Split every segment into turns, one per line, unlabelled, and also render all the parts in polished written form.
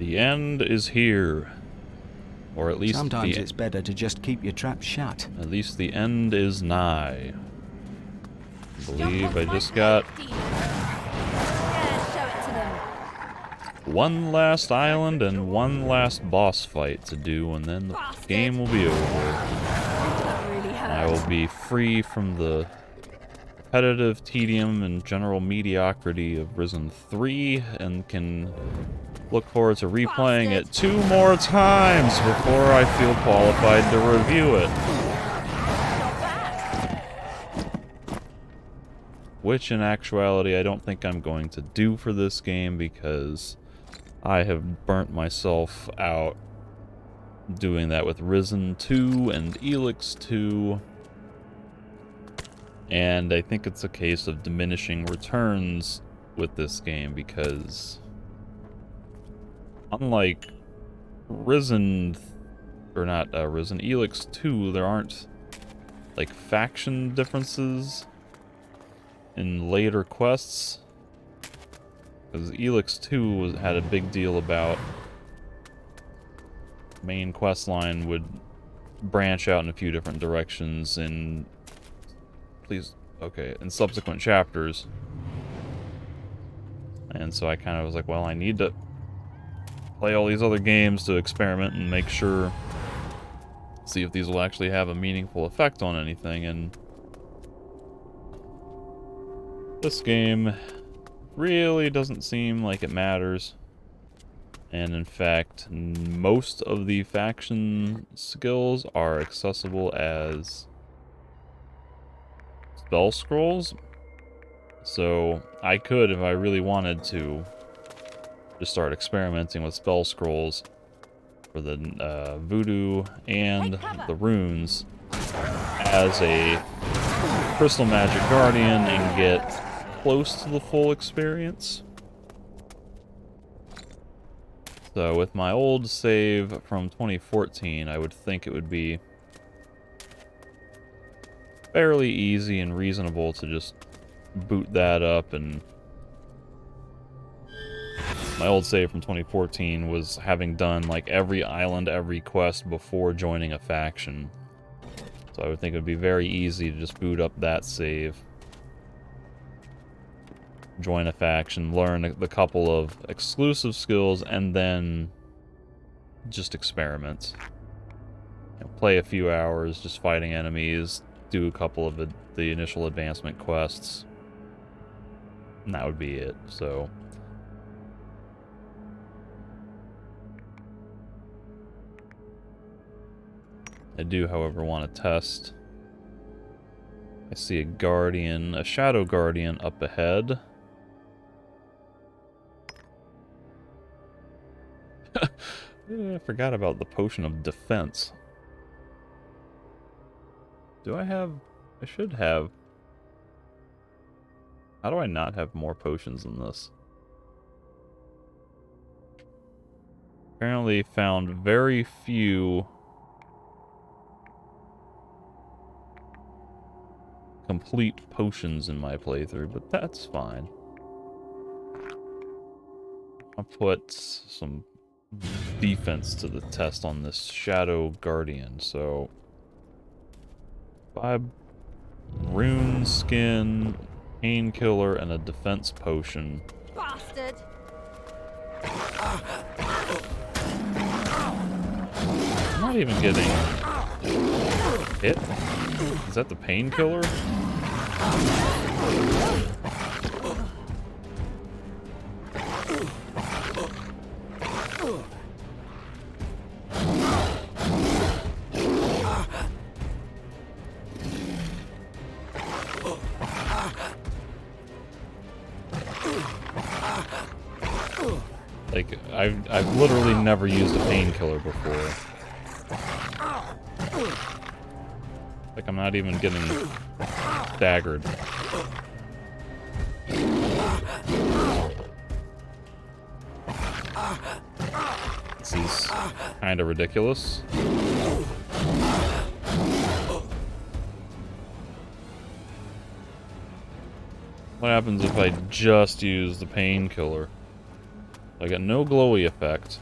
The end is here. Or at least
sometimes it's better to just keep your trap shut.
At least the end is nigh. I believe I just got one last island and one last boss fight to do, and then the game will be over. I will be free from the repetitive tedium and general mediocrity of Risen 3 and can look forward to replaying it 2 more times before I feel qualified to review it. Which, in actuality, I don't think I'm going to do for this game because I have burnt myself out doing that with Risen 2 and Elix 2. And I think it's a case of diminishing returns with this game because unlike Risen, or not Risen, Elix 2, there aren't like faction differences in later quests. Because Elix 2 had a big deal about main quest line would branch out in a few different directions in in subsequent chapters. And so I kind of was like, well, I need to play all these other games to experiment and make sure, see if these will actually have a meaningful effect on anything, and this game really doesn't seem like it matters. And in fact, most of the faction skills are accessible as spell scrolls. So I could, if I really wanted to, just start experimenting with spell scrolls for the voodoo and the runes as a crystal magic guardian and get close to the full experience. So with my old save from 2014, I would think it would be fairly easy and reasonable to just boot that up. And my old save from 2014 was having done like every island, every quest before joining a faction. So I would think it would be very easy to just boot up that save, join a faction, learn the couple of exclusive skills, and then just experiment. You know, play a few hours just fighting enemies, do a couple of the initial advancement quests, and that would be it. So I do, however, want to test. I see a guardian, a shadow guardian up ahead. I forgot about the potion of defense. Do I have... I should have... How do I not have more potions than this? Apparently found very few complete potions in my playthrough, but that's fine. I'll put some defense to the test on this Shadow Guardian. So 5 rune skin, painkiller, and a defense potion.
Bastard!
I'm not even getting hit. Is that the painkiller? Like, I've literally never used a painkiller before. Like, I'm not even getting staggered. This is kind of ridiculous. What happens if I just use the painkiller? I got no glowy effect.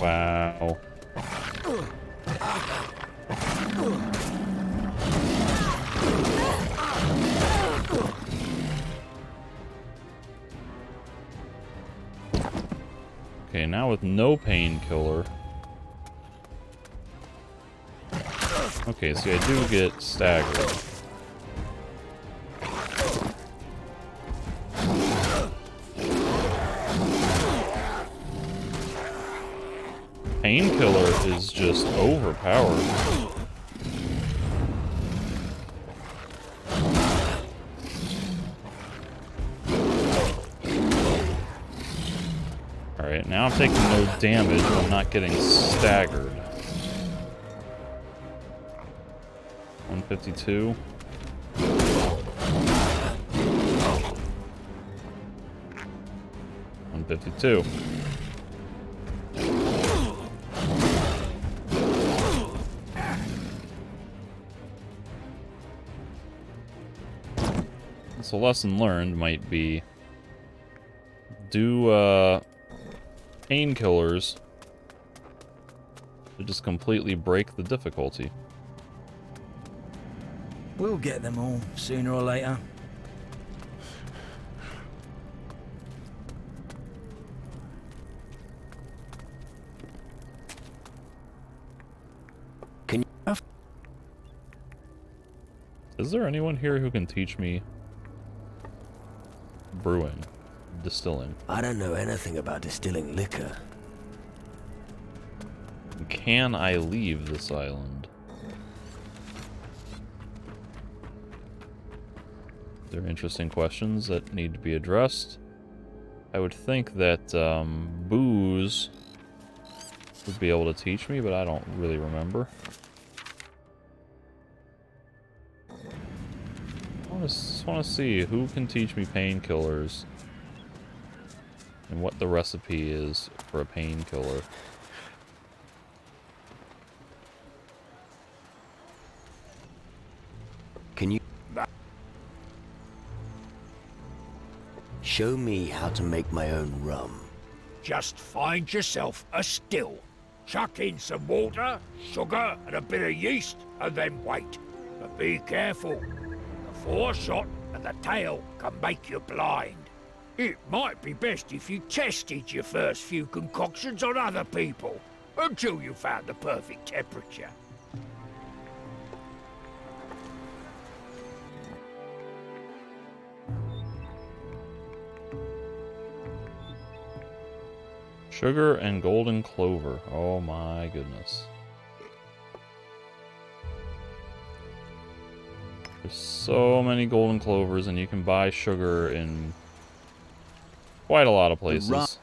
Wow. Okay, now with no painkiller. Okay, see, I do get staggered. Painkiller is just overpowered. Alright, now I'm taking no damage, but I'm not getting staggered. 152. $152. So lesson learned might be do painkillers to just completely break the difficulty.
We'll get them all, sooner or later. Can you...
Is there anyone here who can teach me brewing, distilling?
I don't know anything about distilling liquor.
Can I leave this island? They're interesting questions that need to be addressed. I would think that booze would be able to teach me, but I don't really remember. I just want to see who can teach me painkillers and what the recipe is for a painkiller.
Can you show me how to make my own rum?
Just find yourself a still. Chuck in some water, sugar, and a bit of yeast, and then wait. But be careful. The foreshot and the tail can make you blind. It might be best if you tested your first few concoctions on other people, until you found the perfect temperature.
Sugar and golden clover. Oh my goodness. There's so many golden clovers, and you can buy sugar in quite a lot of places.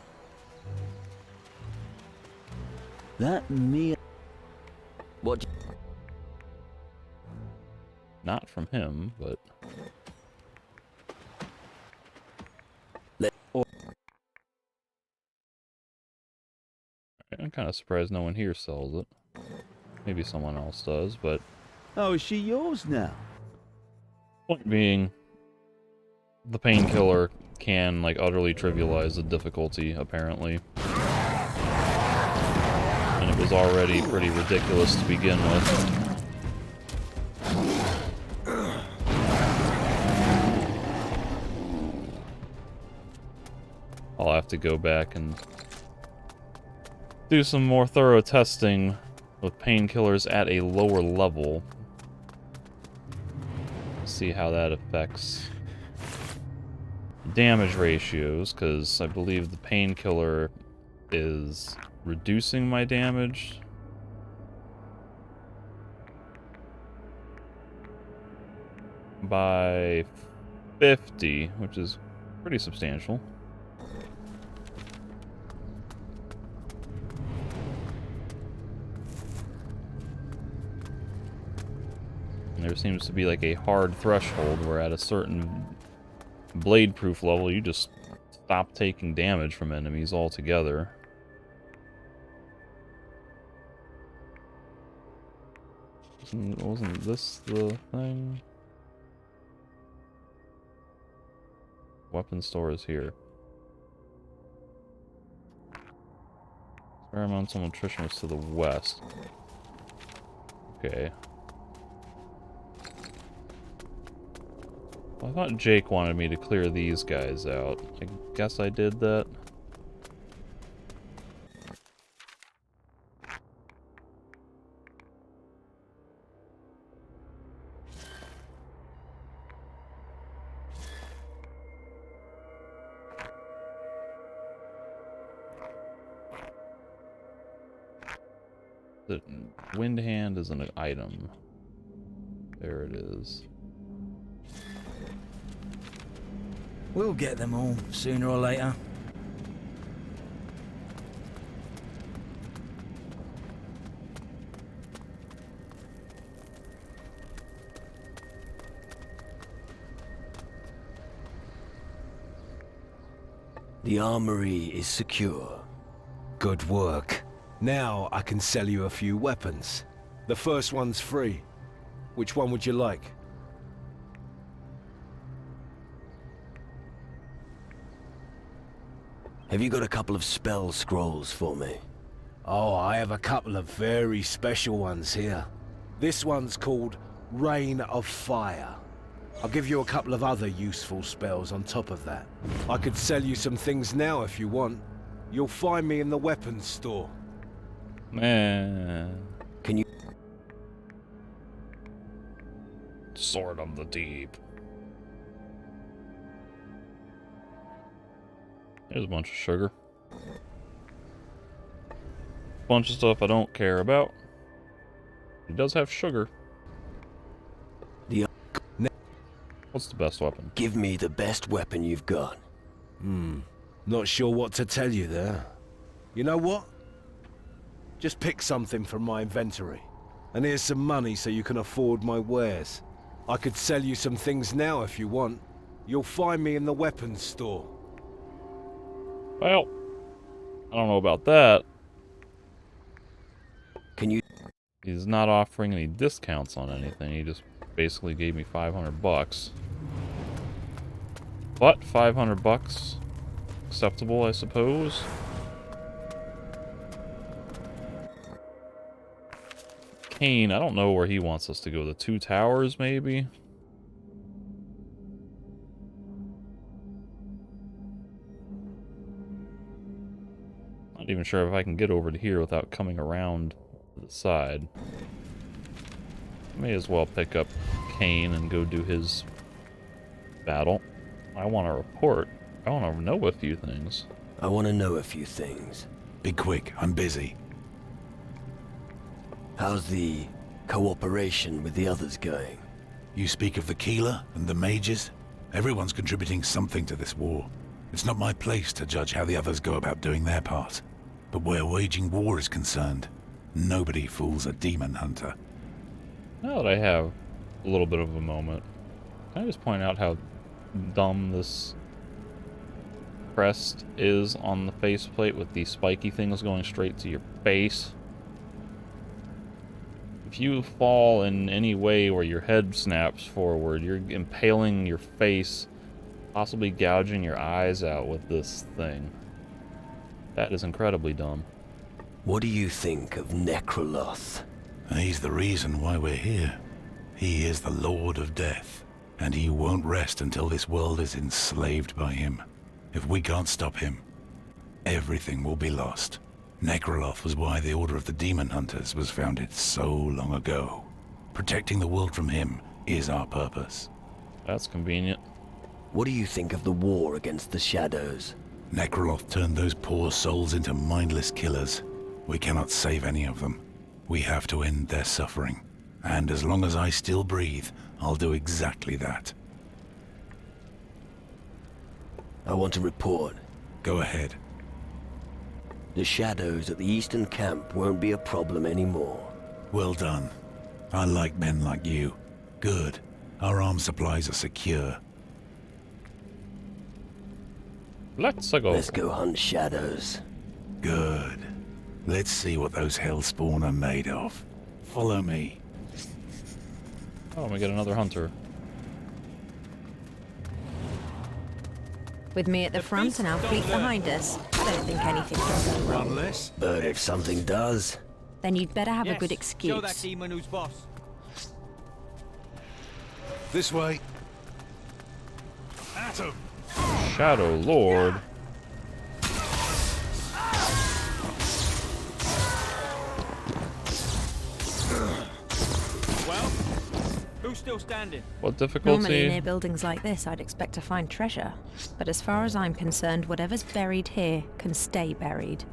That me. What?
Not from him, but... I'm kind of surprised no one here sells it. Maybe someone else does, but...
Oh, is she yours now?
Point being, the painkiller can, like, utterly trivialize the difficulty, apparently. And it was already pretty ridiculous to begin with. I'll have to go back and do some more thorough testing with painkillers at a lower level. See how that affects damage ratios, because I believe the painkiller is reducing my damage. By 50, which is pretty substantial. There seems to be like a hard threshold where at a certain blade-proof level you just stop taking damage from enemies altogether. Wasn't this the thing? Weapon store is here. Experimental nutrition was to the west. Okay. Well, I thought Jake wanted me to clear these guys out. I guess I did that. The wind hand is an item. There it is.
We'll get them all, sooner or later.
The armory is secure.
Good work. Now I can sell you a few weapons. The first one's free. Which one would you like?
Have you got a couple of spell scrolls for me?
Oh, I have a couple of very special ones here. This one's called Rain of Fire. I'll give you a couple of other useful spells on top of that. I could sell you some things now if you want. You'll find me in the weapons store.
Man.
Can you...
Sword of the Deep. There's a bunch of sugar. Bunch of stuff I don't care about. He does have sugar. What's the best weapon?
Give me the best weapon you've got.
Not sure what to tell you there. You know what? Just pick something from my inventory. And here's some money so you can afford my wares. I could sell you some things now if you want. You'll find me in the weapons store.
Well, I don't know about that.
Can you...
He's not offering any discounts on anything. He just basically gave me 500 bucks. But 500 bucks, acceptable, I suppose. Kane, I don't know where he wants us to go. The Two Towers, maybe? Not even sure if I can get over to here without coming around to the side. May as well pick up Kane and go do his battle. I want to report. I want to know a few things.
I want to know a few things.
Be quick, I'm busy.
How's the cooperation with the others going?
You speak of the Keeler and the mages? Everyone's contributing something to this war. It's not my place to judge how the others go about doing their part. But where waging war is concerned, nobody fools a demon hunter.
Now that I have a little bit of a moment, can I just point out how dumb this crest is on the faceplate with these spiky things going straight to your face? If you fall in any way where your head snaps forward, you're impaling your face, possibly gouging your eyes out with this thing. That is incredibly dumb.
What do you think of Necroloth?
He's the reason why we're here. He is the Lord of Death, and he won't rest until this world is enslaved by him. If we can't stop him, everything will be lost. Necroloth was why the Order of the Demon Hunters was founded so long ago. Protecting the world from him is our purpose.
That's convenient.
What do you think of the war against the Shadows?
Necroloth turned those poor souls into mindless killers. We cannot save any of them. We have to end their suffering. And as long as I still breathe, I'll do exactly that.
I want to report.
Go ahead.
The Shadows at the Eastern Camp won't be a problem anymore.
Well done. I like men like you. Good. Our arms supplies are secure.
Let's go.
Let's go hunt Shadows.
Good. Let's see what those hellspawn are made of. Follow me.
Oh, we get another hunter.
With me at the front and our feet behind us. don't think anything can go wrong.
Unless...
But if something does...
Then you'd better have a good
Show that
excuse.
demon who's boss.
This way. At 'em.
Shadow Lord.
Well, who's still standing?
What
Normally
difficulty?
near buildings like this, I'd expect to find treasure. But as far as I'm concerned, whatever's buried here can stay buried.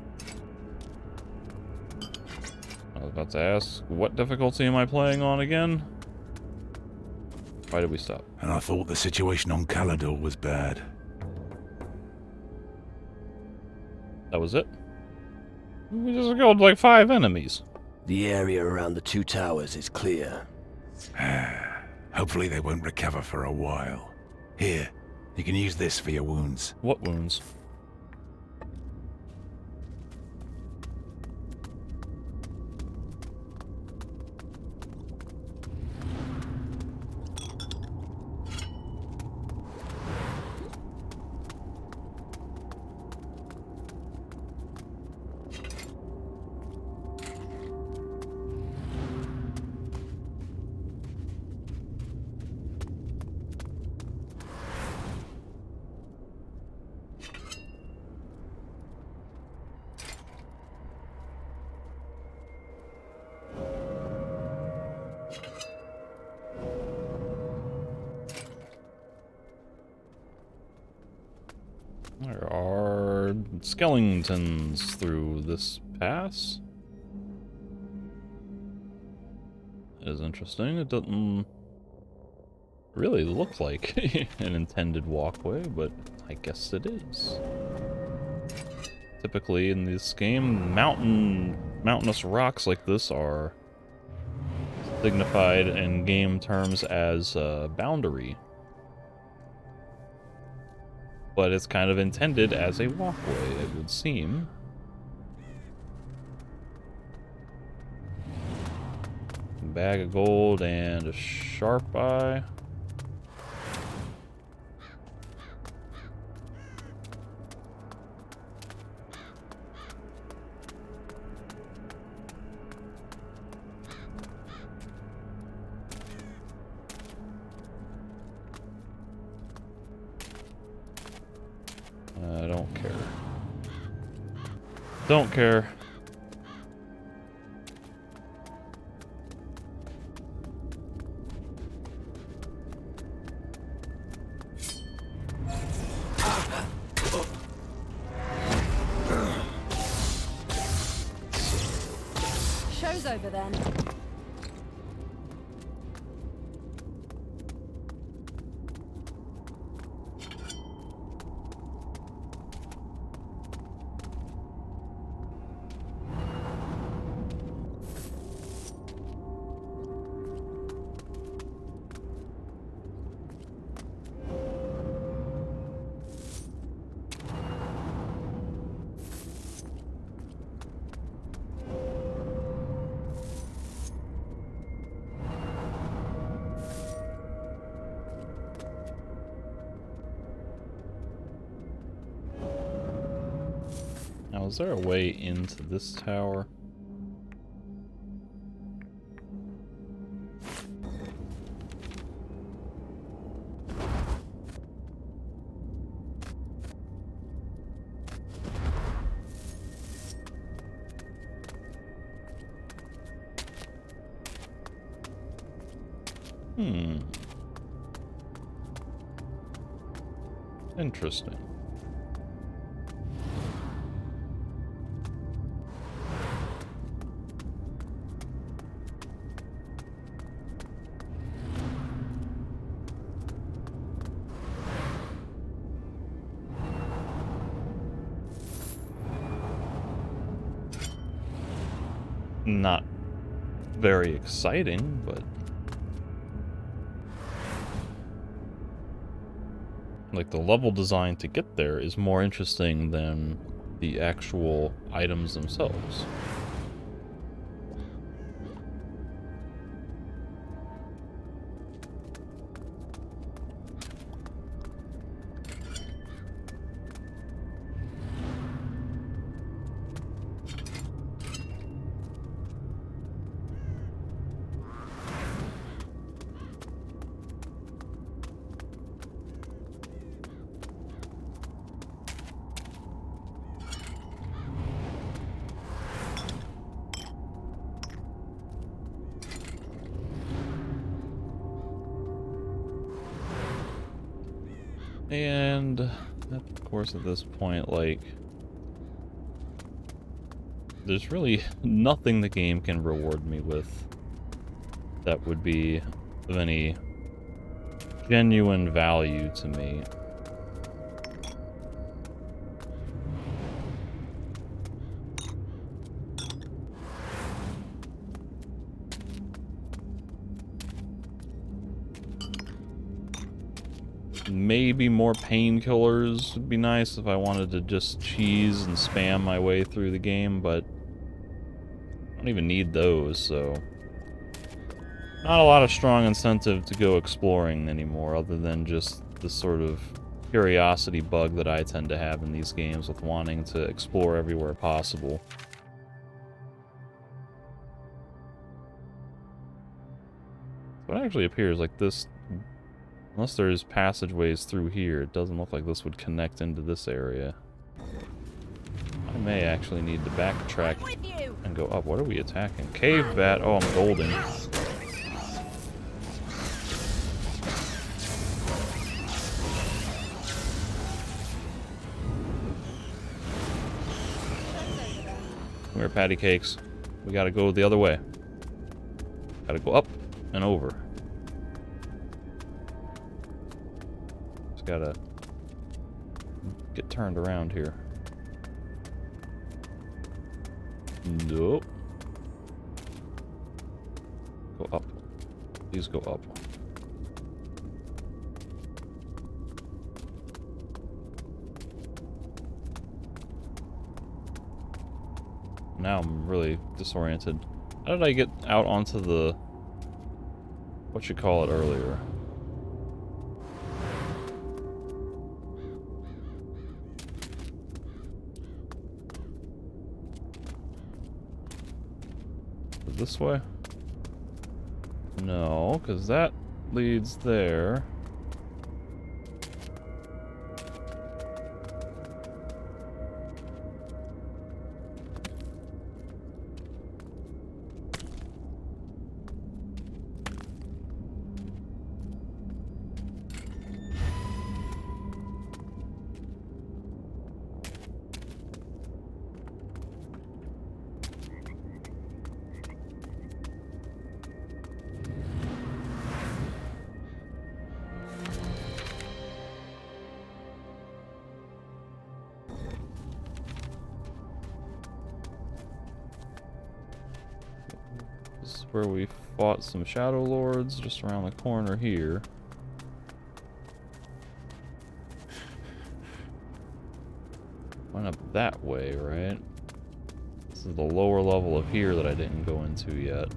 I was about to ask, what difficulty am I playing on again? Why did we stop?
And I thought the situation on Calador was bad.
That was it? We just killed like 5 enemies.
The area around the 2 towers is clear.
Hopefully they won't recover for a while. Here, you can use this for your wounds.
What wounds? There are skeletons through this pass. It is interesting. It doesn't really look like an intended walkway, but I guess it is. Typically in this game, mountainous rocks like this are signified in game terms as a boundary. But it's kind of intended as a walkway, it would seem. Bag of gold and a sharp eye. I don't care. Don't care.
Show's over then. Now, is there a way into this tower? Interesting. Not very exciting, but like the level design to get there is more interesting than the actual items themselves. And, of course, at this point, like, there's really nothing the game can reward me with that would be of any genuine value to me. Maybe more painkillers would be nice if I wanted to just cheese and spam my way through the game, but I don't even need those, so not a lot of strong incentive to go exploring anymore, other than just the sort of curiosity bug that I tend to have in these games with wanting to explore everywhere possible. So it actually appears like this, unless there's passageways through here, it doesn't look like this would connect into this area. I may actually need to backtrack and go up. What are we attacking? Cave bat. Oh, I'm golden. Come here, patty cakes. We gotta go the other way. Gotta go up and over. Just gotta get turned around here. Nope. Go up. Please go up. Now I'm really disoriented. How did I get out onto the... what you call it earlier? This way? No, because that leads there. This is where we fought some Shadow Lords, just around the corner here. Went up that way, right? This is the lower level of here that I didn't go into yet.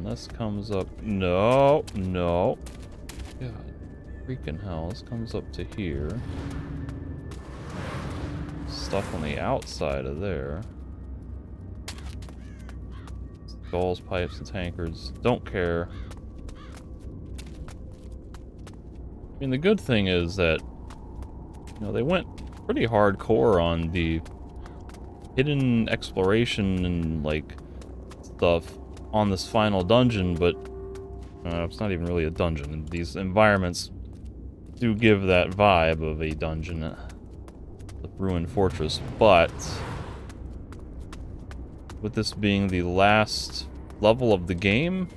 This comes up. No, no. God, freaking hell. This comes up to here. Stuff on the outside of there. Skulls, pipes, and tankards. Don't care. I mean, the good thing is that, you know, they went pretty hardcore on the hidden exploration and, like, stuff on this final dungeon, but it's not even really a dungeon. These environments do give that vibe of a dungeon, the ruined fortress, but with this being the last level of the game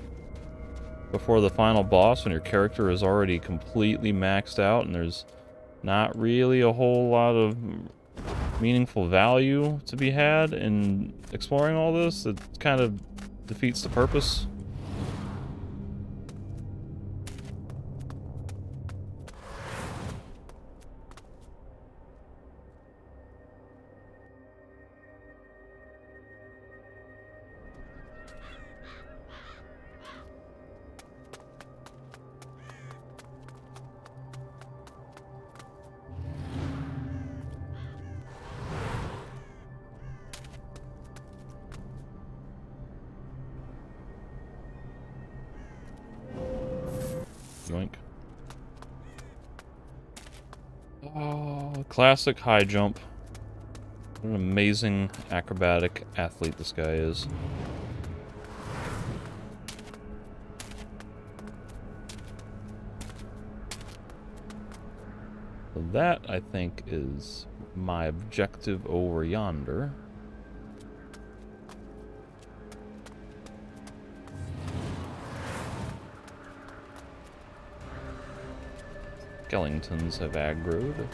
before the final boss, when your character is already completely maxed out and there's not really a whole lot of meaningful value to be had in exploring all this, it kind of defeats the purpose. Oh, classic high jump. What an amazing acrobatic athlete this guy is. So that, I think, is my objective over yonder. Skeletons have aggroed.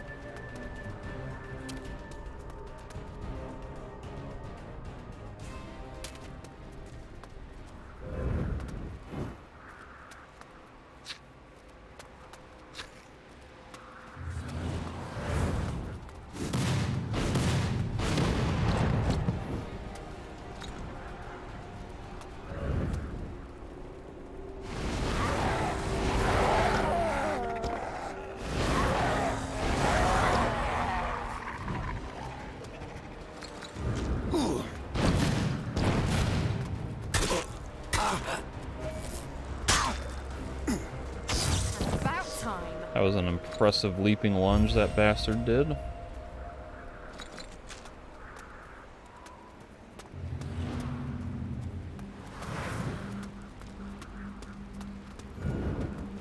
That was an impressive leaping lunge that bastard did.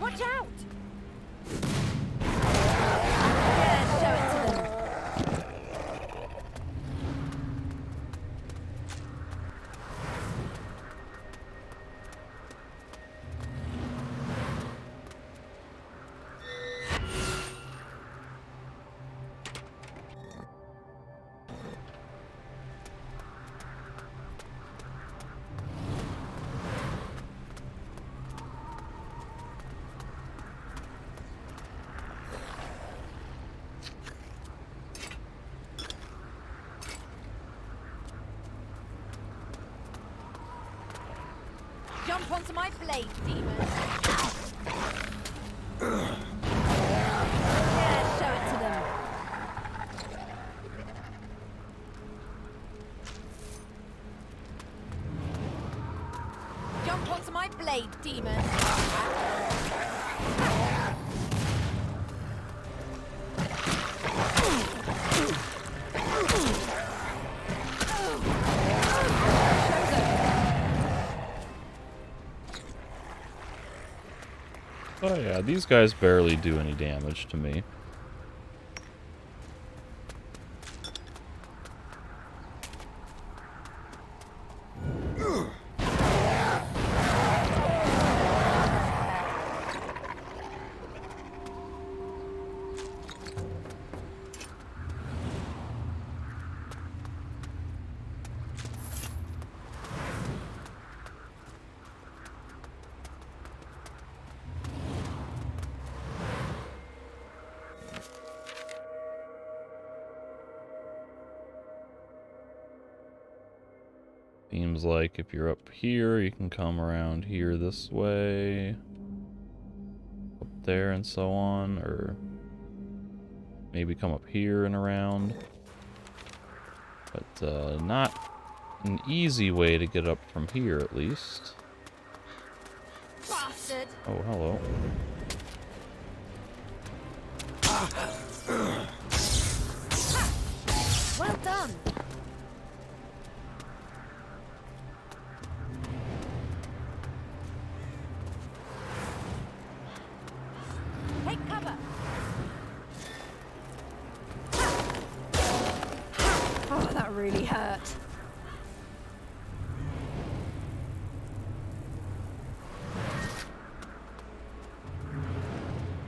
Watch out! Yeah, show it to them. Jump onto my blade, demon. Yeah, show it to them. Jump onto my blade, demon.
Oh yeah, these guys barely do any damage to me. Seems like if you're up here, you can come around here this way, up there and so on, or maybe come up here and around. But not an easy way to get up from here, at least.
Bastard!
Oh, hello.
Well done! Take cover! Oh, that really hurt.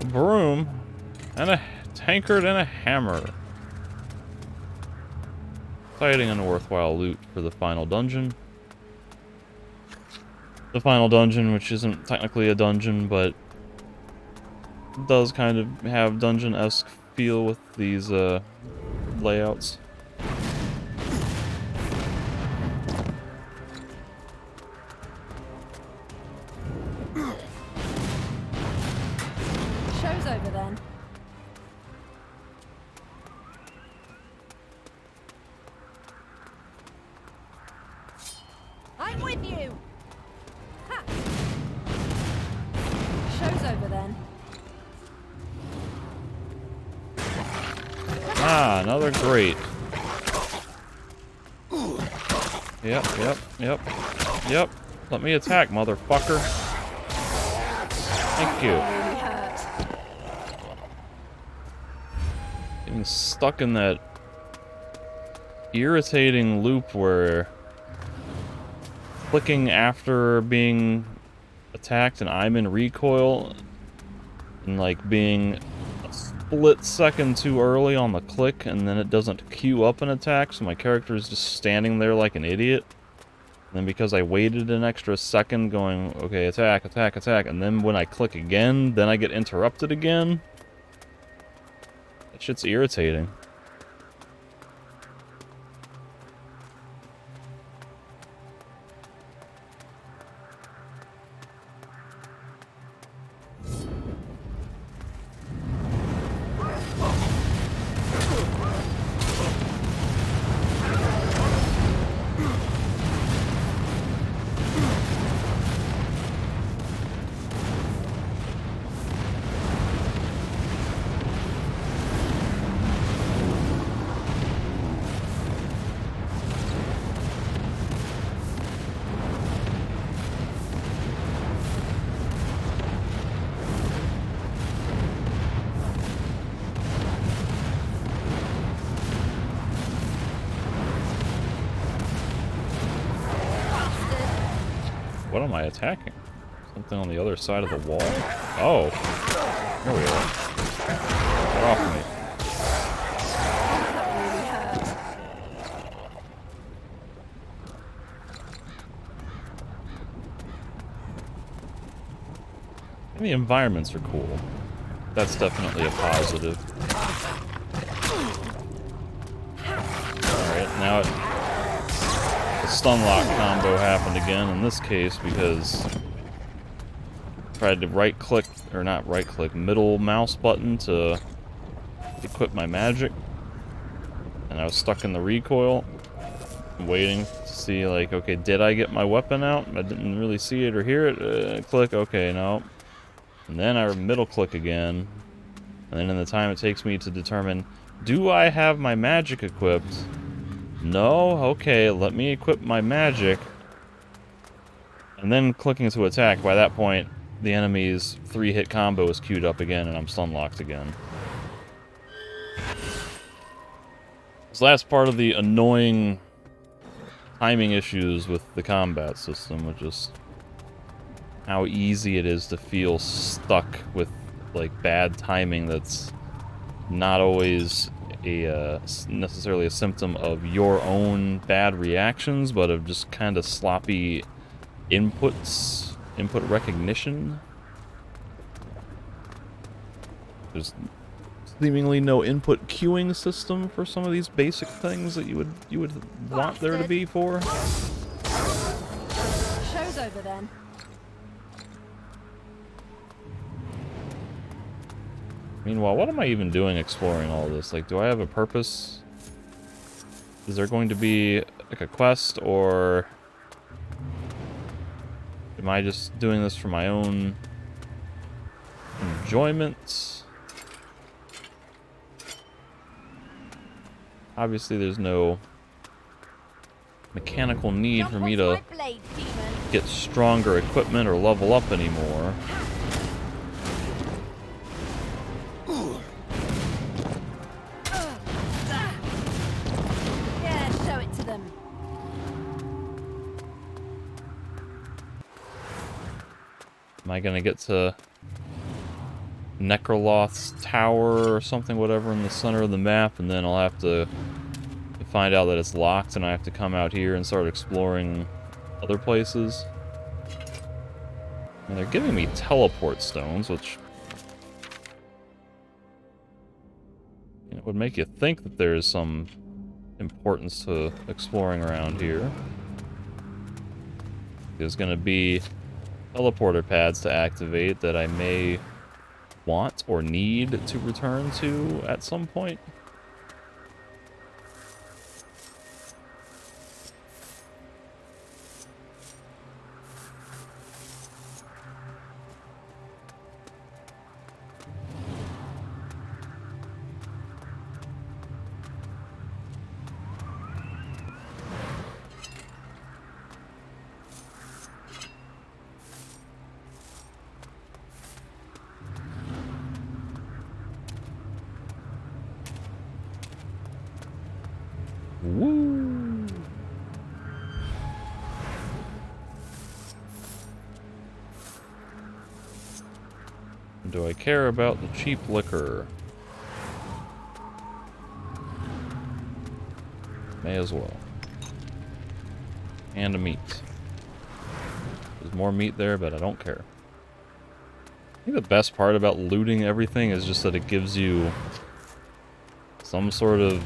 A broom, and a tankard, and a hammer. Exciting and worthwhile loot for the final dungeon. The final dungeon, which isn't technically a dungeon, but does kind of have dungeon-esque feel with these layouts.
Show's over then. I'm with you! Ha! Show's over then.
Ah, another grate. Yep. Let me attack, motherfucker. Thank you.
Really hurt.
Getting stuck in that irritating loop where clicking after being attacked and I'm in recoil and like being a split second too early on the click and then it doesn't queue up an attack, so my character is just standing there like an idiot. And then because I waited an extra second going, okay, attack, and then when I click again, then I get interrupted again. That shit's irritating. What am I attacking? Something on the other side of the wall? Oh. There we are. Get off me.
That really hurt.
And the environments are cool. That's definitely a positive. Alright, now the stun lock combo happened again in this case because I tried to right click, or not right click, middle mouse button to equip my magic. And I was stuck in the recoil, waiting to see like, okay, did I get my weapon out? I didn't really see it or hear it. Click, okay, no. And then I middle click again. And then in the time it takes me to determine, do I have my magic equipped? No? Okay, let me equip my magic. And then clicking to attack. By that point, the enemy's 3-hit combo is queued up again and I'm stun locked again. So that's part of the annoying timing issues with the combat system, which is how easy it is to feel stuck with like bad timing that's not always a necessarily a symptom of your own bad reactions, but of just kind of sloppy input recognition. There's seemingly no input queuing system for some of these basic things that you would want there to be for.
Show's over then.
Meanwhile, what am I even doing exploring all this? Like, do I have a purpose? Is there going to be, like, a quest, or am I just doing this for my own enjoyment? Obviously, there's no mechanical need for me to get stronger equipment or level up anymore. Am I gonna get to Necroloth's tower or something, whatever, in the center of the map, and then I'll have to find out that it's locked and I have to come out here and start exploring other places? And they're giving me teleport stones, which would make you think that there's some importance to exploring around here. There's gonna be teleporter pads to activate that I may want or need to return to at some point. Woo! Do I care about the cheap liquor? May as well. And a meat. There's more meat there, but I don't care. I think the best part about looting everything is just that it gives you some sort of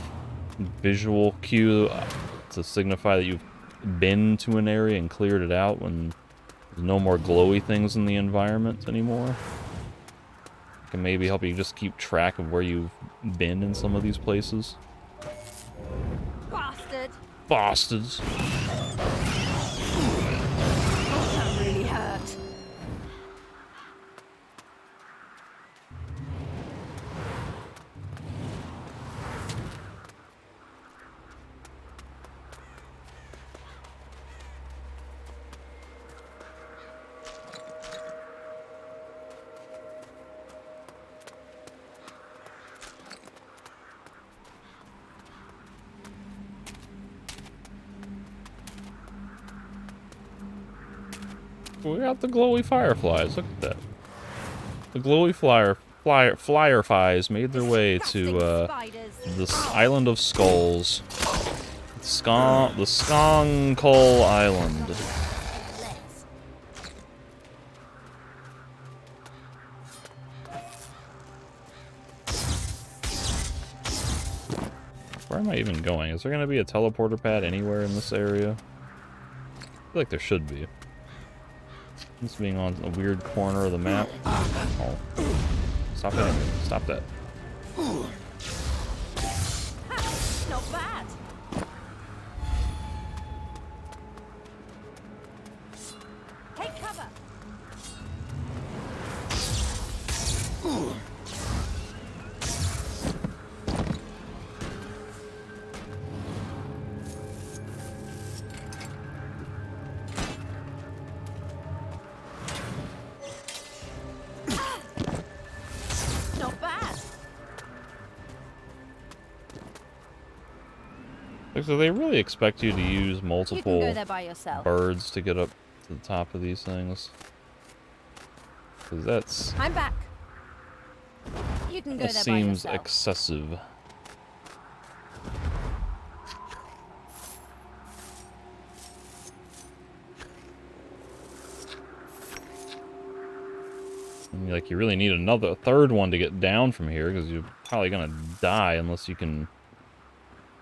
visual cue to signify that you've been to an area and cleared it out when there's no more glowy things in the environment anymore. It can maybe help you just keep track of where you've been in some of these places.
Bastard!
Bastards!
Oh, that really hurt.
We got the glowy fireflies. Look at that. The glowy fireflies made their way to this island of skulls. The Skull Island. Where am I even going? Is there going to be a teleporter pad anywhere in this area? I feel like there should be. This being on a weird corner of the map. Oh. Stop that. Stop that.
Not bad. Take cover. Not bad.
So they really expect you to use
You can
multiple
go there by yourself.
birds to get up to the top of these things. Because that's...
I'm back. You can go
that
there by
seems
yourself.
excessive. I mean, like, you really need a third one to get down from here, because you're probably gonna die unless you can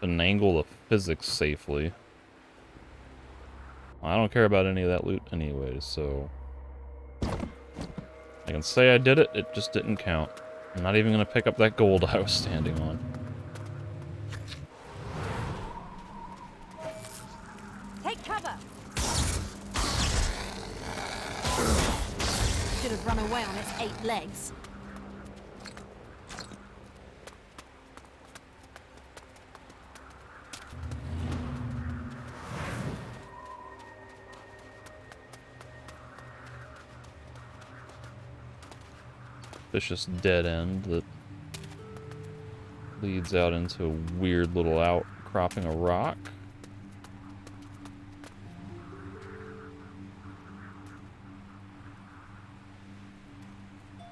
finagle the physics safely. I don't care about any of that loot anyways, so... I can say I did it, it just didn't count. I'm not even gonna pick up that gold I was standing on.
Take cover. Should have run away on its 8 legs.
Vicious dead end that leads out into a weird little outcropping of rock.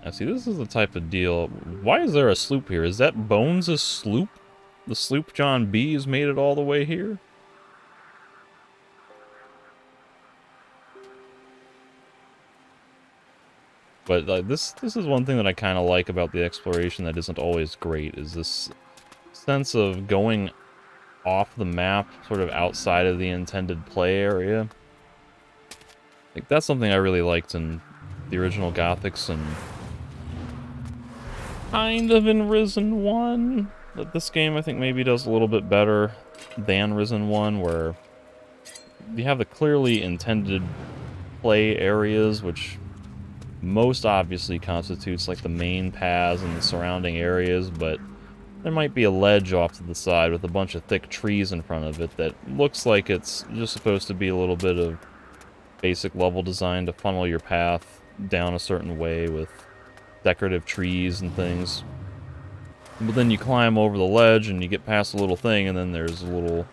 Now see, this is the type of deal. Why is there a sloop here? Is that Bones' sloop? The sloop John B has made it all the way here? But this is one thing that I kind of like about the exploration that isn't always great, is this sense of going off the map, sort of outside of the intended play area. Like, that's something I really liked in the original Gothics and kind of in Risen 1. But this game I think maybe does a little bit better than Risen 1, where you have the clearly intended play areas, which most obviously constitutes like the main paths and the surrounding areas, but there might be a ledge off to the side with a bunch of thick trees in front of it that looks like it's just supposed to be a little bit of basic level design to funnel your path down a certain way with decorative trees and things. But then you climb over the ledge and you get past a little thing, and then there's a little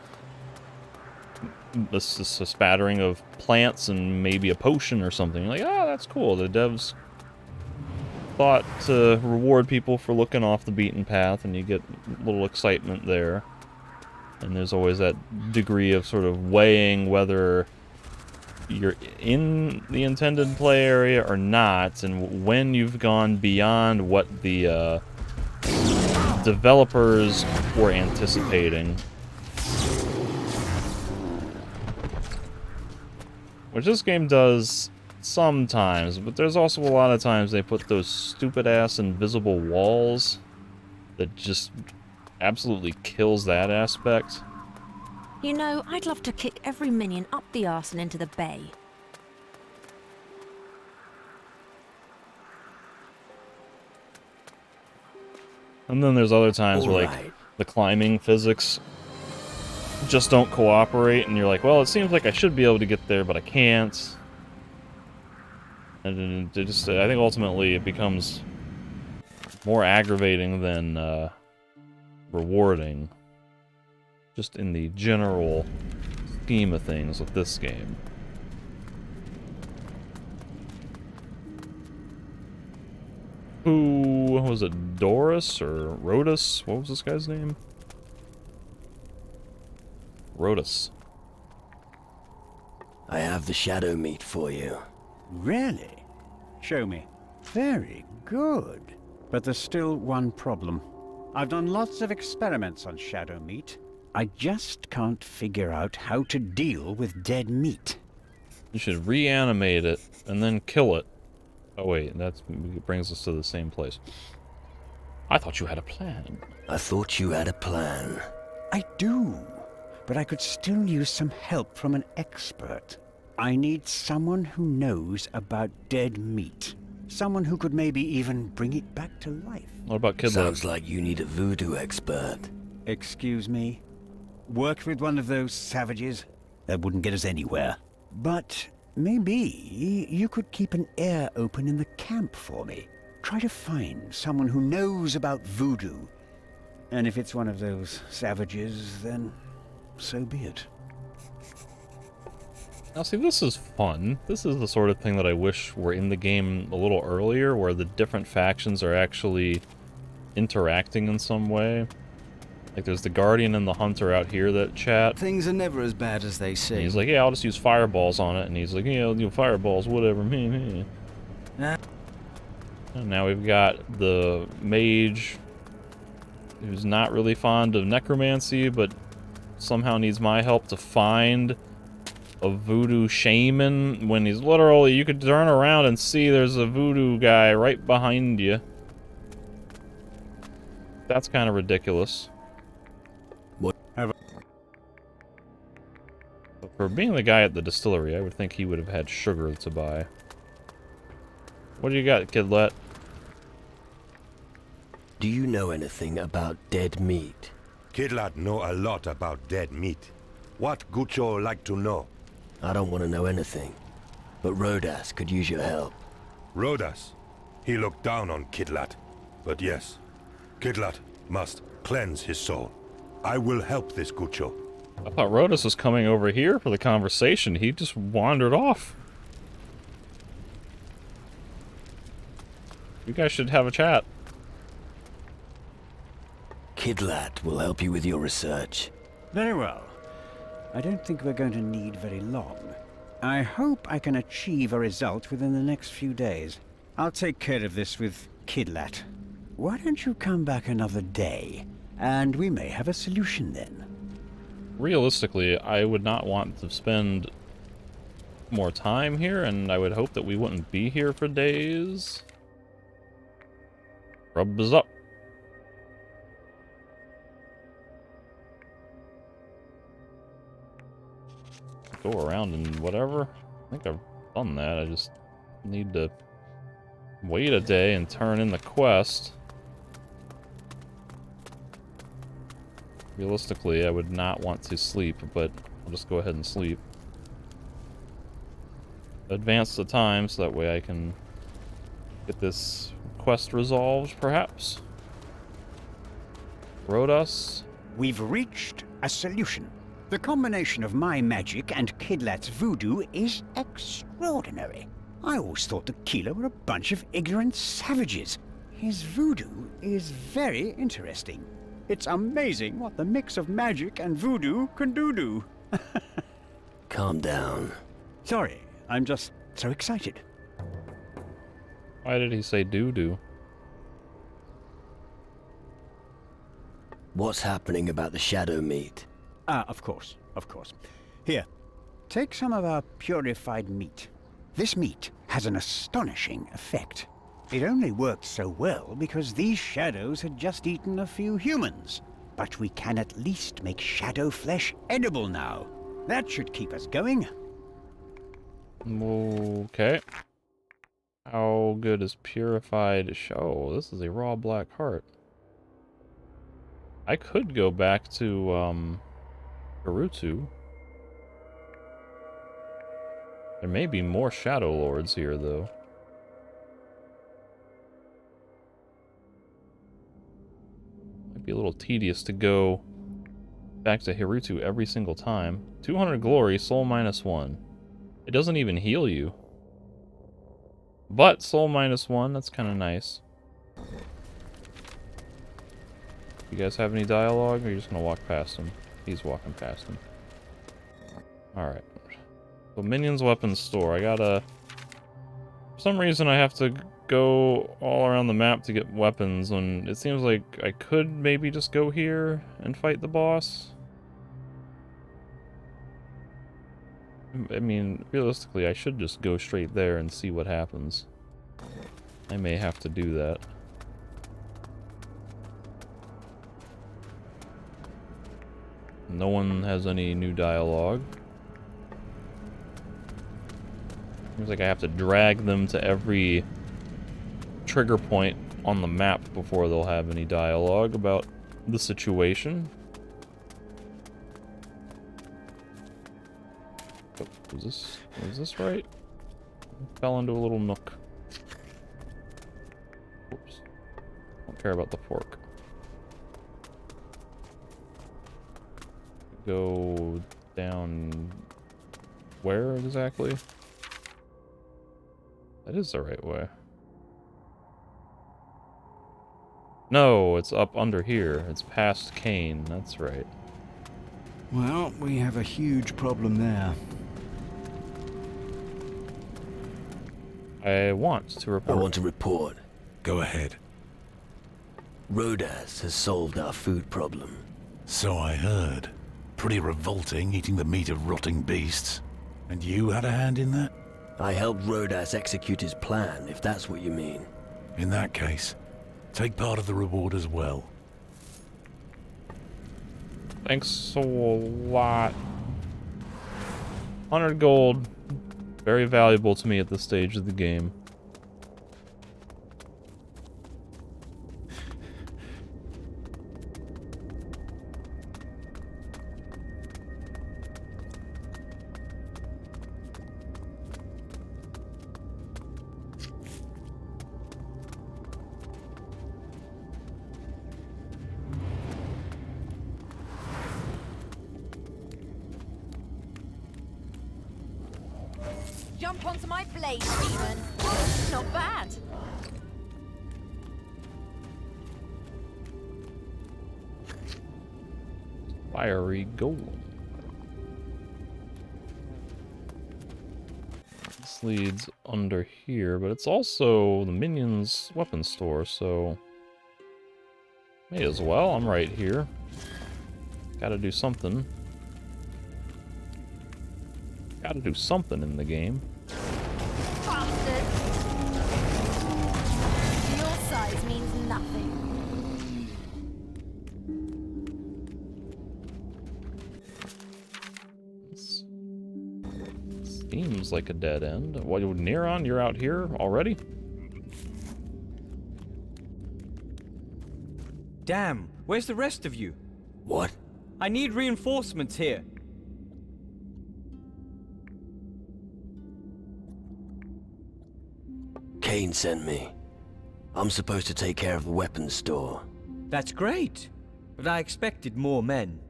a spattering of plants and maybe a potion or something. You're like, oh, that's cool. The devs thought to reward people for looking off the beaten path, and you get a little excitement there. And there's always that degree of sort of weighing whether you're in the intended play area or not, and when you've gone beyond what the developers were anticipating. Which this game does sometimes, but there's also a lot of times they put those stupid-ass invisible walls that just absolutely kills that aspect.
You know, I'd love to kick every minion up the arse and into the bay.
And then there's other times where, like, the climbing physics just don't cooperate, and you're like, well, it seems like I should be able to get there, but I can't. And it just, I think ultimately it becomes more aggravating than rewarding, just in the general scheme of things with this game. Who was it? Doris or Rhodus? What was this guy's name? Rhodus.
I have the shadow meat for you.
Really? Show me. Very good. But there's still one problem. I've done lots of experiments on shadow meat. I just can't figure out how to deal with dead meat.
You should reanimate it and then kill it. Oh wait, that brings us to the same place. I thought you had a plan.
I thought you had a plan.
I do, but I could still use some help from an expert. I need someone who knows about dead meat. Someone who could maybe even bring it back to life.
What about Kidlet?
Sounds like you need a voodoo expert.
Excuse me? Work with one of those savages? That wouldn't get us anywhere. But maybe you could keep an ear open in the camp for me. Try to find someone who knows about voodoo. And if it's one of those savages, then so be it.
Now see, this is fun. This is the sort of thing that I wish were in the game a little earlier, where the different factions are actually interacting in some way. Like there's the Guardian and the Hunter out here that chat.
Things are never as bad as they seem.
And he's like, yeah, I'll just use fireballs on it. And he's like, yeah, fireballs, whatever. And now we've got the mage who's not really fond of necromancy, but somehow needs my help to find a voodoo shaman when he's literally, you could turn around and see there's a voodoo guy right behind you. That's kind of ridiculous. For being the guy at the distillery, I would think he would have had sugar to buy. What do you got, Kidlet?
Do you know anything about dead meat?
Kidlat know a lot about dead meat. What Gucho like to know?
I don't want to know anything, but Rhodas could use your help.
Rhodas? He looked down on Kidlat. But yes, Kidlat must cleanse his soul. I will help this Gucho.
I thought Rhodus was coming over here for the conversation. He just wandered off. You guys should have a chat.
Kidlat will help you with your research.
Very well. I don't think we're going to need very long. I hope I can achieve a result within the next few days. I'll take care of this with Kidlat. Why don't you come back another day, and we may have a solution then.
Realistically, I would not want to spend more time here, and I would hope that we wouldn't be here for days. Rub is up. Go around and whatever. I think I've done that. I just need to wait a day and turn in the quest. Realistically, I would not want to sleep, but I'll just go ahead and sleep. Advance the time so that way I can get this quest resolved, perhaps. Rhodas?
We've reached a solution. The combination of my magic and Kidlat's voodoo is extraordinary. I always thought the Keeler were a bunch of ignorant savages. His voodoo is very interesting. It's amazing what the mix of magic and voodoo can do.
Calm down.
Sorry, I'm just so excited.
Why did he say doo-doo?
What's happening about the shadow meat?
Of course. Here, take some of our purified meat. This meat has an astonishing effect. It only worked so well because these shadows had just eaten a few humans. But we can at least make shadow flesh edible now. That should keep us going.
Okay. How good is purified? Oh, this is a raw black heart. I could go back to, Harutu. There may be more Shadow Lords here, though. Might be a little tedious to go back to Harutu every single time. 200 glory, soul -1. It doesn't even heal you. But soul -1, that's kind of nice. You guys have any dialogue, or are you just gonna walk past him? He's walking past him. Alright. So Minions Weapons Store. I gotta... For some reason I have to go all around the map to get weapons, and it seems like I could maybe just go here and fight the boss. I mean, realistically, I should just go straight there and see what happens. I may have to do that. No one has any new dialogue. Seems like I have to drag them to every trigger point on the map before they'll have any dialogue about the situation. Oh, was this right? I fell into a little nook. Oops. Don't care about the fork. Go down where exactly? That is the right way. No, it's up under here. It's past Kane, that's right.
Well, we have a huge problem there.
I want to report.
I want to report.
Go ahead.
Rodas has solved our food problem.
So I heard. Pretty revolting, eating the meat of rotting beasts. And you had a hand in that?
I helped Rodas execute his plan, if that's what you mean.
In that case, take part of the reward as well.
Thanks a lot. 100 gold. Very valuable to me at this stage of the game.
Jump onto my blade, demon. Not bad.
Fiery golem. This leads under here, but it's also the Minions weapon store, so may as well. I'm right here. Gotta do something. Gotta do something in the game.
Bastard. Your size means nothing.
This seems like a dead end. What, Neron, you're out here already?
Damn, where's the rest of you?
What?
I need reinforcements here.
Kane sent me. I'm supposed to take care of the weapons store.
That's great, but I expected more men.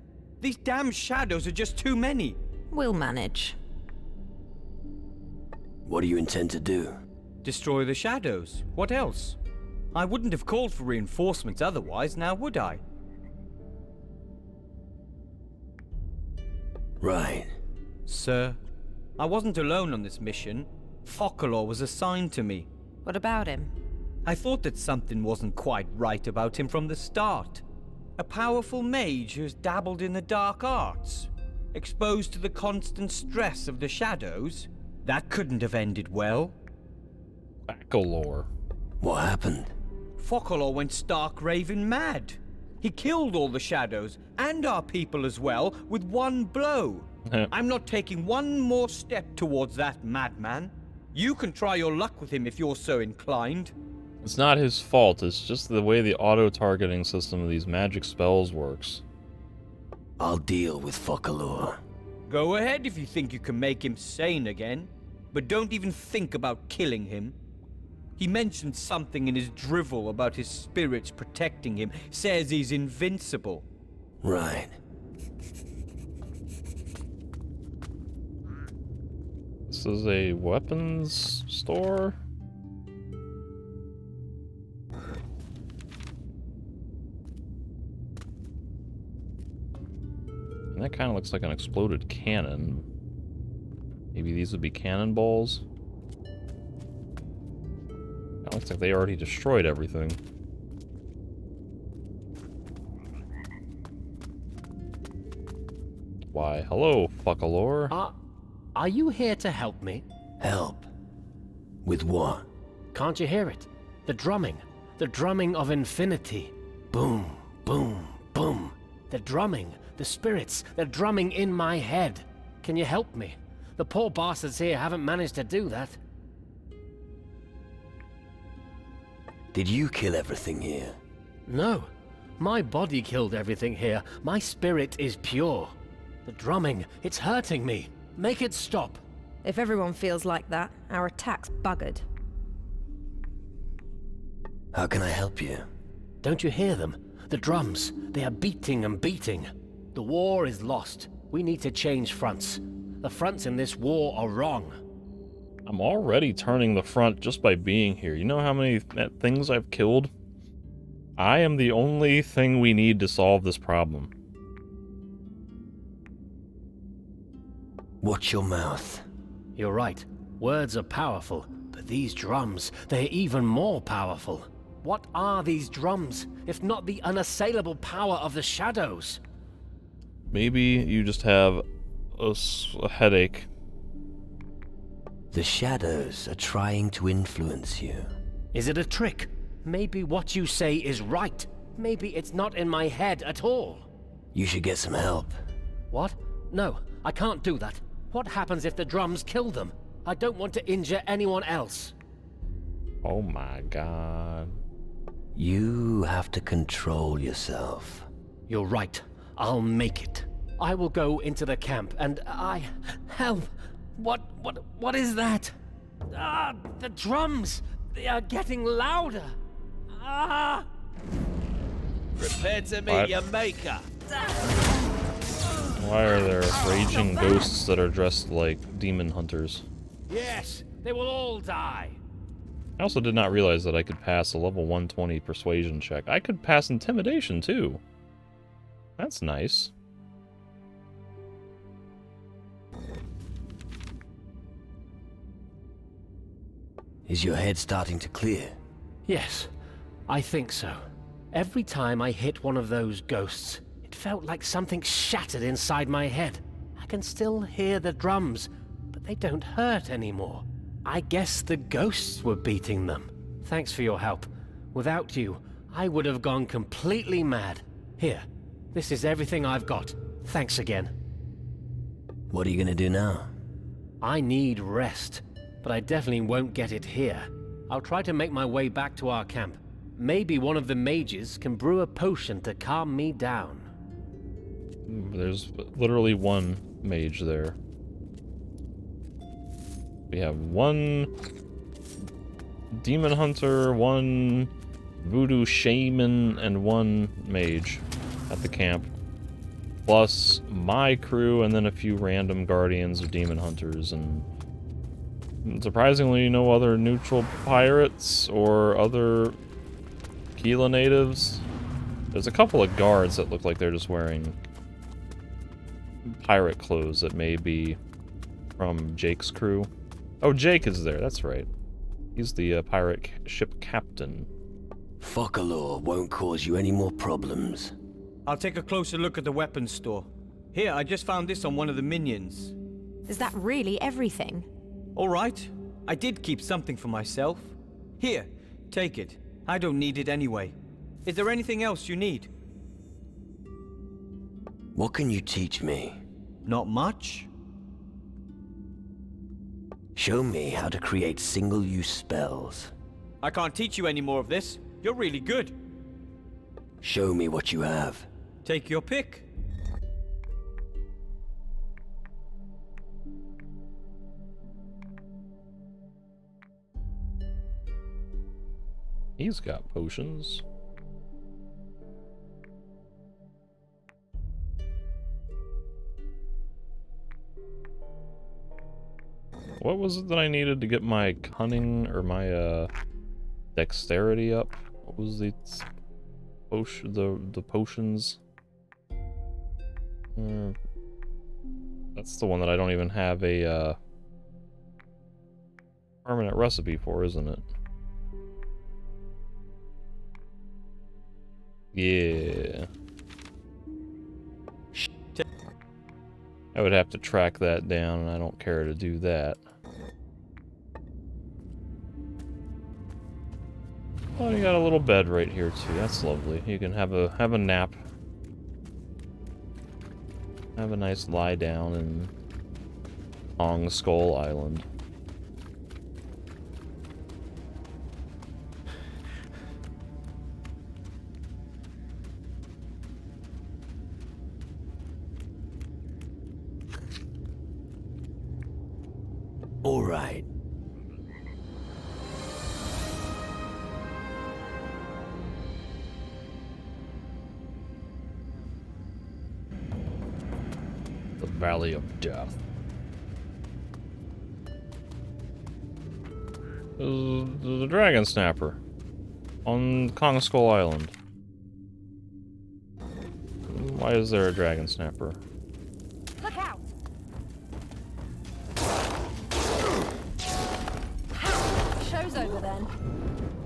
These damn shadows are just too many.
We'll manage.
What do you intend to do?
Destroy the shadows. What else? I wouldn't have called for reinforcements otherwise, now would I?
Right.
Sir, I wasn't alone on this mission. Focalor was assigned to me.
What about him?
I thought that something wasn't quite right about him from the start. A powerful mage who's dabbled in the dark arts. Exposed to the constant stress of the shadows. That couldn't have ended well.
Focalor.
What happened?
Focalor went stark raving mad. He killed all the shadows, and our people as well, with one blow. I'm not taking one more step towards that madman. You can try your luck with him if you're so inclined.
It's not his fault, it's just the way the auto-targeting system of these magic spells works.
I'll deal with Focalor.
Go ahead if you think you can make him sane again, but don't even think about killing him. He mentioned something in his drivel about his spirits protecting him, says he's invincible.
Right.
This is a weapons store? And that kind of looks like an exploded cannon. Maybe these would be cannonballs? That looks like they already destroyed everything. Why, hello, Focalor.
Are you here to help me?
Help? With what?
Can't you hear it? The drumming of infinity. Boom, boom, boom. The drumming, the spirits, they're drumming in my head. Can you help me? The poor bastards here haven't managed to do that.
Did you kill everything here?
No. My body killed everything here. My spirit is pure. The drumming, it's hurting me. Make it stop.
If everyone feels like that, our attack's buggered.
How can I help you?
Don't you hear them? The drums, they are beating and beating. The war is lost. We need to change fronts. The fronts in this war are wrong.
I'm already turning the front just by being here. You know how many things I've killed? I am the only thing we need to solve this problem.
Watch your mouth.
You're right. Words are powerful, but these drums, they're even more powerful. What are these drums, if not the unassailable power of the shadows?
Maybe you just have a headache.
The shadows are trying to influence you.
Is it a trick? Maybe what you say is right. Maybe it's not in my head at all.
You should get some help.
What? No, I can't do that. What happens if the drums kill them? I don't want to injure anyone else.
Oh my god.
You have to control yourself.
You're right. I'll make it. I will go into the camp and help. What is that? Ah, the drums! They are getting louder! Ah!
Prepare to meet your maker!
Why are there raging ghosts that are dressed like demon hunters?
Yes, they will all die!
I also did not realize that I could pass a level 120 persuasion check. I could pass intimidation too. That's nice.
Is your head starting to clear?
Yes, I think so. Every time I hit one of those ghosts, it felt like something shattered inside my head. I can still hear the drums, but they don't hurt anymore. I guess the ghosts were beating them. Thanks for your help. Without you, I would have gone completely mad. Here, this is everything I've got. Thanks again.
What are you gonna do now?
I need rest, but I definitely won't get it here. I'll try to make my way back to our camp. Maybe one of the mages can brew a potion to calm me down.
There's literally one mage there. We have one demon hunter, one voodoo shaman, and one mage at the camp.
plus my crew, and then a few random guardians of demon hunters, and surprisingly no other neutral pirates or other Keela natives. There's a couple of guards that look like they're just wearing pirate clothes that may be from Jake's crew. Oh, Jake is there, that's right. He's the pirate ship captain.
Focalor won't cause you any more problems.
I'll take a closer look at the weapons store. Here, I just found this on one of the minions.
Is that really everything?
All right. I did keep something for myself. Here, take it. I don't need it anyway. Is there anything else you need?
What can you teach me?
Not much.
Show me how to create single-use spells.
I can't teach you any more of this. You're really good.
Show me what you have.
Take your pick.
He's got potions. What was it that I needed to get my cunning or my dexterity up? What was the potions? That's the one that I don't even have a permanent recipe for, isn't it? Yeah. I would have to track that down, and I don't care to do that. Oh, you got a little bed right here too. That's lovely. You can have a nap. Have a nice lie down in Ong Skull Island.
All right.
The Valley of Death. The Dragon Snapper on Kong Skull Island. Why is there a Dragon Snapper?
Look out! Show's over then.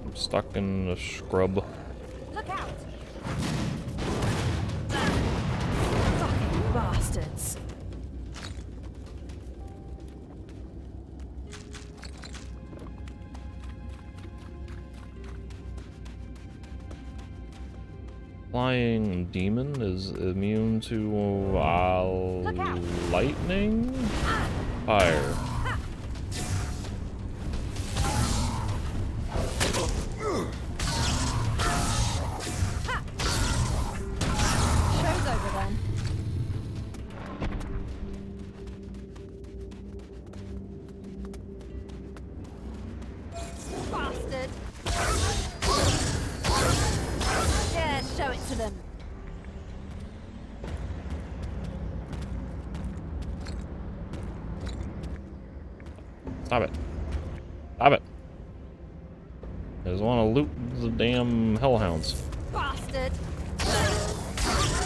I'm stuck in a scrub.
Look out! Fucking bastards.
Flying demon is immune to lightning? Fire.
Show's over then. Bastard! Yeah, show it to them.
Stop it. Stop it. I just want to loot the damn hellhounds.
Bastard!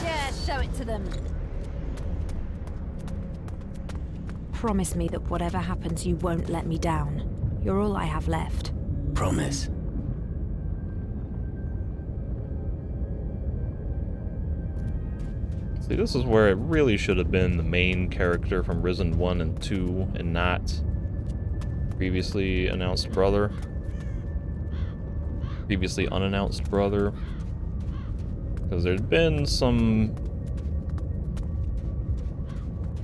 Yeah, show it to them. Promise me that whatever happens, you won't let me down. You're all I have left.
Promise.
See, this is where it really should have been the main character from Risen 1 and 2, and not previously announced brother. Previously unannounced brother. Because there'd been some...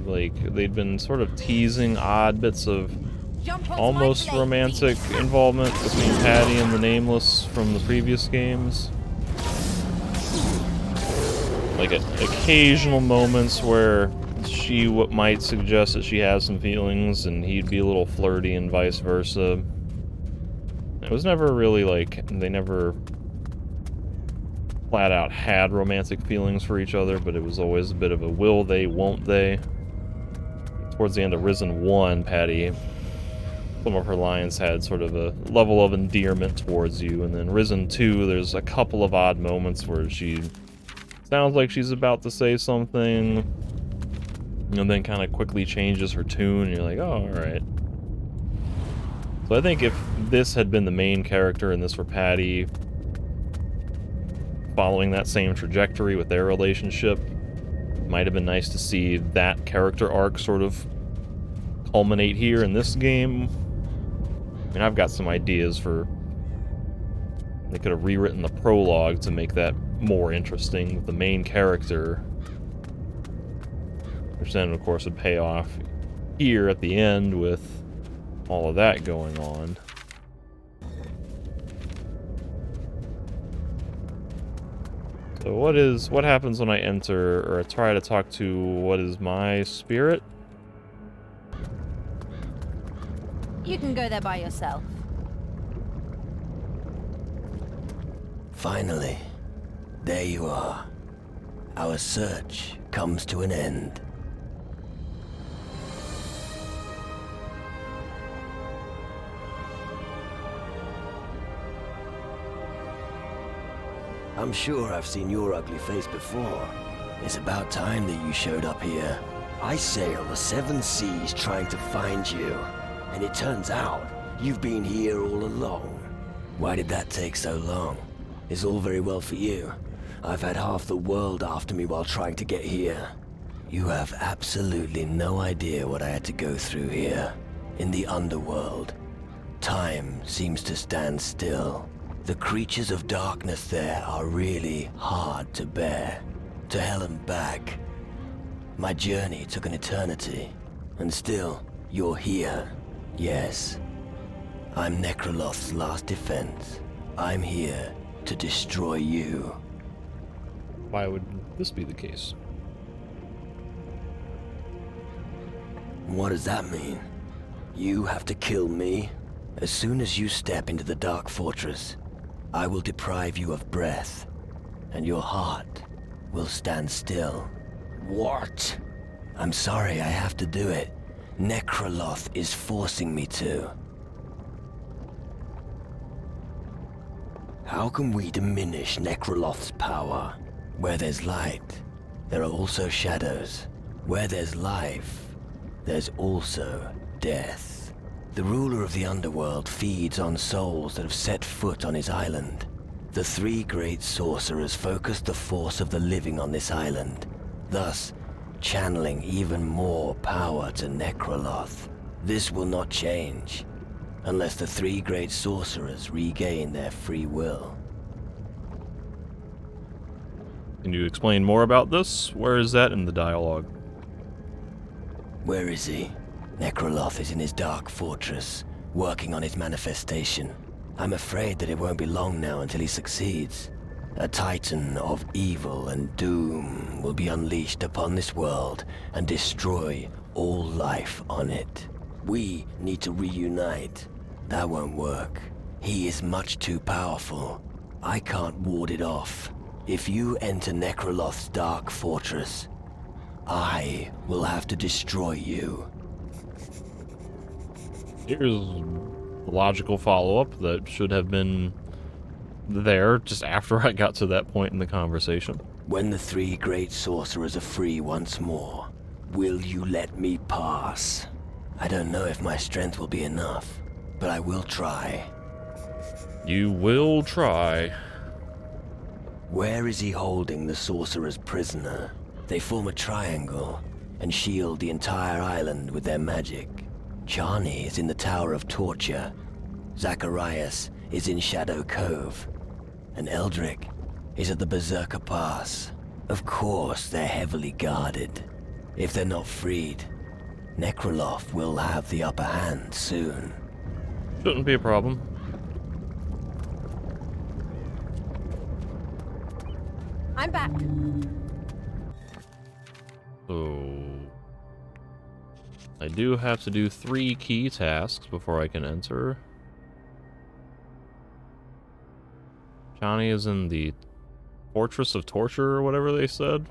like, they'd been sort of teasing odd bits of almost romantic involvement between Patty and the Nameless from the previous games. Like, occasional moments where she might suggest that she has some feelings and he'd be a little flirty and vice versa. It was never really like, they never flat out had romantic feelings for each other, but it was always a bit of a will they, won't they. Towards the end of Risen 1, Patty, some of her lines had sort of a level of endearment towards you, and then Risen 2, there's a couple of odd moments where she sounds like she's about to say something, and then kind of quickly changes her tune, and you're like, oh, alright. So I think if this had been the main character and this were Patty, following that same trajectory with their relationship, might have been nice to see that character arc sort of culminate here in this game. I mean, I've got some ideas for... They could have rewritten the prologue to make that more interesting with the main character, which then, of course, would pay off here at the end with all of that going on. So what happens when I enter, or I try to talk to, what is my spirit?
You can go there by yourself.
Finally, there you are. Our search comes to an end. I'm sure I've seen your ugly face before. It's about time that you showed up here. I sail the 7 seas trying to find you, and it turns out you've been here all along. Why did that take so long? It's all very well for you. I've had half the world after me while trying to get here. You have absolutely no idea what I had to go through here. In the underworld, time seems to stand still. The creatures of darkness there are really hard to bear. To hell and back. My journey took an eternity, and still, you're here. Yes. I'm Necroloth's last defense. I'm here to destroy you.
Why would this be the case?
What does that mean? You have to kill me? As soon as you step into the Dark Fortress, I will deprive you of breath, and your heart will stand still. What? I'm sorry, I have to do it. Necroloth is forcing me to. How can we diminish Necroloth's power? Where there's light, there are also shadows. Where there's life, there's also death. The ruler of the underworld feeds on souls that have set foot on his island. The 3 great sorcerers focus the force of the living on this island, thus channeling even more power to Necroloth. This will not change, unless the 3 great sorcerers regain their free will.
Can you explain more about this? Where is that in the dialogue?
Where is he? Necroloth is in his dark fortress, working on his manifestation. I'm afraid that it won't be long now until he succeeds. A titan of evil and doom will be unleashed upon this world and destroy all life on it. We need to reunite. That won't work. He is much too powerful. I can't ward it off. If you enter Necroloth's dark fortress, I will have to destroy you.
Here's a logical follow-up that should have been there just after I got to that point in the conversation.
When the 3 great sorcerers are free once more, will you let me pass? I don't know if my strength will be enough, but I will try.
You will try.
Where is he holding the sorcerers prisoner? They form a triangle and shield the entire island with their magic. Charney is in the Tower of Torture. Zacharias is in Shadow Cove. And Eldrick is at the Berserker Pass. Of course, they're heavily guarded. If they're not freed, Necroloth will have the upper hand soon.
Shouldn't be a problem.
I'm back.
So I do have to do 3 key tasks before I can enter. Johnny is in the Fortress of Torture or whatever they said.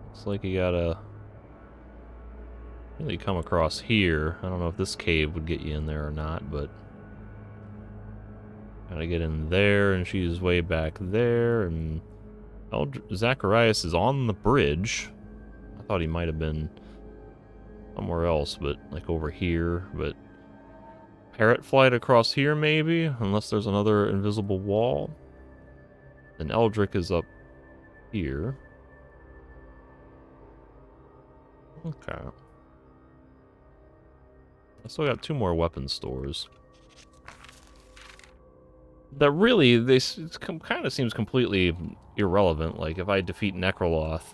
Looks like you gotta really come across here. I don't know if this cave would get you in there or not, but gotta get in there, and she's way back there, and Zacharias is on the bridge. I thought he might have been somewhere else, but like over here, but parrot flight across here maybe, unless there's another invisible wall. And Eldrick is up here. Okay. I still got 2 more weapon stores. That really, kind of seems completely irrelevant. Like, if I defeat Necroloth,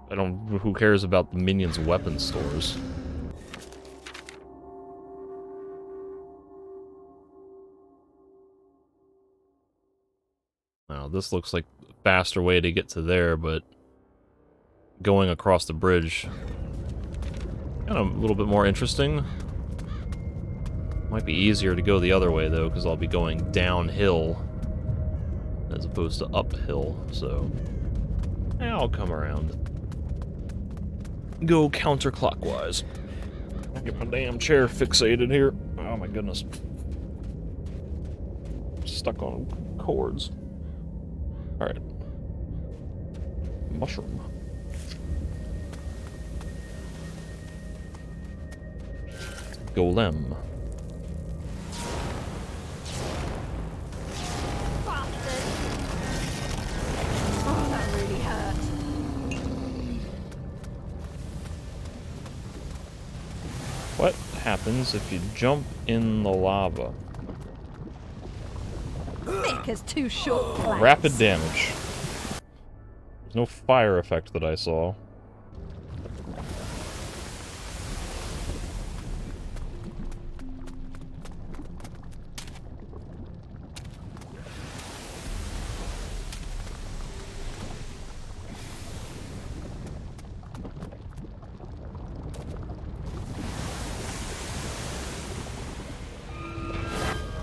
who cares about the minions' weapon stores? Now, this looks like a faster way to get to there, but going across the bridge, kind of a little bit more interesting. Might be easier to go the other way, though, because I'll be going downhill as opposed to uphill, so I'll come around. Go counterclockwise. Get my damn chair fixated here. Oh my goodness. Stuck on cords. Alright. Mushroom. Golem.
Oh, that really hurt.
What happens if you jump in the lava?
Thick as 2 short planks.
Rapid damage. There's no fire effect that I saw.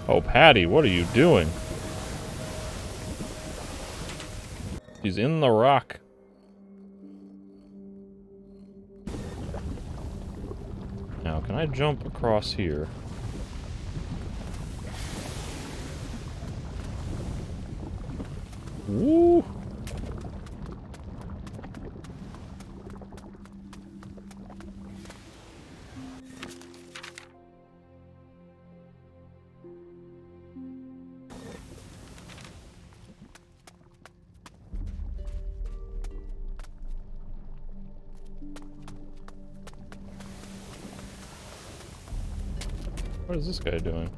Oh, Patty, what are you doing? He's in the rock. Now, can I jump across here? Woo! What is this guy doing?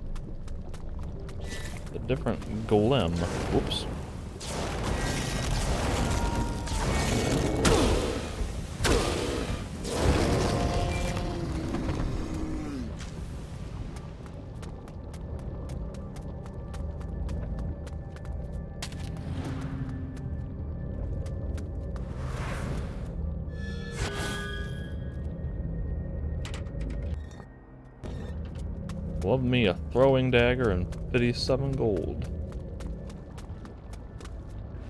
A different golem. Whoops. Love me a throwing dagger and 57 gold.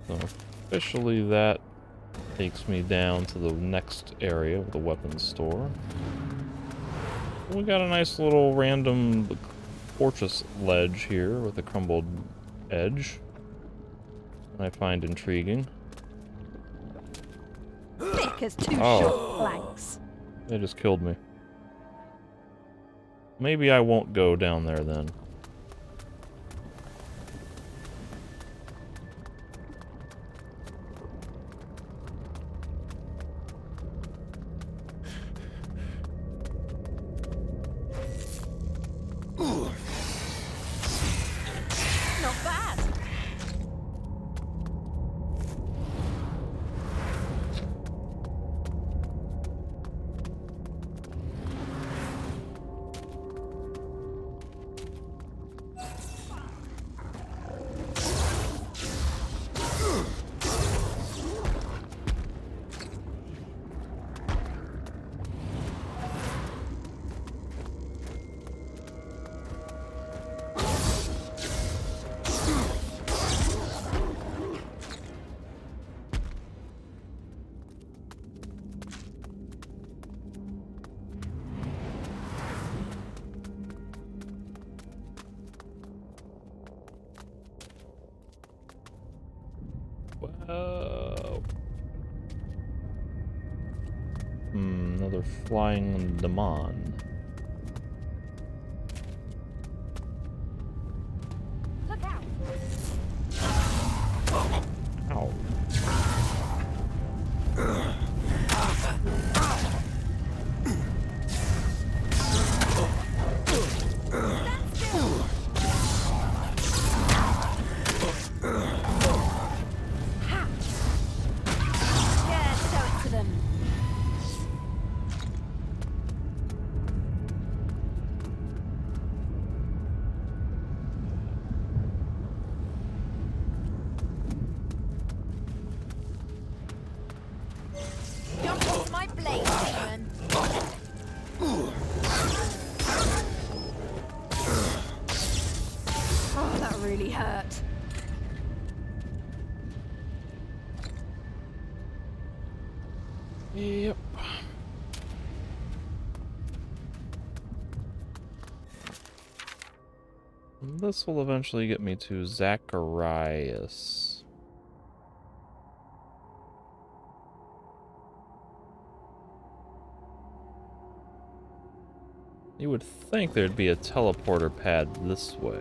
So officially that takes me down to the next area of the weapons store. We got a nice little random fortress ledge here with a crumbled edge. I find intriguing.
Thick as 2 short planks.
They just killed me. Maybe I won't go down there then.
Not bad.
Another flying demand.
Look out!
Ow.
Yeah, show it to them. Jump off my blade, demon. Oh, that really hurt.
Yep. This will eventually get me to Zacharias. You would think there'd be a teleporter pad this way.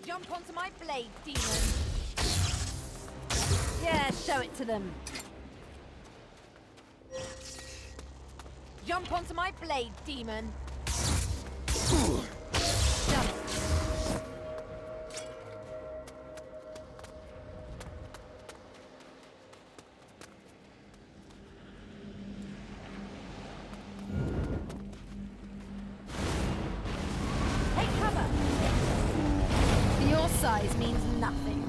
Jump onto my blade, demon. Yeah, show it to them. Jump onto my blade, demon. Jump. Take cover. Your size means nothing.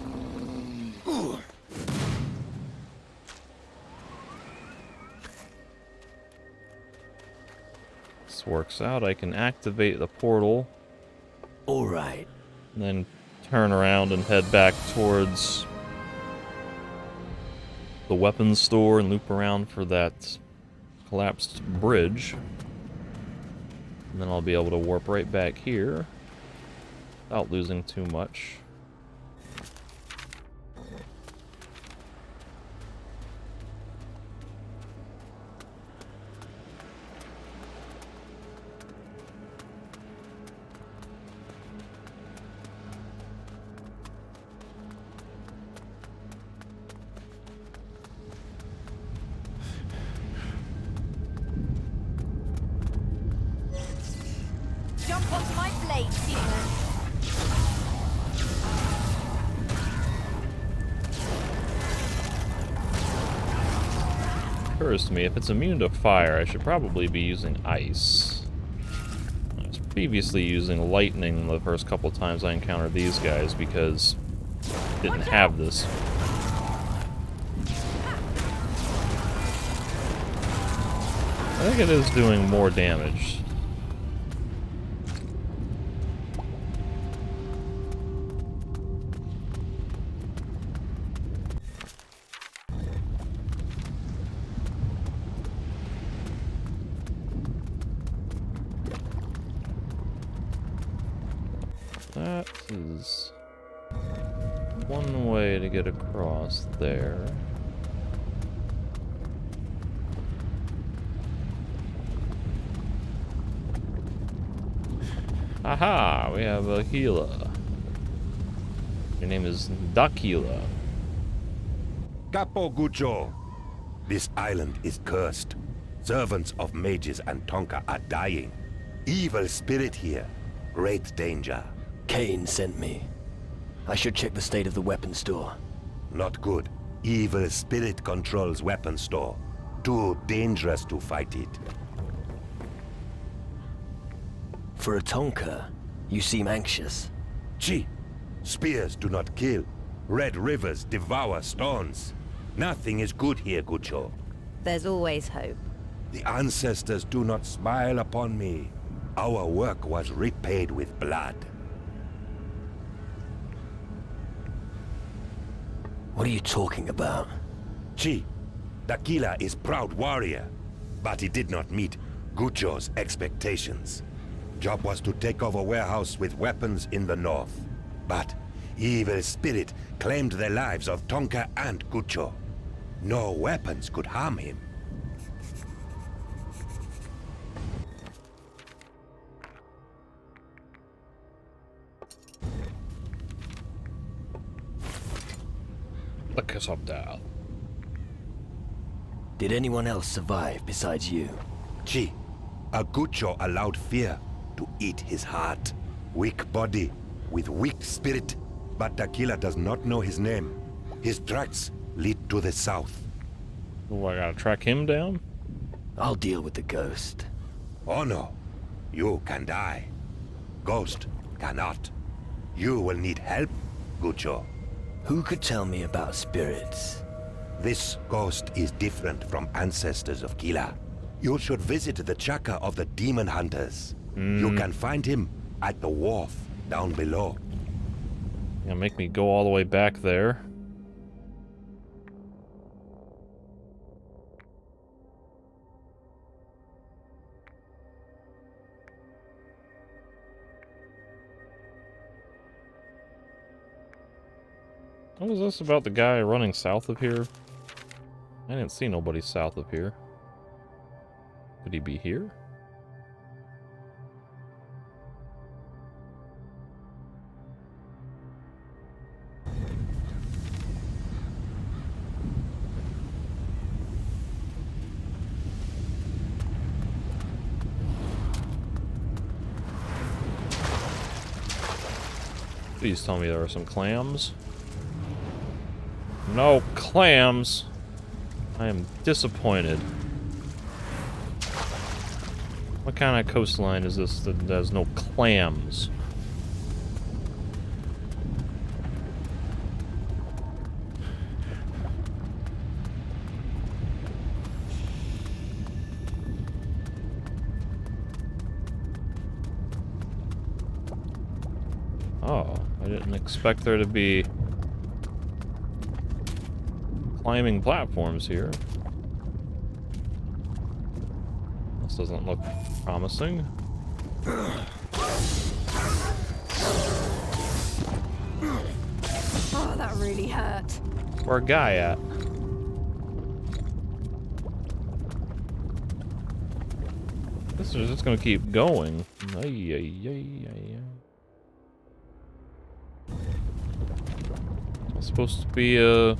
This works out. I can activate the portal.
All right.
And then turn around and head back towards the weapons store and loop around for that collapsed bridge. And then I'll be able to warp right back here without losing too much.
Jump onto my blade, demon.
Occurs to me, if it's immune to fire, I should probably be using ice. I was previously using lightning the first couple times I encountered these guys because I didn't have this. I think it is doing more damage. That is one way to get across there. Aha! We have a healer. Your name is Dakila.
Capo Gucho. This island is cursed. Servants of mages and Tonka are dying. Evil spirit here. Great danger.
Kane sent me. I should check the state of the weapon store.
Not good. Evil spirit controls weapon store. Too dangerous to fight it.
For a Tonka, you seem anxious.
Chi. Spears do not kill. Red rivers devour stones. Nothing is good here, Gucho.
There's always hope.
The ancestors do not smile upon me. Our work was repaid with blood.
What are you talking about?
Chi, Dakila is proud warrior, but he did not meet Gucho's expectations. Job was to take over warehouse with weapons in the north. But Evil spirit claimed the lives of Tonka and Gucho. No weapons could harm him.
The kiss of death.
Did anyone else survive besides you?
Chi, a Gucho allowed fear to eat his heart. Weak body with weak spirit, but the killer does not know his name. His tracks lead to the south.
Oh, I gotta track him down?
I'll deal with the ghost.
Oh no, you can die. Ghost cannot. You will need help, Gucho.
Who could tell me about spirits?
This ghost is different from ancestors of Kila. You should visit the Chaka of the Demon Hunters. You can find him at the wharf down below.
Gonna make me go all the way back there. What was this about the guy running south of here? I didn't see nobody south of here. Could he be here? Please tell me there are some clams. No clams. I am disappointed. What kind of coastline is this that has no clams? Oh, I didn't expect there to be climbing platforms here. This doesn't look promising.
Oh, that really hurt.
Where a guy at? This is just gonna keep going. Ay, ay, ay, ay, ay. It's supposed to be a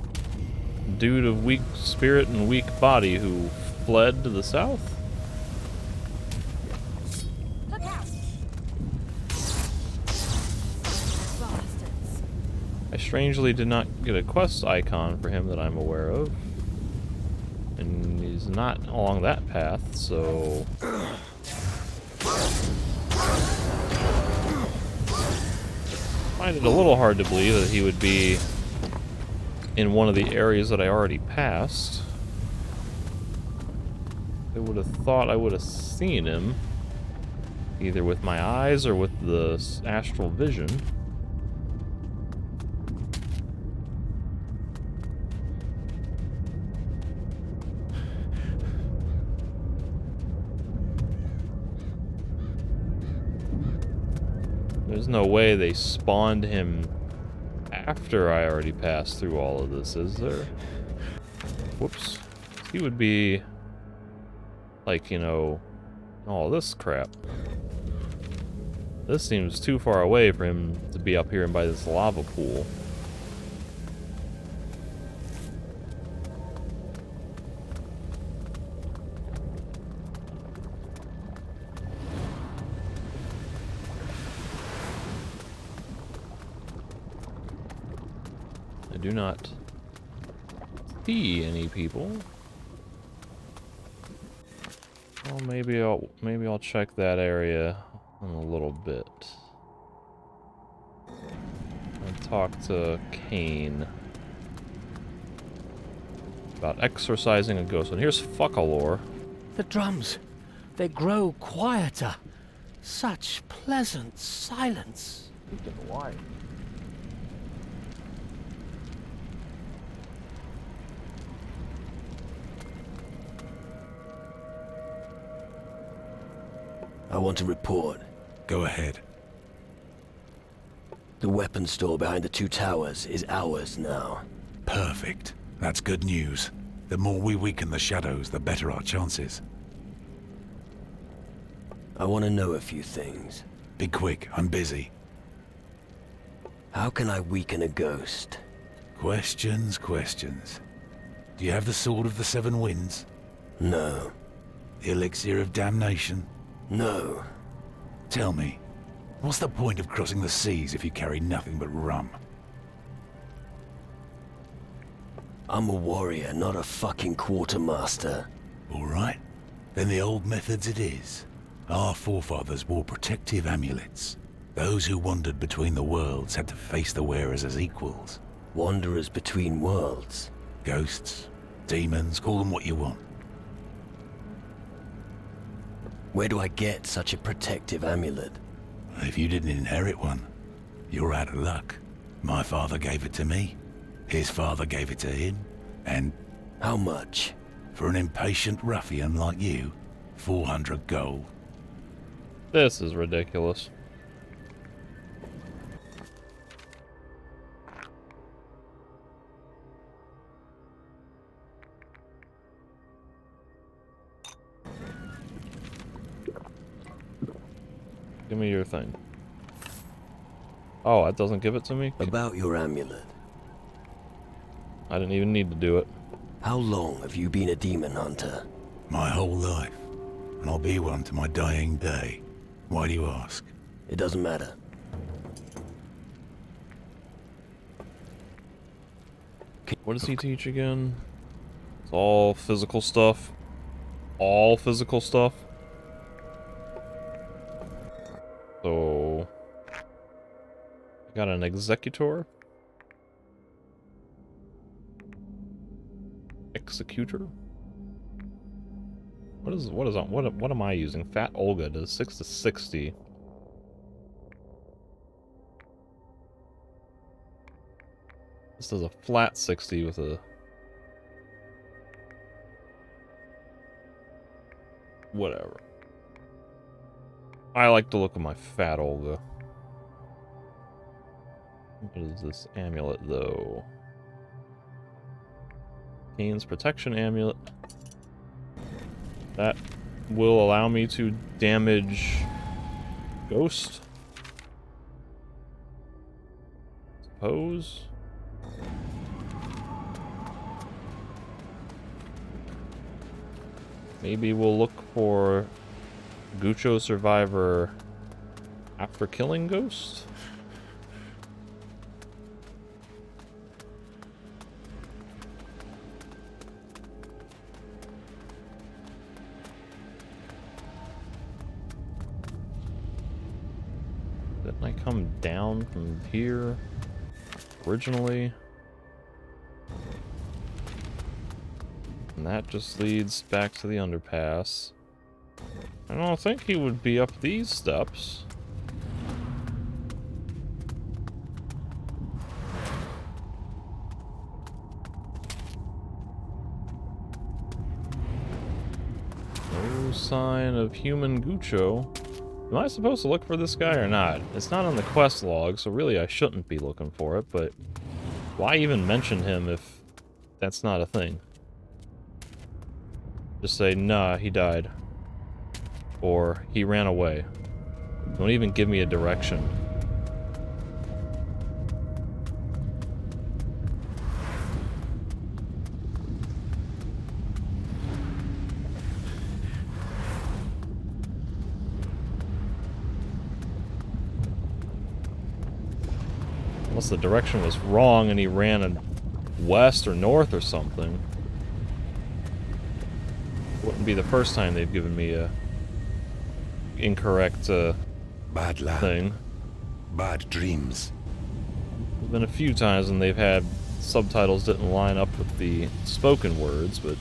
dude of weak spirit and weak body who fled to the south?
Look out. Bastards.
I strangely did not get a quest icon for him that I'm aware of. And he's not along that path, so... I find it a little hard to believe that he would be in one of the areas that I already passed. I would have thought I would have seen him, either with my eyes or with the astral vision. There's no way they spawned him after I already passed through all of this, is there? Whoops. He would be like, you know, all this crap. This seems too far away for him to be up here and by this lava pool. I do not see any people. Well, maybe I'll check that area in a little bit. I'll talk to Kane about exorcising a ghost. And here's Fuckalore.
The drums, they grow quieter. Such pleasant silence.
Why?
I want to report.
Go ahead.
The weapons store behind the 2 towers is ours now.
Perfect. That's good news. The more we weaken the shadows, the better our chances.
I want to know a few things.
Be quick, I'm busy.
How can I weaken a ghost?
Questions, questions. Do you have the Sword of the Seven Winds?
No.
The Elixir of Damnation?
No.
Tell me, what's the point of crossing the seas if you carry nothing but rum?
I'm a warrior, not a fucking quartermaster.
All right. Then the old methods it is. Our forefathers wore protective amulets. Those who wandered between the worlds had to face the wearers as equals.
Wanderers between worlds?
Ghosts, demons, call them what you want.
Where do I get such a protective amulet?
If you didn't inherit one, you're out of luck. My father gave it to me. His father gave it to him. And...
How much?
For an impatient ruffian like you, 400 gold.
This is ridiculous. Give me your thing. Oh, that doesn't give it to me?
About your amulet.
I didn't even need to do it.
How long have you been a demon hunter?
My whole life. And I'll be one to my dying day. Why do you ask?
It doesn't matter.
What does he teach again? It's all physical stuff. All physical stuff. So... I got an executor. Executor. What am I using? Fat Olga does 6 to 60. This does a flat 60 with a... Whatever. I like the look of my Fat Olga. What is this amulet, though? Kane's Protection Amulet. That will allow me to damage Ghost. Suppose. Maybe we'll look for Gucho Survivor after killing Ghost? Didn't I come down from here originally? And that just leads back to the underpass. I don't think he would be up these steps. No sign of human Gucho. Am I supposed to look for this guy or not? It's not on the quest log, so really I shouldn't be looking for it, but why even mention him if that's not a thing? Just say, nah, he died. Or, he ran away. Don't even give me a direction. Unless the direction was wrong and he ran west or north or something. Wouldn't be the first time they've given me a incorrect
bad luck.
Thing.
Bad dreams.
There's been a few times when they've had subtitles didn't line up with the spoken words, but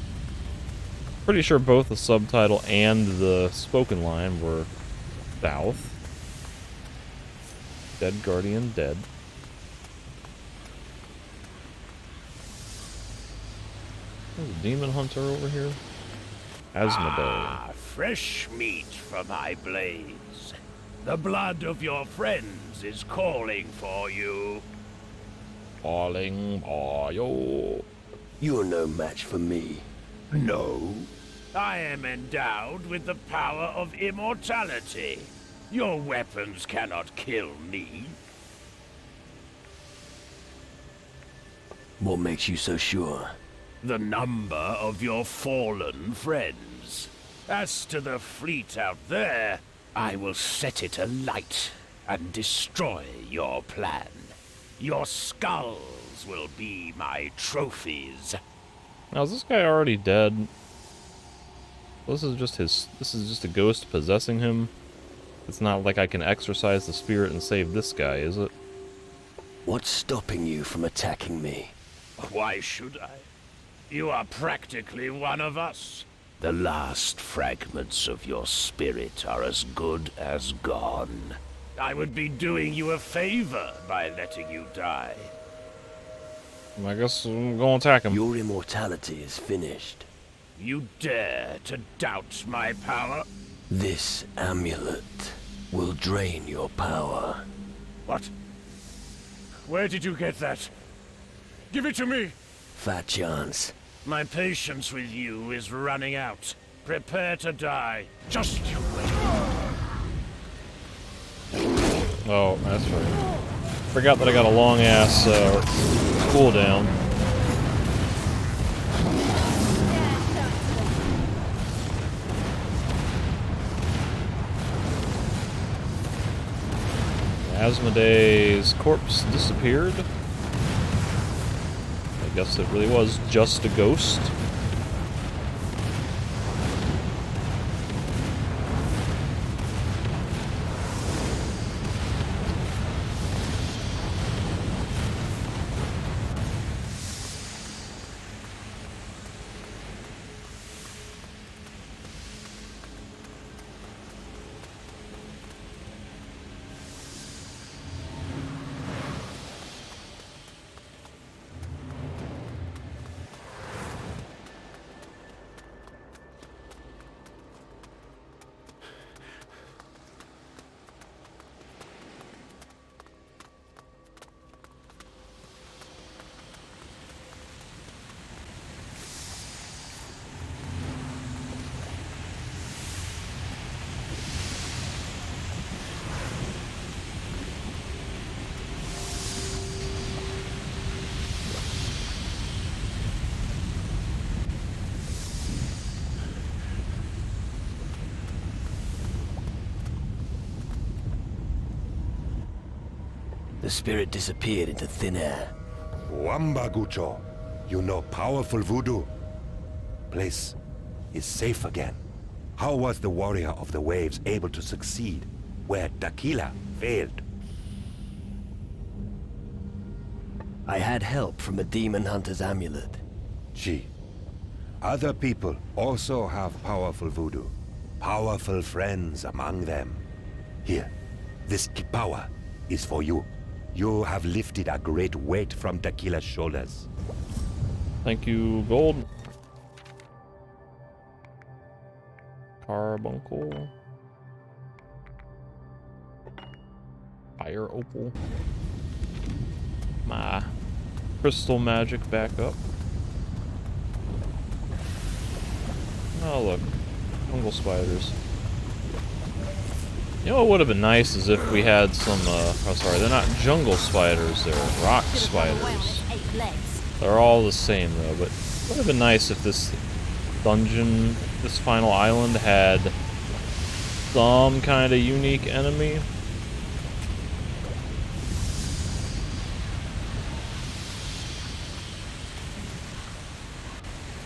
pretty sure both the subtitle and the spoken line were south. Dead Guardian dead. There's a demon hunter over here. Asmodee.
Ah, fresh meat for my blades. The blood of your friends is calling for you.
Calling for you.
You're no match for me.
No. I am endowed with the power of immortality. Your weapons cannot kill me.
What makes you so sure?
The number of your fallen friends. As to the fleet out there, I will set it alight and destroy your plan. Your skulls will be my trophies.
Now, is this guy already dead? This is just a ghost possessing him. It's not like I can exorcise the spirit and save this guy, is it?
What's stopping you from attacking me?
Why should I? You are practically one of us. The last fragments of your spirit are as good as gone. I would be doing you a favor by letting you die.
I guess I'm gonna attack him.
Your immortality is finished.
You dare to doubt my power?
This amulet will drain your power.
What? Where did you get that? Give it to me!
Fat chance.
My patience with you is running out. Prepare to die. Just you wait.
Oh, that's right. Forgot that I got a long ass cooldown. Asmodee's corpse disappeared. I guess it really was just a ghost.
The spirit disappeared into thin air.
Wambagucho, you know powerful voodoo. Place is safe again. How was the warrior of the waves able to succeed where Tequila failed?
I had help from a demon hunter's amulet.
Gee, other people also have powerful voodoo. Powerful friends among them. Here, this power is for you. You have lifted a great weight from Tequila's shoulders.
Thank you, Gold. Carbuncle. Fire Opal. My crystal magic back up. Oh look, jungle spiders. You know what would have been nice is if we had some, oh sorry, they're not jungle spiders, they're rock spiders. They're all the same though, but it would have been nice if this dungeon, this final island had some kind of unique enemy.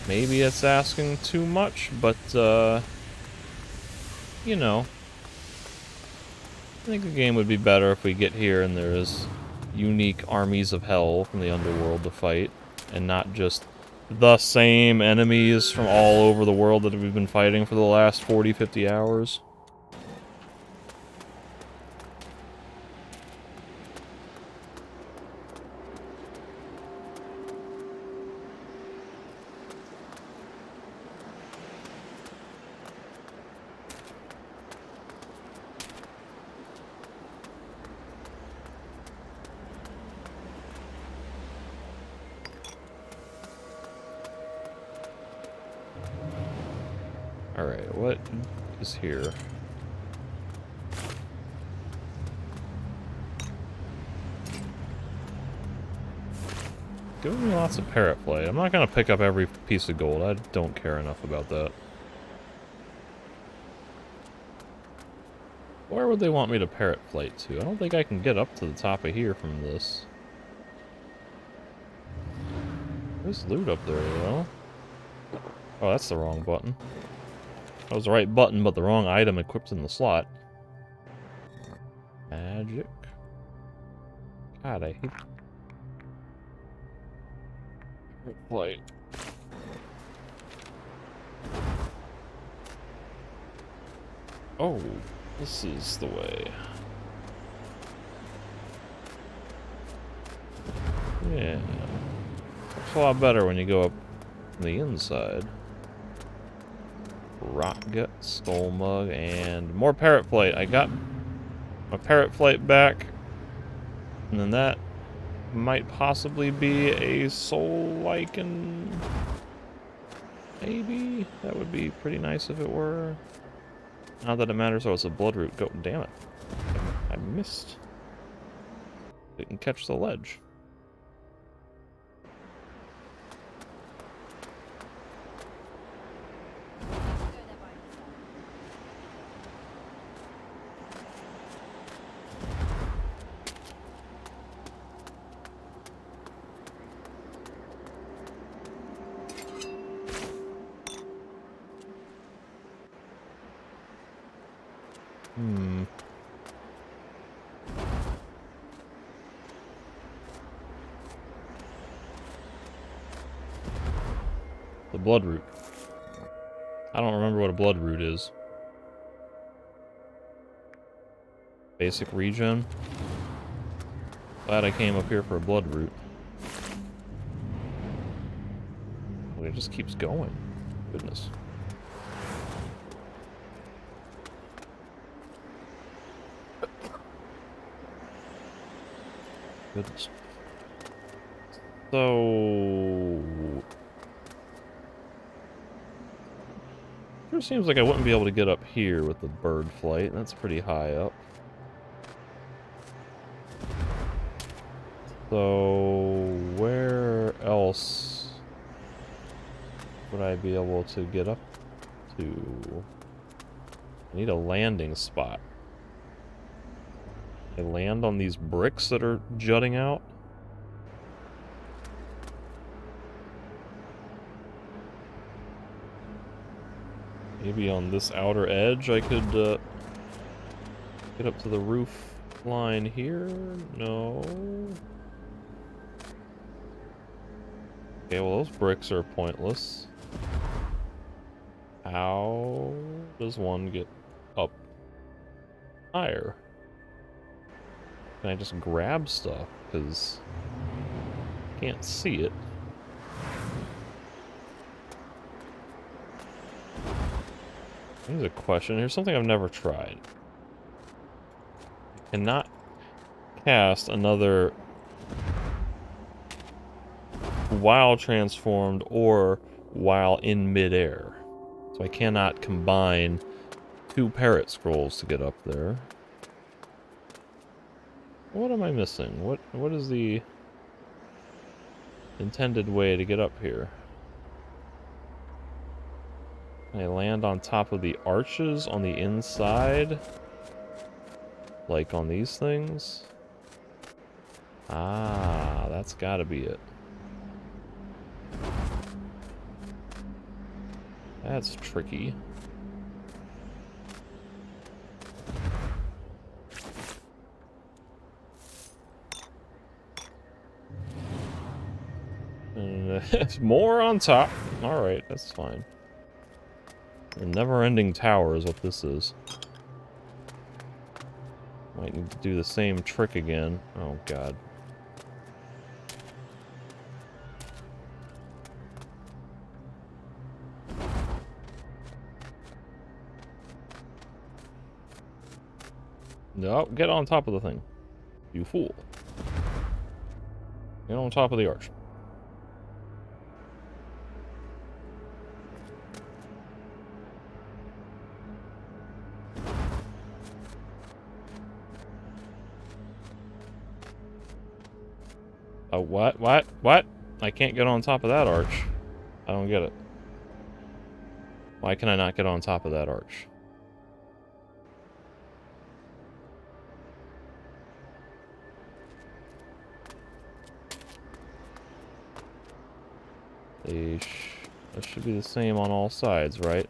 Maybe it's asking too much, but, you know. I think the game would be better if we get here and there's unique armies of hell from the underworld to fight, and not just the same enemies from all over the world that we've been fighting for the last 40, 50 hours. Alright, what is here? Give me lots of parrot plate. I'm not gonna pick up every piece of gold. I don't care enough about that. Where would they want me to parrot plate to? I don't think I can get up to the top of here from this. There's loot up there, though. Oh, that's the wrong button. That was the right button, but the wrong item equipped in the slot. Magic. God, I hate... Plate. Oh, this is the way. Yeah. Looks a lot better when you go up on the inside. Rock gut, skull mug, and more parrot plate. I got my parrot plate back. And then that might possibly be a soul lichen. Maybe? That would be pretty nice if it were. Not that it matters. Oh, it's a bloodroot. Go, damn it. I missed. Didn't catch the ledge. The bloodroot. I don't remember what a bloodroot is. Basic regen. Glad I came up here for a bloodroot. Well, it just keeps going. Goodness. Goodness. So... Sure seems like I wouldn't be able to get up here with the bird flight. That's pretty high up. So... where else would I be able to get up to? I need a landing spot. I land on these bricks that are jutting out. Maybe on this outer edge I could get up to the roof line here? No. Okay, well those bricks are pointless. How does one get up higher? Can I just grab stuff? Because I can't see it. Here's a question. Here's something I've never tried. I cannot cast another while transformed or while in midair. So I cannot combine two parrot scrolls to get up there. What am I missing? What is the intended way to get up here? Can I land on top of the arches on the inside? Like on these things? Ah, that's gotta be it. That's tricky. And more on top. Alright, that's fine. The never-ending tower is what this is. Might need to do the same trick again. Oh, God. No, get on top of the thing. You fool. Get on top of the arch. What? What? I can't get on top of that arch. I don't get it. Why can I not get on top of that arch? That should be the same on all sides, right?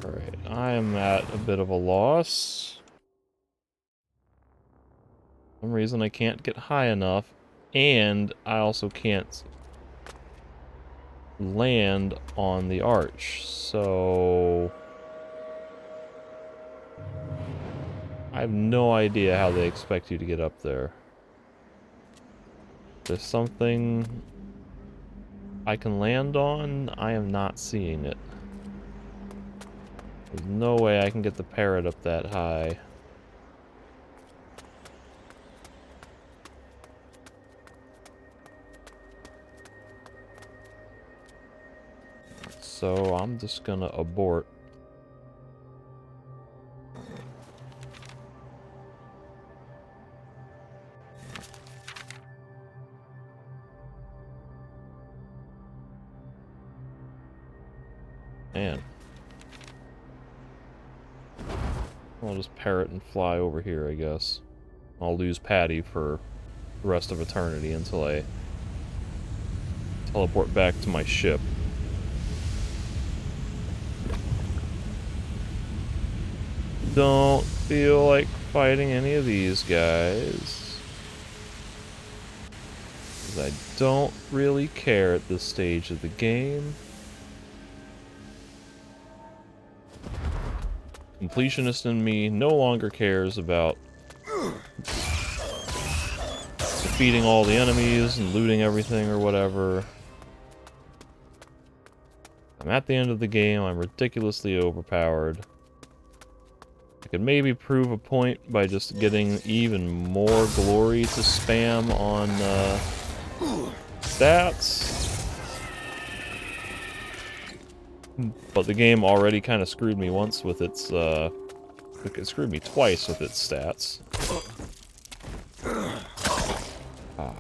Alright, I am at a bit of a loss. For some reason I can't get high enough. And I also can't land on the arch, so I have no idea how they expect you to get up there. There's something I can land on. I am not seeing it. There's no way I can get the parrot up that high. So I'm just gonna abort. Man. I'll just parrot and fly over here, I guess. I'll lose Patty for the rest of eternity until I teleport back to my ship. Don't feel like fighting any of these guys. 'Cause I don't really care at this stage of the game. Completionist in me no longer cares about defeating all the enemies and looting everything or whatever. I'm at the end of the game, I'm ridiculously overpowered. I could maybe prove a point by just getting even more glory to spam on stats. But the game already kind of screwed me once with its, it screwed me twice with its stats. Ah.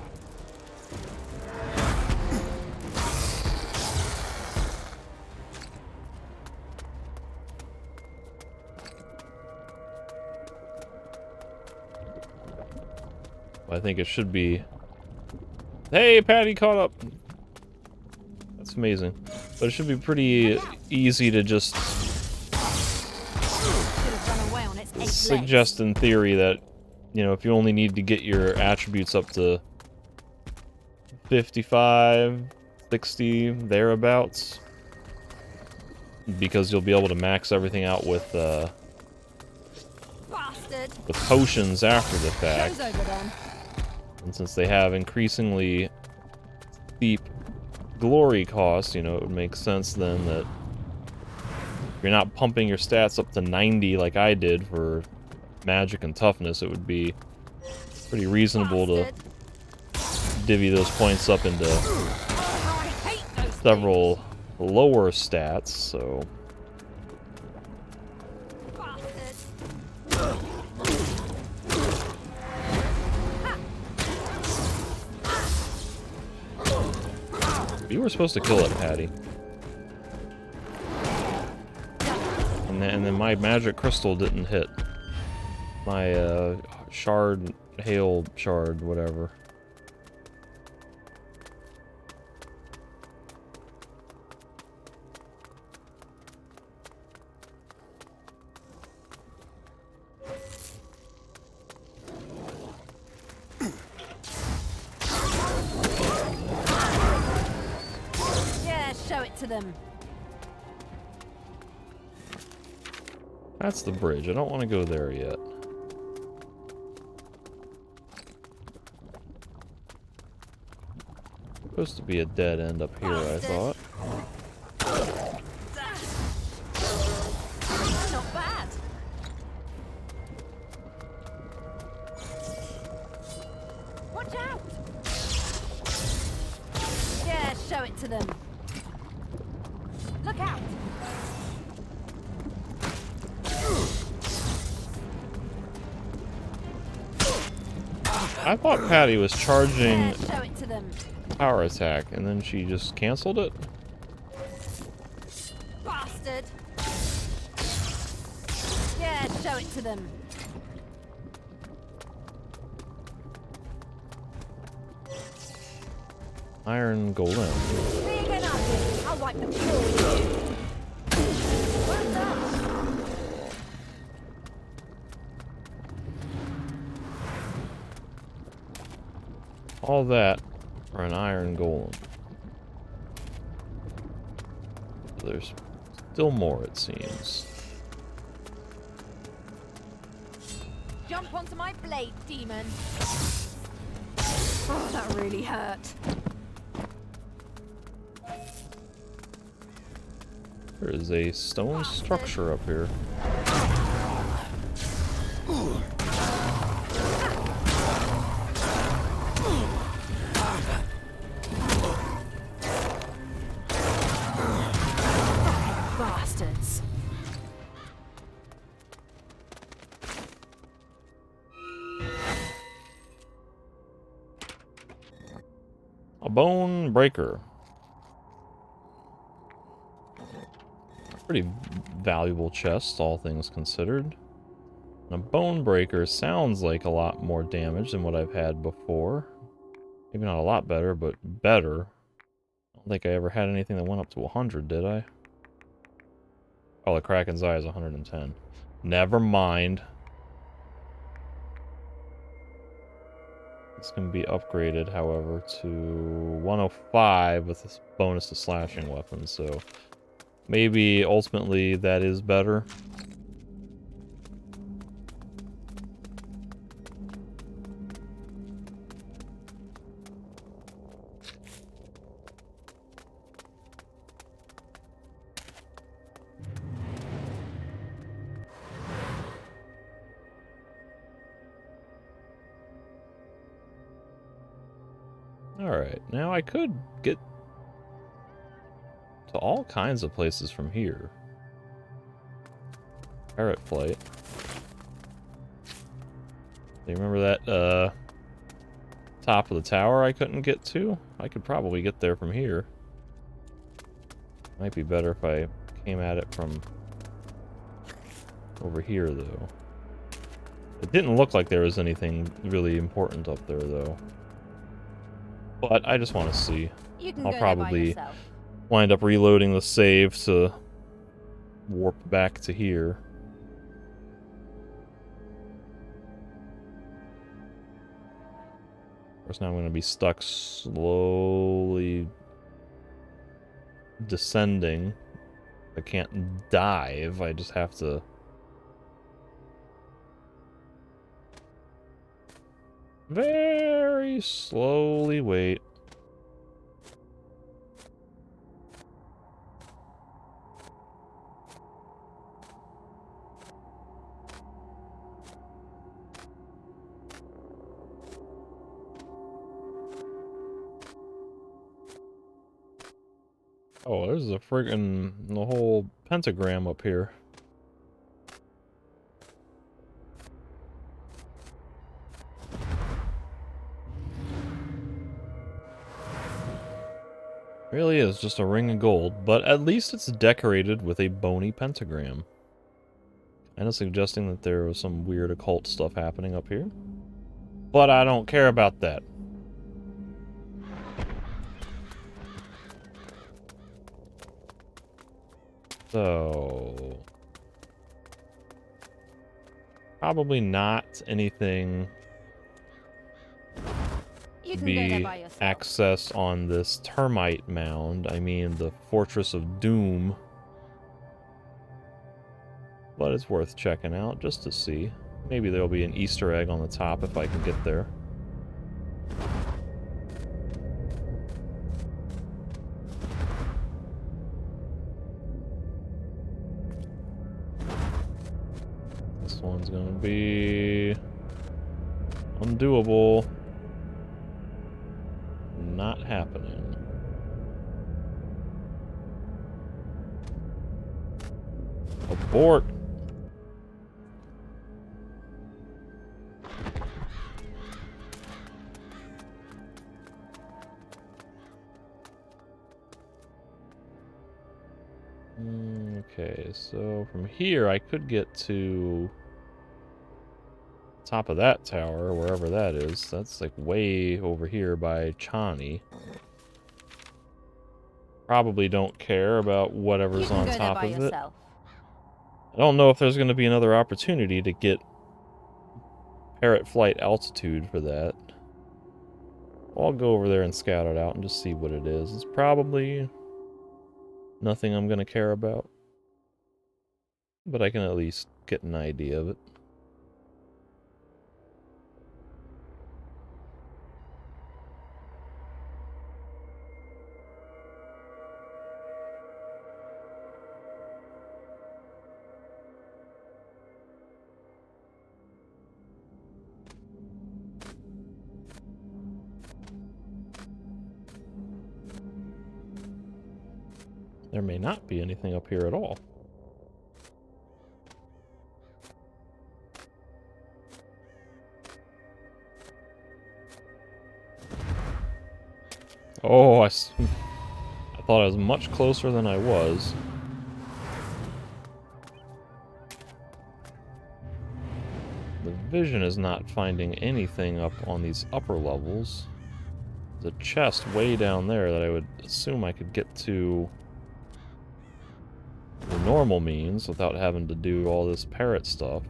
I think it should be... Hey, Patty caught up! That's amazing. But it should be pretty easy to just suggest in theory that, you know, if you only need to get your attributes up to 55, 60, thereabouts, because you'll be able to max everything out with potions after the fact. And since they have increasingly steep glory costs, you know, it would make sense then that if you're not pumping your stats up to 90 like I did for magic and toughness, it would be pretty reasonable to divvy those points up into several lower stats, so... You were supposed to kill it, Patty. And then my magic crystal didn't hit. My shard, hail shard, whatever.
To them.
That's the bridge. I don't want to go there yet. Supposed to be a dead end up here, I thought.
Not bad. show it to them. Look out!
I thought Patty was charging
Show it to them.
power attack, and then she just canceled it.
Bastard! Yeah, show it to them.
Iron Golem.
Big and ugly. I'll wipe the floor with you. Well done.
All that for an Iron Golem. There's still more, it seems.
Jump onto my blade, demon. Oh, that really hurt.
There is a stone structure up here.
Bastards.
A bone breaker. Pretty valuable chest, all things considered. And a bone breaker sounds like a lot more damage than what I've had before. Maybe not a lot better, but better. I don't think I ever had anything that went up to 100, did I? Oh, the Kraken's Eye is 110. Never mind. This can be upgraded, however, to 105 with this bonus to slashing weapons, so maybe ultimately that is better. Alright, now I could get to all kinds of places from here. Parrot flight. Do you remember that, top of the tower I couldn't get to? I could probably get there from here. Might be better if I came at it from over here, though. It didn't look like there was anything really important up there, though. But I just want to see. I'll probably wind up reloading the save to warp back to here. Of course, now I'm going to be stuck slowly descending. I can't dive, I just have to... very slowly wait. Oh, there's a friggin' the whole pentagram up here. Really is just a ring of gold, but at least it's decorated with a bony pentagram. Kind of suggesting that there was some weird occult stuff happening up here. But I don't care about that. So... probably not anything to be accessed on this termite mound. I mean, the Fortress of Doom. But it's worth checking out just to see. Maybe there'll be an Easter egg on the top if I can get there. This one's gonna be undoable. Not happening. Abort. Okay, so from here I could get to top of that tower, wherever that is. That's like way over here by Chani. Probably don't care about whatever's on top of it. I don't know if there's going to be another opportunity to get parrot flight altitude for that. I'll go over there and scout it out and just see what it is. It's probably nothing I'm going to care about, but I can at least get an idea of it. There may not be anything up here at all. Oh, I thought I was much closer than I was. The vision is not finding anything up on these upper levels. There's a chest way down there that I would assume I could get to the normal means without having to do all this parrot stuff.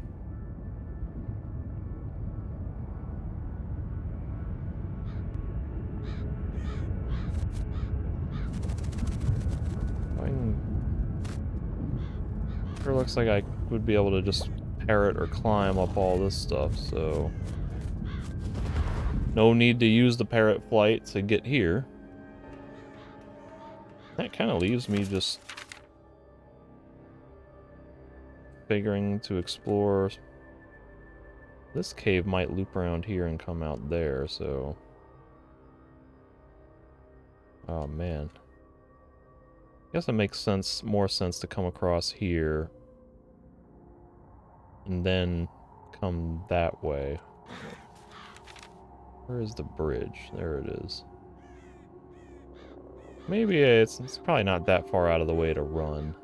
Sure looks like I would be able to just parrot or climb up all this stuff, so no need to use the parrot flight to get here. That kind of leaves me just figuring to explore. This cave might loop around here and come out there, so... Oh, man. I guess it makes more sense to come across here and then come that way. Where is the bridge? There it is. Maybe it's probably not that far out of the way to run.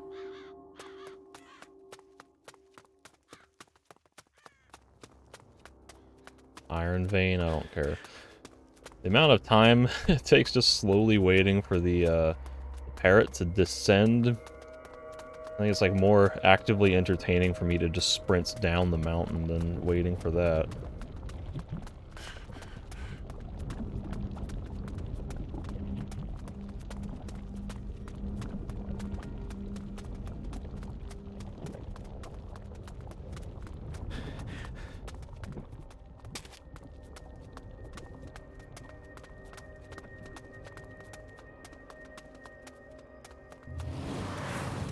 Iron vein, I don't care. The amount of time it takes just slowly waiting for the parrot to descend, I think it's like more actively entertaining for me to just sprint down the mountain than waiting for that.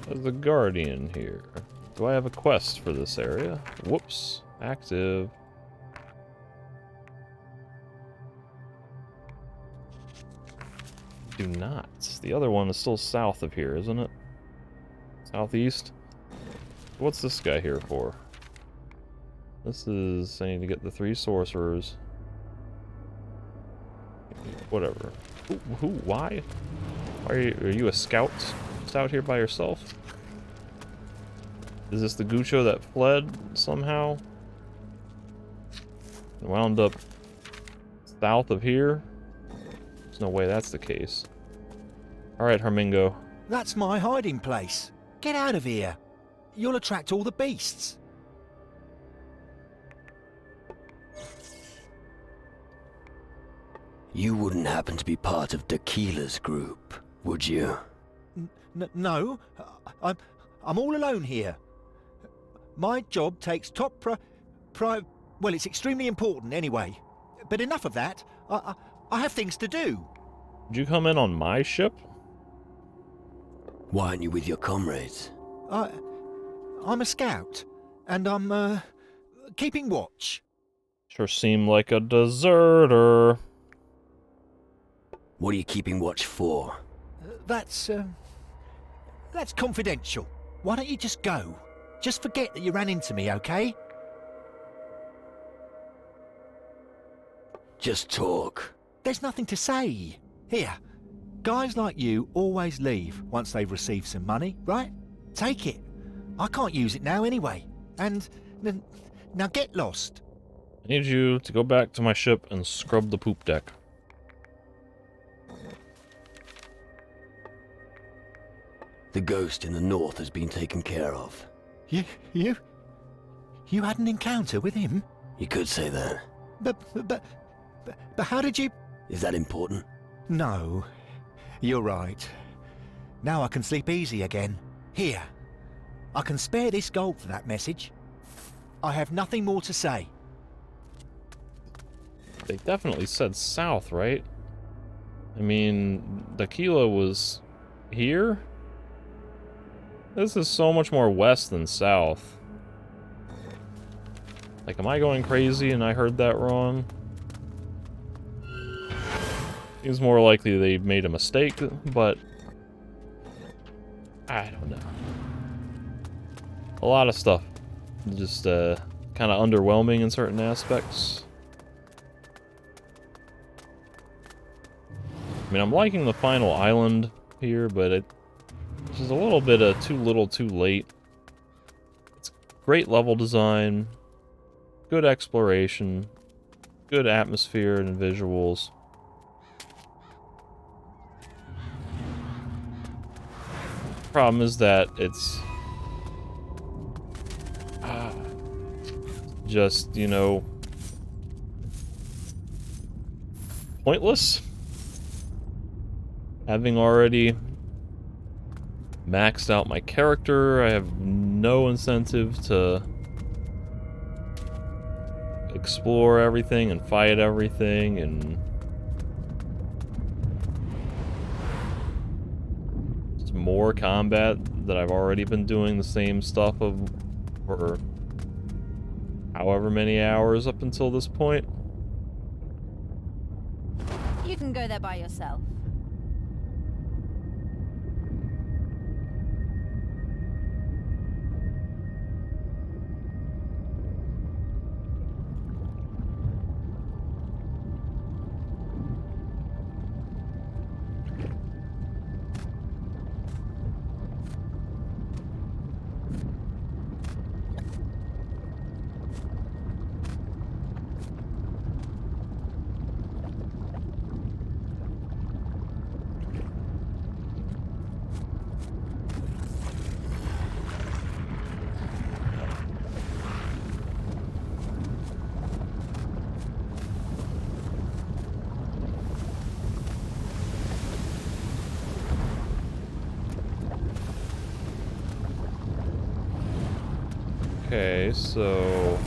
There's a guardian here. Do I have a quest for this area? Whoops. Active. Do not. The other one is still south of here, isn't it? Southeast? What's this guy here for? This is... I need to get the 3 sorcerers. Whatever. Who? Why? Are you a scout? Out here by yourself? Is this the Gucho that fled somehow? Wound up south of here? There's no way that's the case. Alright, Harmingo.
That's my hiding place. Get out of here. You'll attract all the beasts.
You wouldn't happen to be part of Tequila's group, would you?
No, I'm all alone here. My job takes top well, it's extremely important anyway. But enough of that. I have things to do.
Did you come in on my ship?
Why aren't you with your comrades?
I'm a scout, and I'm keeping watch.
Sure seem like a deserter.
What are you keeping watch for?
That's confidential. Why don't you just go? Just forget that you ran into me, okay?
Just talk.
There's nothing to say. Here, guys like you always leave once they've received some money, right? Take it. I can't use it now anyway. And now get lost.
I need you to go back to my ship and scrub the poop deck.
The ghost in the north has been taken care of.
You had an encounter with him?
You could say that.
But how did you...
Is that important?
No, you're right. Now I can sleep easy again. Here, I can spare this gold for that message. I have nothing more to say.
They definitely said south, right? I mean, Daquila was here? This is so much more west than south. Like, am I going crazy and I heard that wrong? Seems more likely they made a mistake, but I don't know. A lot of stuff. Just kind of underwhelming in certain aspects. I mean, I'm liking the final island here, but it's just a little bit of too little too late. It's great level design, good exploration, good atmosphere and visuals. Problem is that it's just, you know, pointless. Having already maxed out my character, I have no incentive to explore everything and fight everything, and it's more combat that I've already been doing the same stuff for however many hours up until this point.
You can go there by yourself.
Okay, so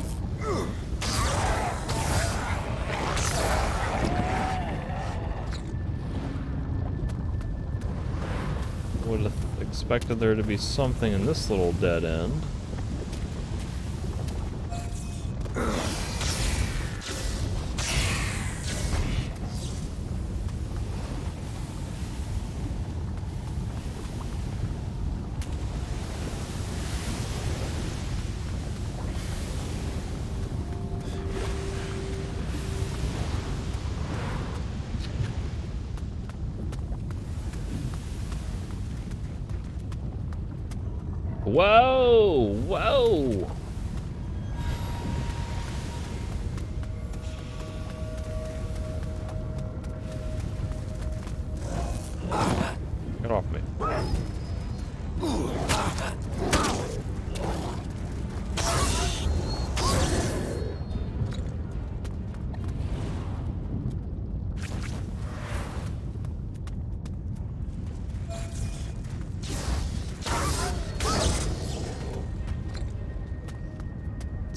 would have expected there to be something in this little dead end. Whoa! Whoa! Get off me.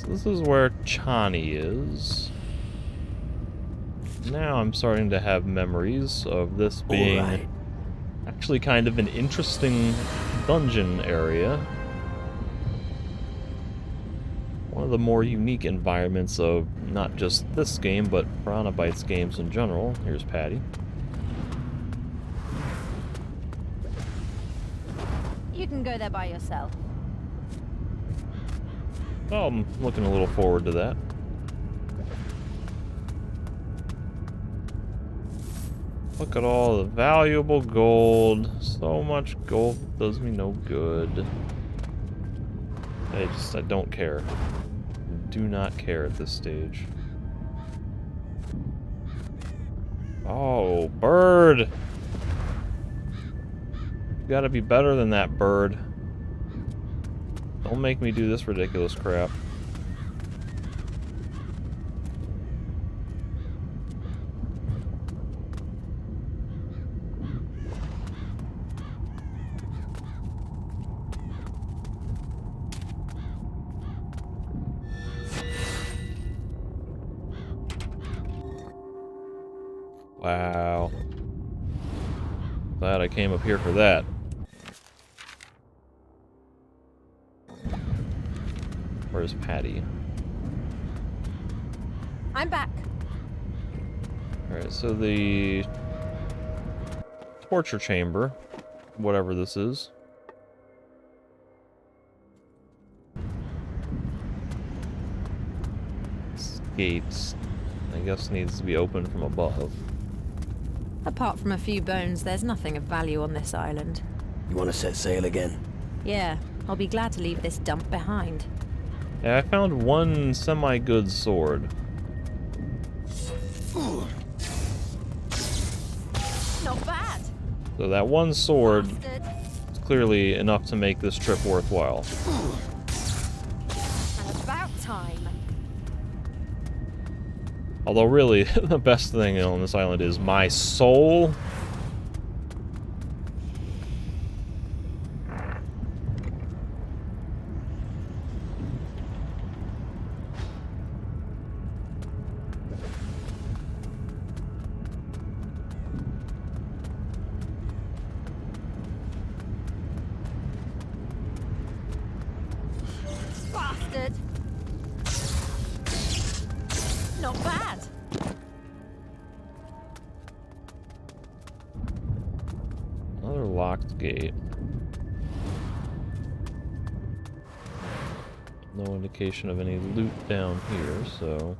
This is where Chani is. Now I'm starting to have memories of this being actually kind of an interesting dungeon area. One of the more unique environments of not just this game, but Piranha Bytes games in general. Here's Patty.
You can go there by yourself.
Well, I'm looking a little forward to that. Look at all the valuable gold. So much gold does me no good. I don't care. Do not care at this stage. Oh, bird! You gotta be better than that, bird. Don't make me do this ridiculous crap. Wow. Glad I came up here for that. Where's Patty?
I'm back.
Alright, so the torture chamber, whatever this is. This gate, I guess, needs to be opened from above.
Apart from a few bones, there's nothing of value on this island.
You want to set sail again?
Yeah, I'll be glad to leave this dump behind.
Yeah, I found one semi-good sword.
Not bad.
So that one sword is clearly enough to make this trip worthwhile.
And about time.
Although really, the best thing on this island is my soul.
Bastard. Not bad.
Another locked gate. No indication of any loot down here, so...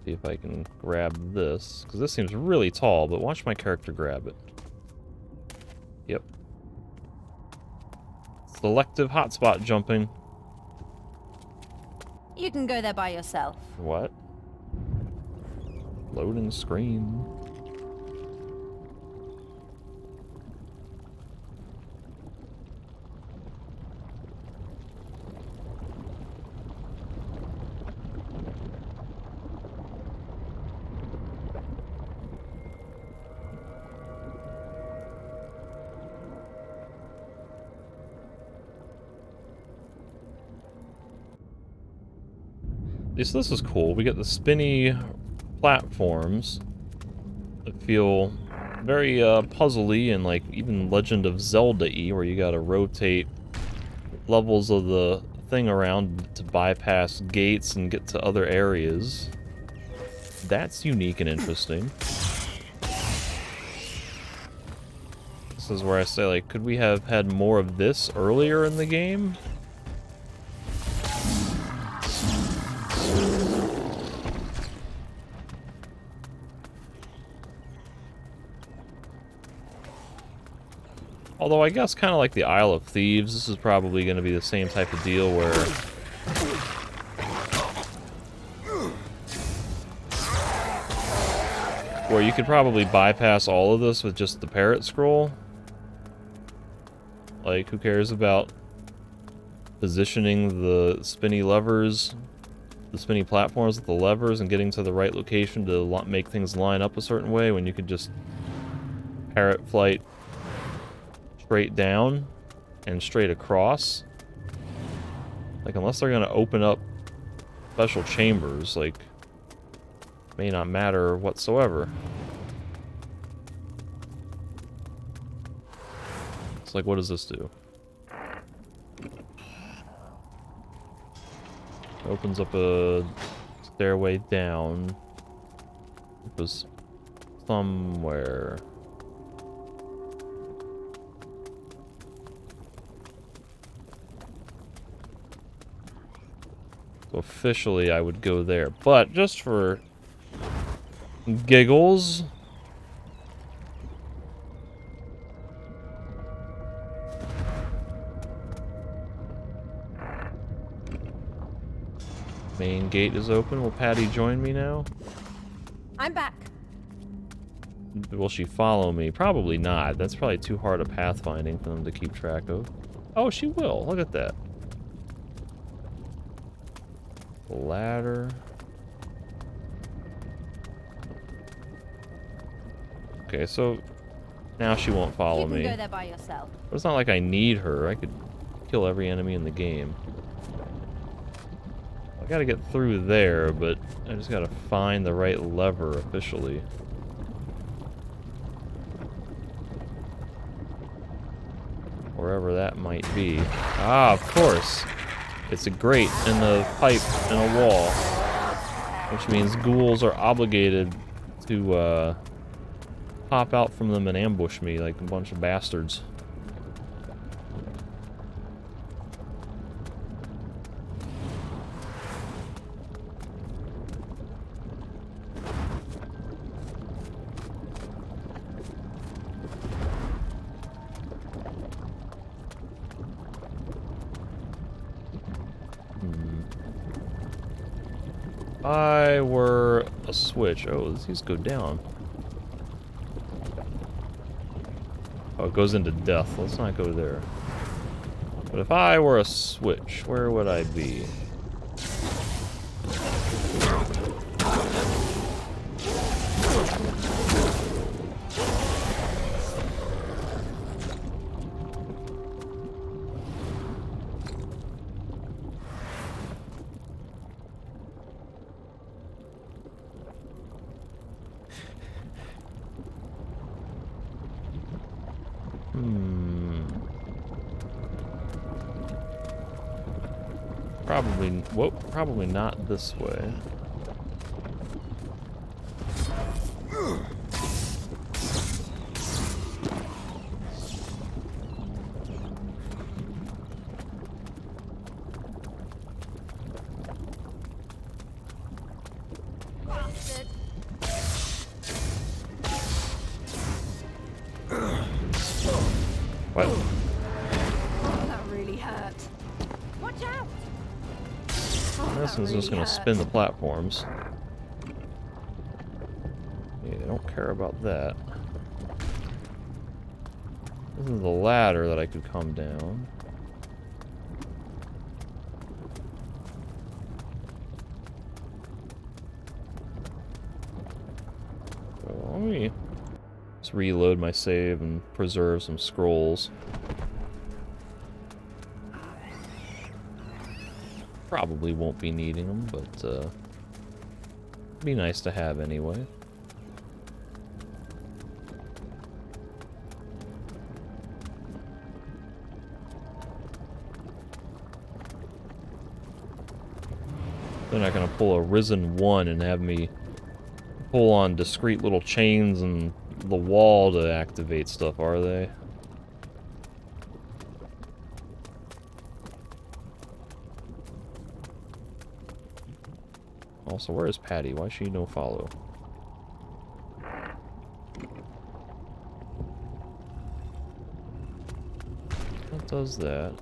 see if I can grab this. Because this seems really tall, but watch my character grab it. Yep. Selective hotspot jumping.
You can go there by yourself.
What? Loading screen. So this is cool. We get the spinny platforms that feel very puzzly and like even Legend of Zelda-y, where you gotta rotate levels of the thing around to bypass gates and get to other areas. That's unique and interesting. This is where I say, like, could we have had more of this earlier in the game? Although I guess kind of like the Isle of Thieves, this is probably going to be the same type of deal where you could probably bypass all of this with just the parrot scroll. Like, who cares about positioning the spinny levers, the spinny platforms with the levers and getting to the right location to make things line up a certain way when you could just parrot flight straight down and straight across. Like, unless they're gonna open up special chambers, like, may not matter whatsoever. It's like, what does this do? Opens up a stairway down. It was somewhere. So officially, I would go there. But just for giggles... Main gate is open. Will Patty join me now?
I'm back.
Will she follow me? Probably not. That's probably too hard a pathfinding for them to keep track of. Oh, she will. Look at that. Ladder. Okay, so now she won't follow me.
You can go there by yourself.
But it's not like I need her. I could kill every enemy in the game. I gotta get through there, but I just gotta find the right lever officially. Wherever that might be. Ah, of course. It's a grate in the pipe in a wall. Which means ghouls are obligated to pop out from them and ambush me like a bunch of bastards. If I were a switch, oh, these go down. Oh, it goes into death. Let's not go there. But if I were a switch, where would I be? Probably not this way. What?
That really hurt. Watch out!
This one's just gonna spin the platforms. Yeah, they don't care about that. This is the ladder that I could come down. So let me just reload my save and preserve some scrolls. Probably won't be needing them, but be nice to have anyway. They're not gonna pull a Risen 1 and have me pull on discrete little chains and the wall to activate stuff, are they? Also, where is Patty? Why is she no follow? What does that?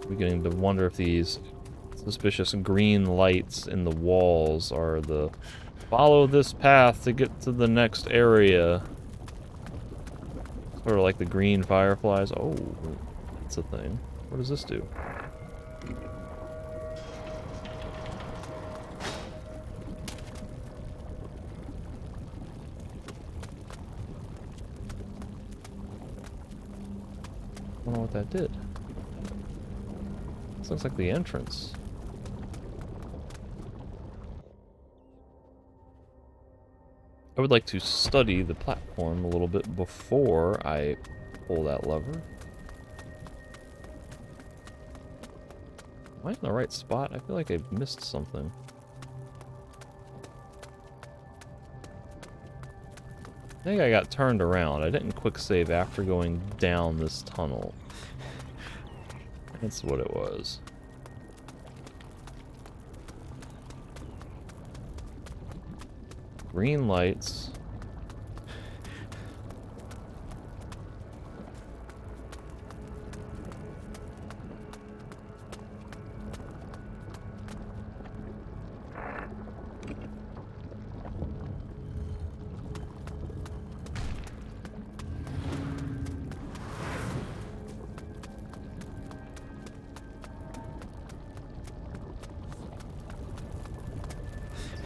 Beginning to wonder if these suspicious green lights in the walls are the follow this path to get to the next area. Sort of like the green fireflies. Oh, that's a thing. What does this do? I don't know what that did. This looks like the entrance. I would like to study the platform a little bit before I pull that lever. Am I in the right spot? I feel like I missed something. I think I got turned around. I didn't quick save after going down this tunnel. That's what it was. Green lights.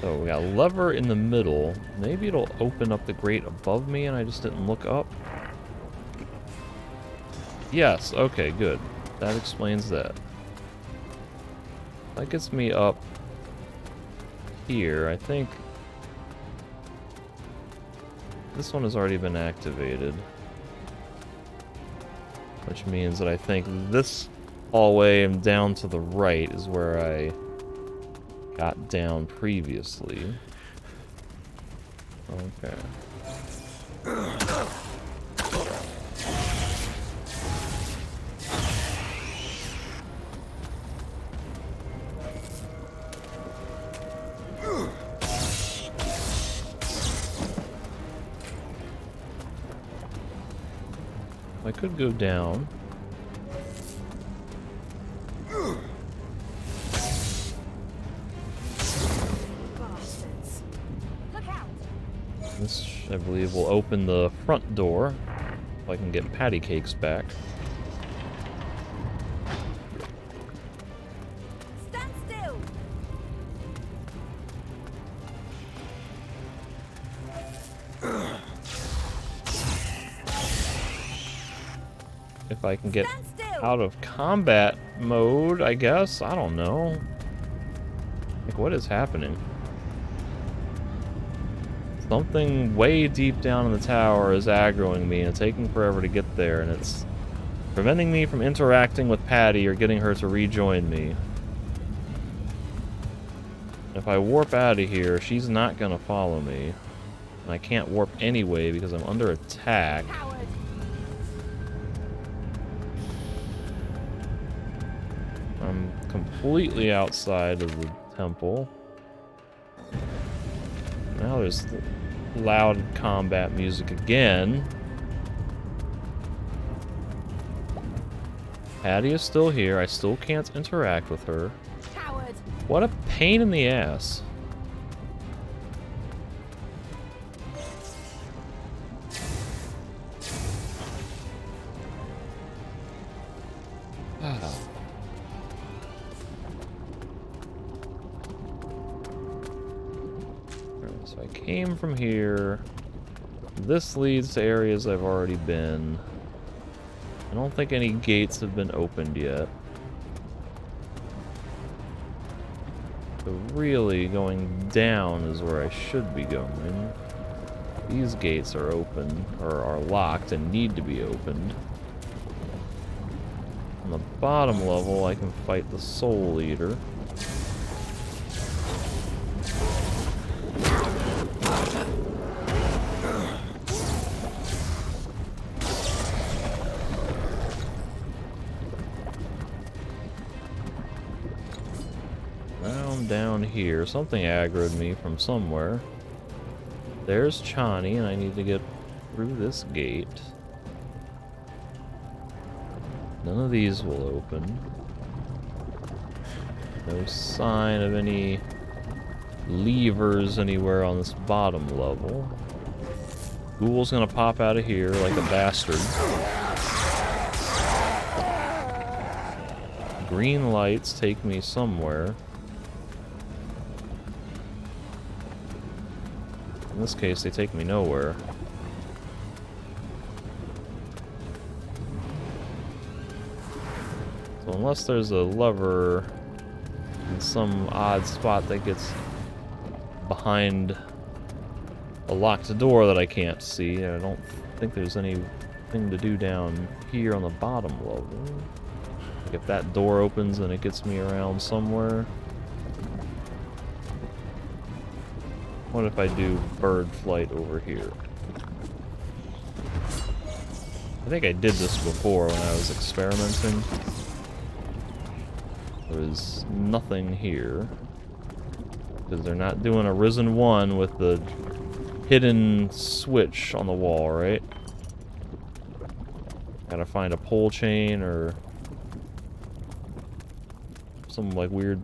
So we got a lever in the middle. Maybe it'll open up the grate above me and I just didn't look up. Yes, okay, good. That explains that. That gets me up here. I think this one has already been activated. Which means that I think this hallway and down to the right is where I got down previously. Okay. I could go down. This, I believe, will open the front door, if I can get patty cakes back.
Stand still.
If I can get out of combat mode, I guess? I don't know. Like, what is happening? Something way deep down in the tower is aggroing me and taking forever to get there, and it's preventing me from interacting with Patty or getting her to rejoin me. If I warp out of here, she's not gonna follow me. And I can't warp anyway because I'm under attack. I'm completely outside of the temple. Now there's loud combat music again. Patty is still here. I still can't interact with her.
Coward.
What a pain in the ass. So I came from here. This leads to areas I've already been. I don't think any gates have been opened yet. So really, going down is where I should be going. These gates are open, or are locked and need to be opened. On the bottom level, I can fight the Soul Eater. Down here, something aggroed me from somewhere. There's Chani, and I need to get through this gate. None of these will open. No sign of any levers anywhere on this bottom level. Ghoul's gonna pop out of here like a bastard. Green lights take me somewhere. In this case, they take me nowhere. So unless there's a lever in some odd spot that gets behind a locked door that I can't see, I don't think there's anything to do down here on the bottom level. Like if that door opens and it gets me around somewhere. What if I do bird flight over here? I think I did this before when I was experimenting. There was nothing here. Because they're not doing a Risen 1 with the hidden switch on the wall, right? Gotta find a pole chain or some like weird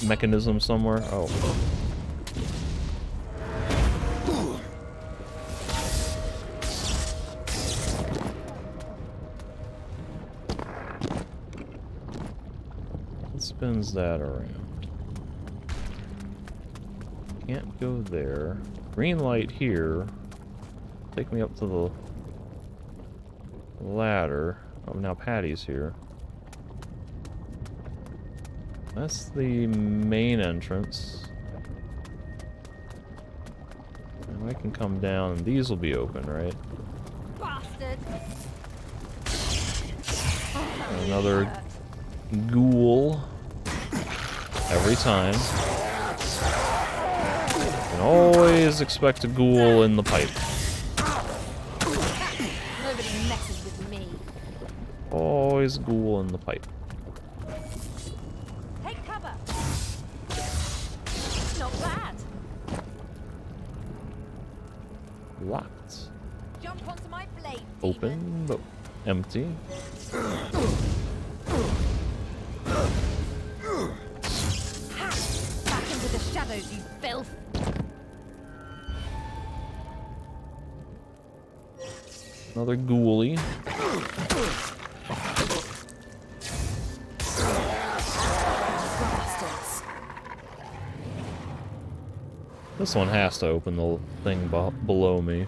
mechanism somewhere. Oh. It spins that around. Can't go there. Green light here. Take me up to the ladder. Oh, now Patty's here. That's the main entrance. Now I can come down and these will be open, right?
Bastard.
Another ghoul. Every time. And always expect a ghoul in the pipe.
Nobody messes with me.
Always ghoul in the pipe.
Take cover. Not bad.
Locked.
Jump onto my blade.
Open, but empty.
Back into the shadows, you filth.
Another ghoulie.
Bastards.
This one has to open the thing below me.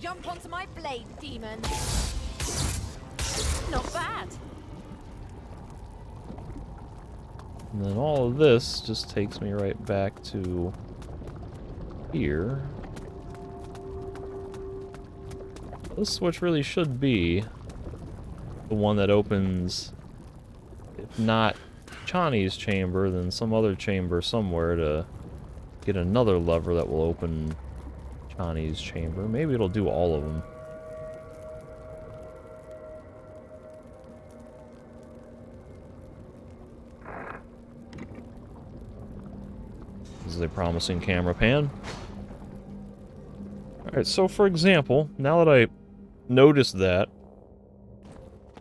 Jump onto my blade, demon. Not bad.
And then all of this just takes me right back to here. This switch really should be the one that opens, if not Chani's chamber, then some other chamber somewhere to get another lever that will open Chani's chamber. Maybe it'll do all of them. This is a promising camera pan. Alright, so for example, now that I noticed that...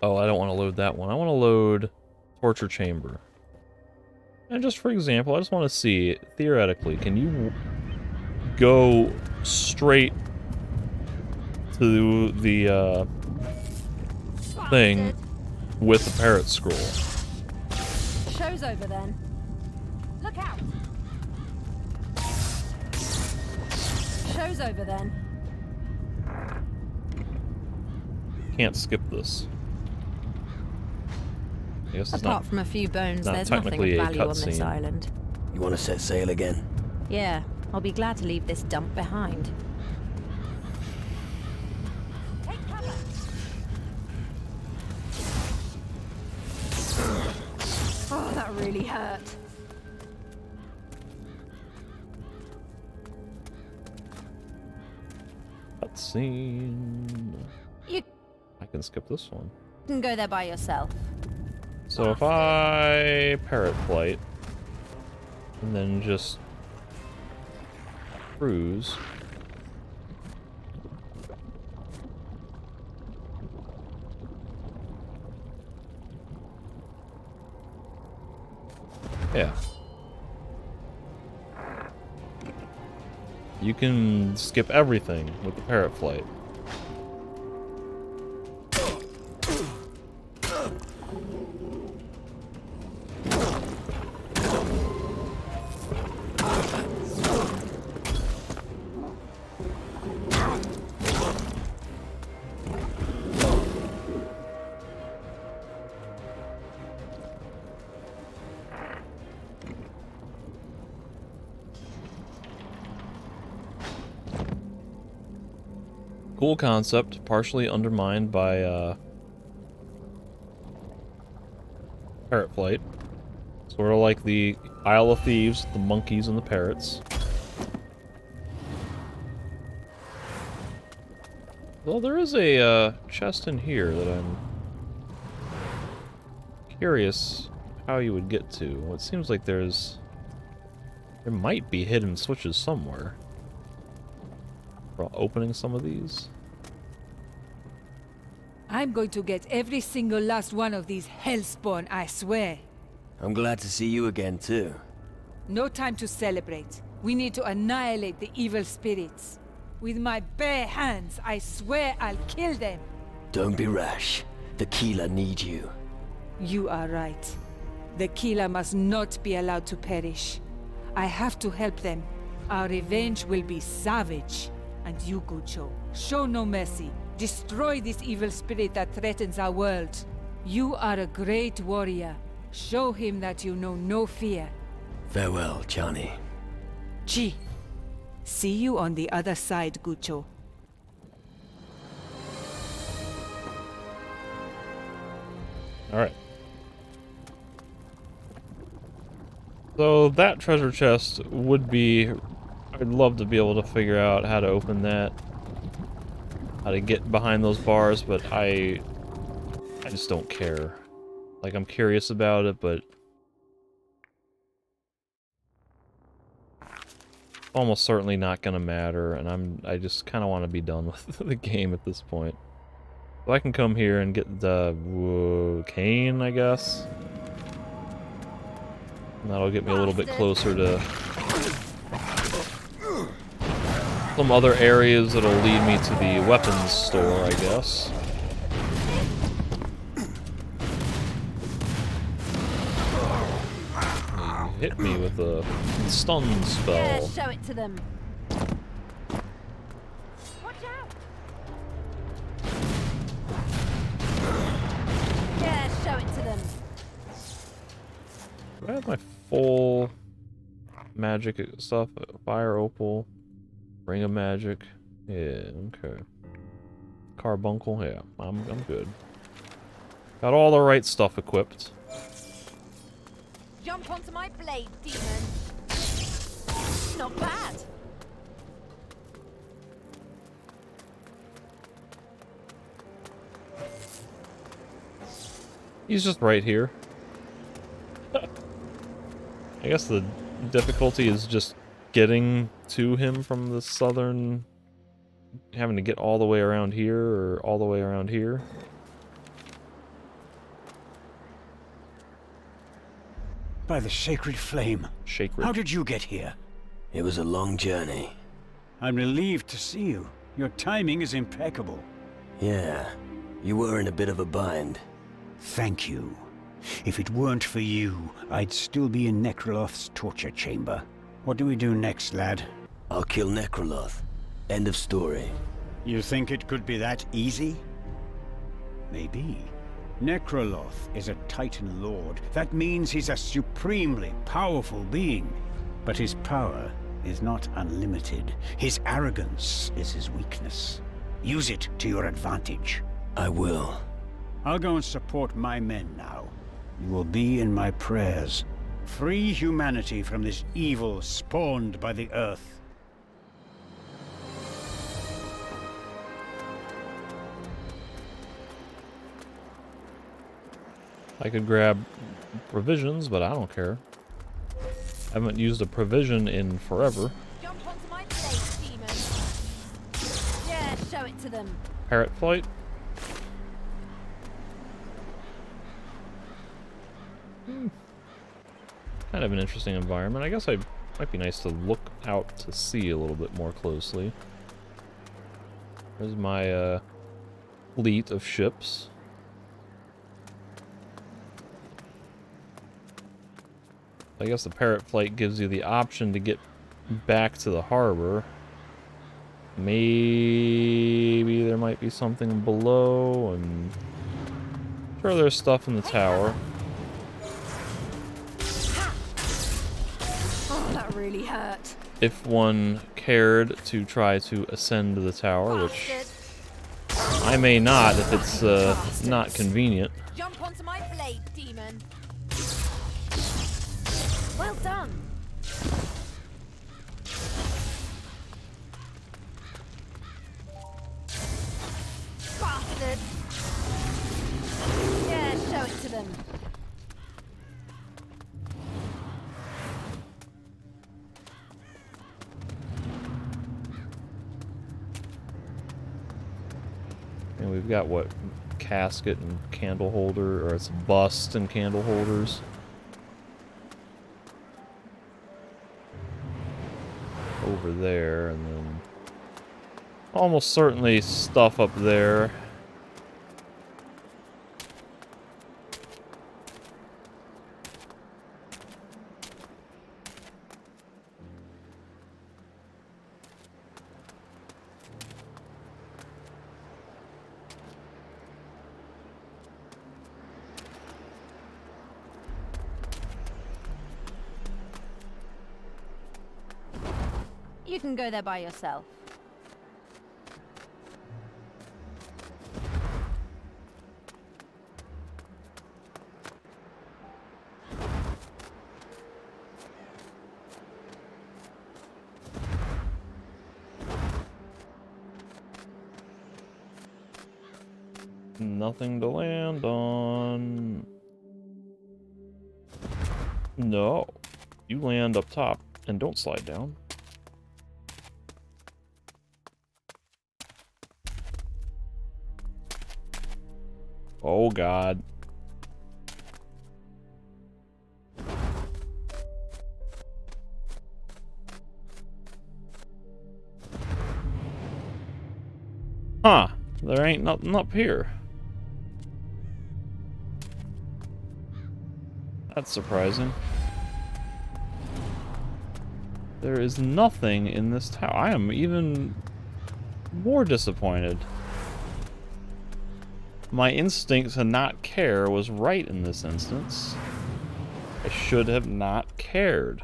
Oh, I don't want to load that one. I want to load Torture Chamber. And just for example, I just want to see, theoretically, can you go straight to the thing with the parrot scroll?
Show's over then. Look out. Show's over then.
Can't skip this. I guess it's
Apart from a few bones,
not
there's nothing of
technically a
value on this
cutscene.
island.
You want to set sail again?
Yeah, I'll be glad to leave this dump behind. Take cover. Oh, that really hurt.
Cutscene.
You
I can skip this one.
can go there by yourself.
So if I parrot flight and then just cruise. Yeah. You can skip everything with the parrot flight. Cool concept, partially undermined by parrot flight. Sort of like the Isle of Thieves, the monkeys and the parrots. Well, there is a chest in here that I'm curious how you would get to. Well, it seems like there might be hidden switches somewhere. for opening some of these.
I'm going to get every single last one of these hellspawn, I swear.
I'm glad to see you again, too.
No time to celebrate. We need to annihilate the evil spirits. With my bare hands, I swear I'll kill them.
Don't be rash. The Keeler need you.
You are right. The Keeler must not be allowed to perish. I have to help them. Our revenge will be savage. And you, Gucho, show no mercy. Destroy this evil spirit that threatens our world. You are a great warrior. Show him that you know no fear.
Farewell, Johnny.
Chi. See you on the other side, Gucho.
Alright. So that treasure chest would be... I'd love to be able to figure out how to open that. How to get behind those bars, but I just don't care. Like, I'm curious about it, but... almost certainly not gonna matter, and I just kind of want to be done with the game at this point. So I can come here and get the cane, I guess. And that'll get me a little bit closer to some other areas that'll lead me to the weapons store, I guess. He hit me with a stun spell.
Yeah, show it to them. Watch out! Yeah, show it to them.
Do I have my full magic stuff? Fire opal, ring of magic. Yeah, okay. Carbuncle, yeah, I'm good. Got all the right stuff equipped.
Jump onto my blade, demon. Not bad.
He's just right here. I guess the difficulty is just getting to him from the southern... having to get all the way around here, or all the way around here.
By the sacred flame.
Sacred.
How did you get here?
It was a long journey.
I'm relieved to see you. Your timing is impeccable.
Yeah, you were in a bit of a bind.
Thank you. If it weren't for you, I'd still be in Necroloth's torture chamber. What do we do next, lad?
I'll kill Necroloth. End of story.
You think it could be that easy? Maybe. Necroloth is a Titan Lord. That means he's a supremely powerful being. But his power is not unlimited. His arrogance is his weakness. Use it to your advantage.
I will.
I'll go and support my men now. You will be in my prayers. Free humanity from this evil spawned by the Earth.
I could grab provisions, but I don't care. I haven't used a provision in forever.
Jump onto my blade, demon. Yeah, show it to them.
Parrot flight. Kind of an interesting environment. I guess it might be nice to look out to sea a little bit more closely. There's my fleet of ships. I guess the parrot flight gives you the option to get back to the harbor. Maybe there might be something below, and sure there's stuff in the tower.
Oh, that really hurt.
If one cared to try to ascend to the tower, which I may not if it's not convenient.
Jump onto my blade, demon. Well done. Bastard. Yeah, show it to them.
And we've got, what, casket and candle holder, or it's bust and candle holders. Over there, and then almost certainly stuff up there.
You can go there by yourself.
Nothing to land on. No. You land up top and don't slide down. Oh God. Huh. There ain't nothing up here. That's surprising. There is nothing in this tower. I am even more disappointed. My instinct to not care was right in this instance. I should have not cared.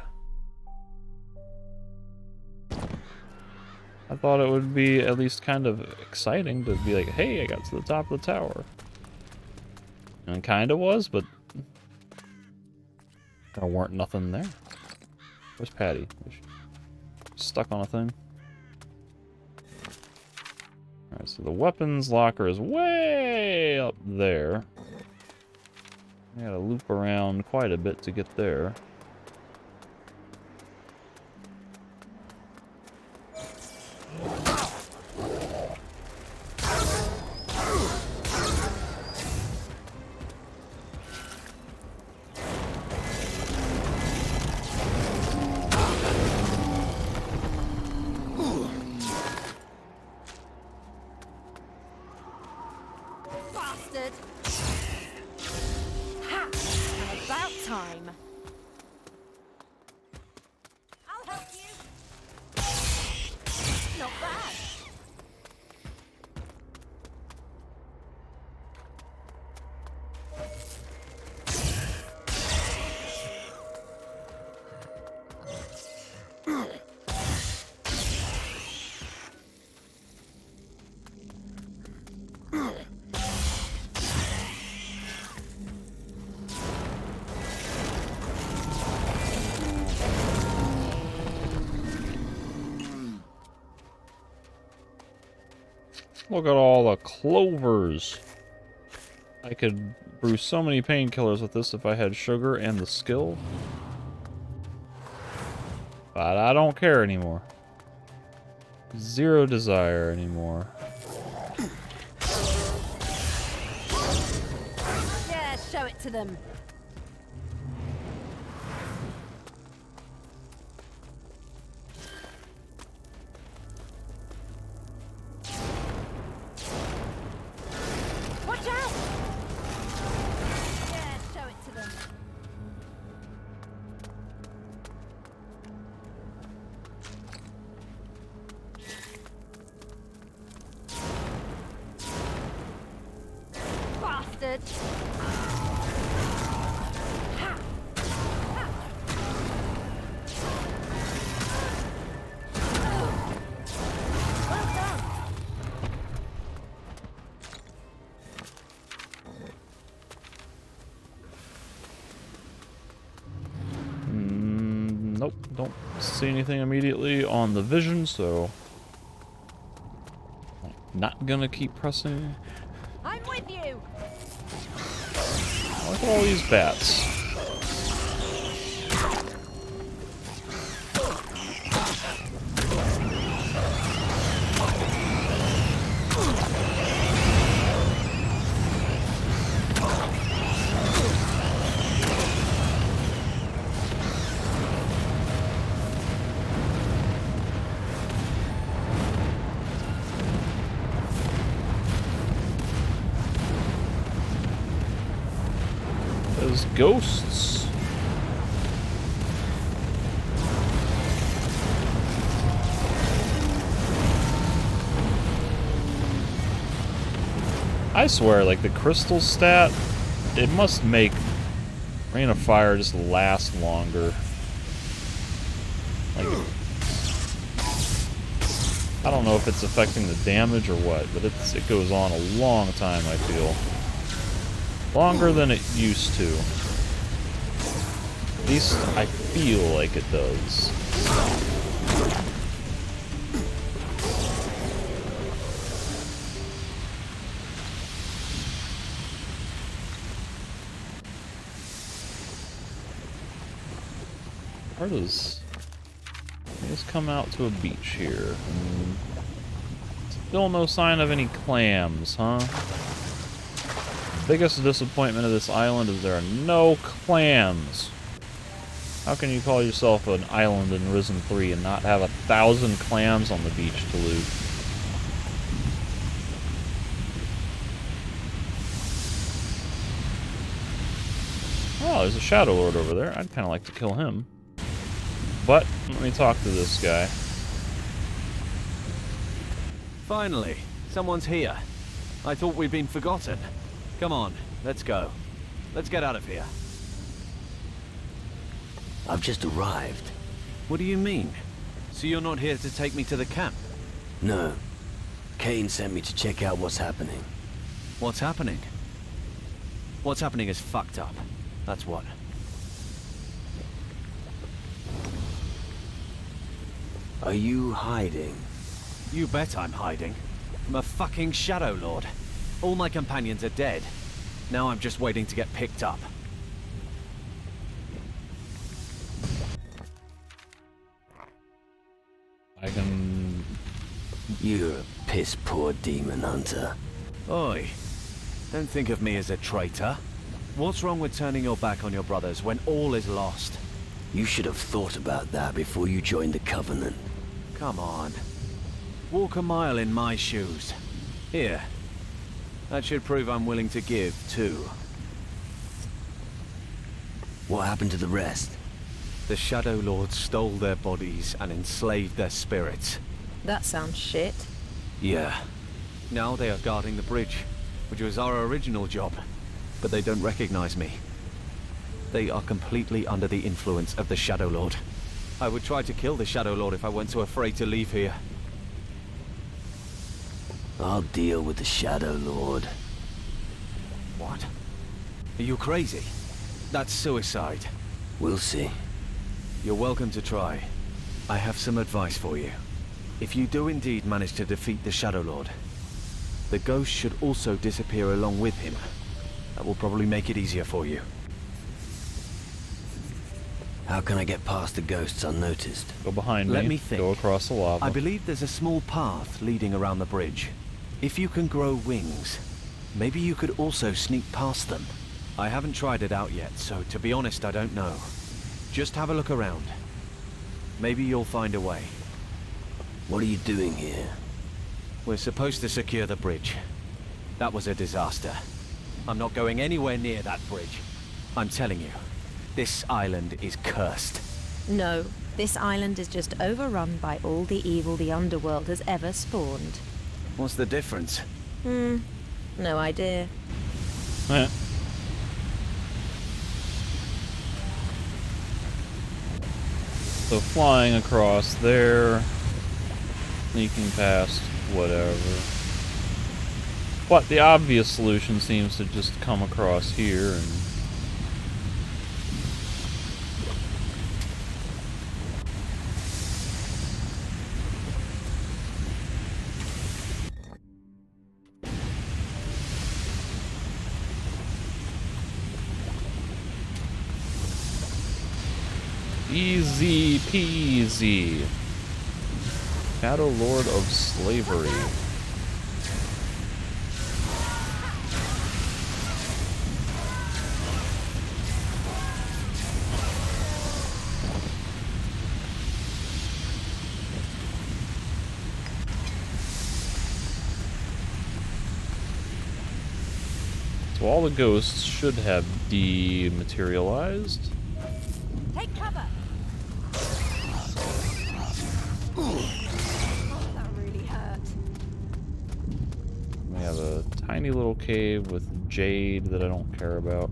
I thought it would be at least kind of exciting to be like, hey, I got to the top of the tower. And it kind of was, but there weren't nothing there. Where's Patty? Stuck on a thing. Alright, so the weapons locker is way up there. I gotta loop around quite a bit to get there. Look at all the clovers. I could brew so many painkillers with this if I had sugar and the skill. But I don't care anymore. Zero desire anymore.
Yeah, show it to them.
Nope, don't see anything immediately on the vision, so I'm not gonna keep pressing.
I'm with you.
Look at all these bats. These ghosts. I swear, like, the crystal stat, it must make Rain of Fire just last longer. Like, I don't know if it's affecting the damage or what, but it goes on a long time, I feel. Longer than it used to. At least I feel like it does. Where does... Let's come out to a beach here. Still no sign of any clams, huh? Biggest disappointment of this island is there are no clams. How can you call yourself an island in Risen 3 and not have 1,000 clams on the beach to loot? Oh, there's a Shadow Lord over there. I'd kind of like to kill him. But, let me talk to this guy.
Finally, someone's here. I thought we'd been forgotten. Come on, let's go. Let's get out of here.
I've just arrived.
What do you mean? So you're not here to take me to the camp?
No. Kane sent me to check out what's happening.
What's happening? What's happening is fucked up. That's what.
Are you hiding?
You bet I'm hiding. I'm a fucking Shadow Lord. All my companions are dead. Now I'm just waiting to get picked up.
I can...
You're a piss-poor demon hunter.
Oi. Don't think of me as a traitor. What's wrong with turning your back on your brothers when all is lost?
You should have thought about that before you joined the Covenant.
Come on. Walk a mile in my shoes. Here. That should prove I'm willing to give, too.
What happened to the rest?
The Shadow Lords stole their bodies and enslaved their spirits.
That sounds shit.
Yeah. Now they are guarding the bridge, which was our original job. But they don't recognize me. They are completely under the influence of the Shadow Lord. I would try to kill the Shadow Lord if I weren't so afraid to leave here.
I'll deal with the Shadow Lord.
What? Are you crazy? That's suicide.
We'll see.
You're welcome to try. I have some advice for you. If you do indeed manage to defeat the Shadow Lord, the ghost should also disappear along with him. That will probably make it easier for you.
How can I get past the ghosts unnoticed?
Go behind me.
Let me think.
Go across the lava.
I believe there's a small path leading around the bridge. If you can grow wings, maybe you could also sneak past them. I haven't tried it out yet, so to be honest, I don't know. Just have a look around. Maybe you'll find a way.
What are you doing here?
We're supposed to secure the bridge. That was a disaster. I'm not going anywhere near that bridge. I'm telling you, this island is cursed.
No, this island is just overrun by all the evil the underworld has ever spawned.
What's the difference?
No idea.
Eh. So flying across there, sneaking past, whatever. But the obvious solution seems to just come across here and... Easy peasy. Shadow Lord of Slavery. That's So all the ghosts should have dematerialized.
Take cover. That really hurt.
We have a tiny little cave with jade that I don't care about.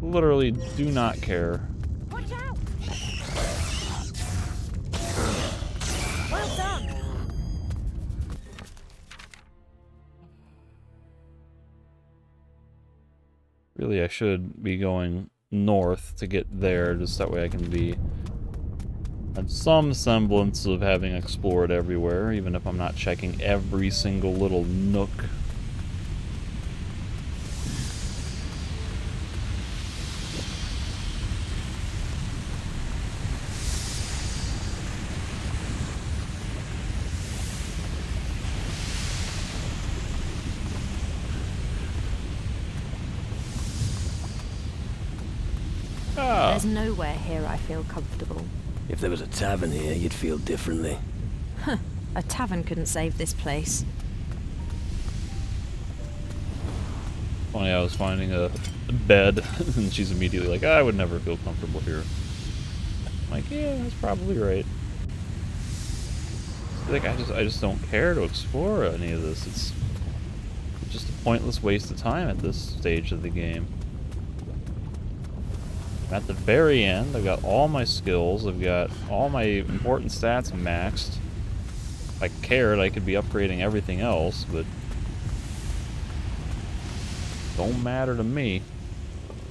Literally do not care.
Watch out! Well done.
Really, I should be going north to get there, just that way I can be have some semblance of having explored everywhere, even if I'm not checking every single little nook.
There's nowhere here I feel comfortable.
If there was a tavern here, you'd feel differently.
Huh. A tavern couldn't save this place.
Funny, I was finding a bed, and she's immediately like, I would never feel comfortable here. I'm like, yeah, that's probably right. Like, I just don't care to explore any of this. It's just a pointless waste of time at this stage of the game. I'm at the very end, I've got all my skills, I've got all my important stats maxed. If I cared, I could be upgrading everything else, but don't matter to me.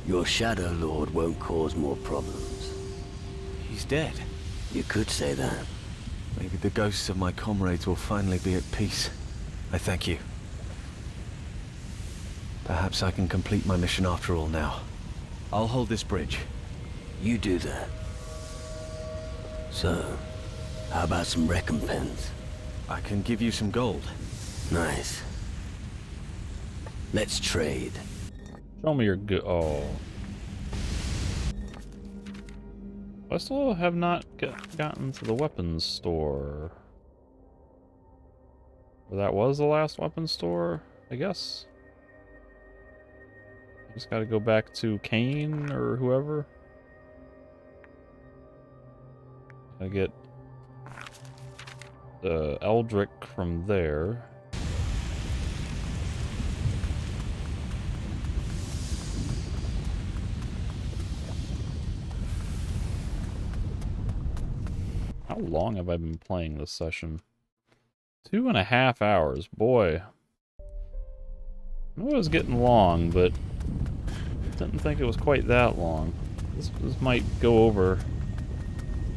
Your Shadow Lord won't cause more problems.
He's dead.
You could say that.
Maybe the ghosts of my comrades will finally be at peace. I thank you. Perhaps I can complete my mission after all now. I'll hold this bridge.
You do that. So, how about some recompense?
I can give you some gold.
Nice. Let's trade.
Show me your good. Oh. I still have not gotten to the weapons store. Or that was the last weapons store, I guess. Just gotta go back to Kane or whoever. I get the Eldrick from there. How long have I been playing this session? 2.5 hours. Boy. I knew it was getting long, but didn't think it was quite that long. This might go over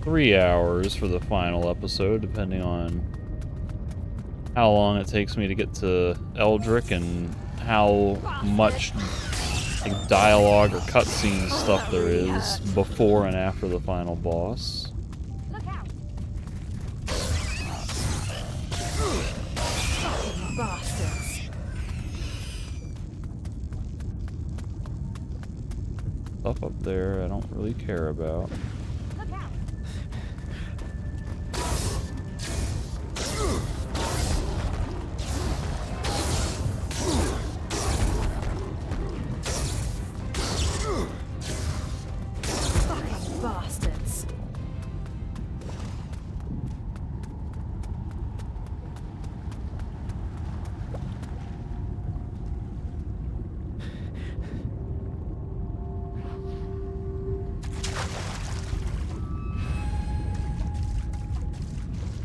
3 hours for the final episode, depending on how long it takes me to get to Eldrick and how much like, dialogue or cutscene stuff there is before and after the final boss.
Look out! Bastards.
Stuff up there I don't really care about.
Look out! Fucking bastards.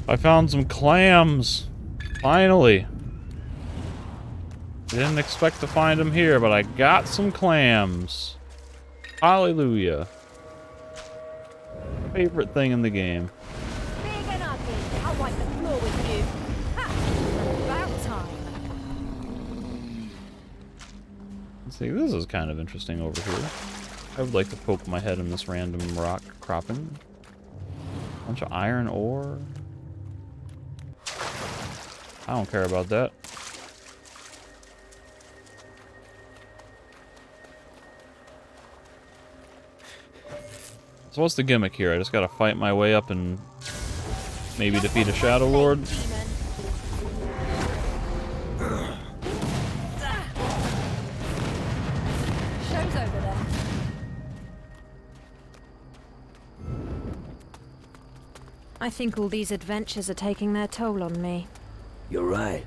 I found some clams! Finally! Didn't expect to find them here, but I got some clams. Hallelujah. Favorite thing in the game.
Big and ugly. I'll wipe the floor with you. Ha! About time.
Let's see, this is kind of interesting over here. I would like to poke my head in this random rock cropping. Bunch of iron ore. I don't care about that. So what's the gimmick here? I just gotta fight my way up and maybe defeat a Shadow Lord?
I think all these adventures are taking their toll on me.
You're right.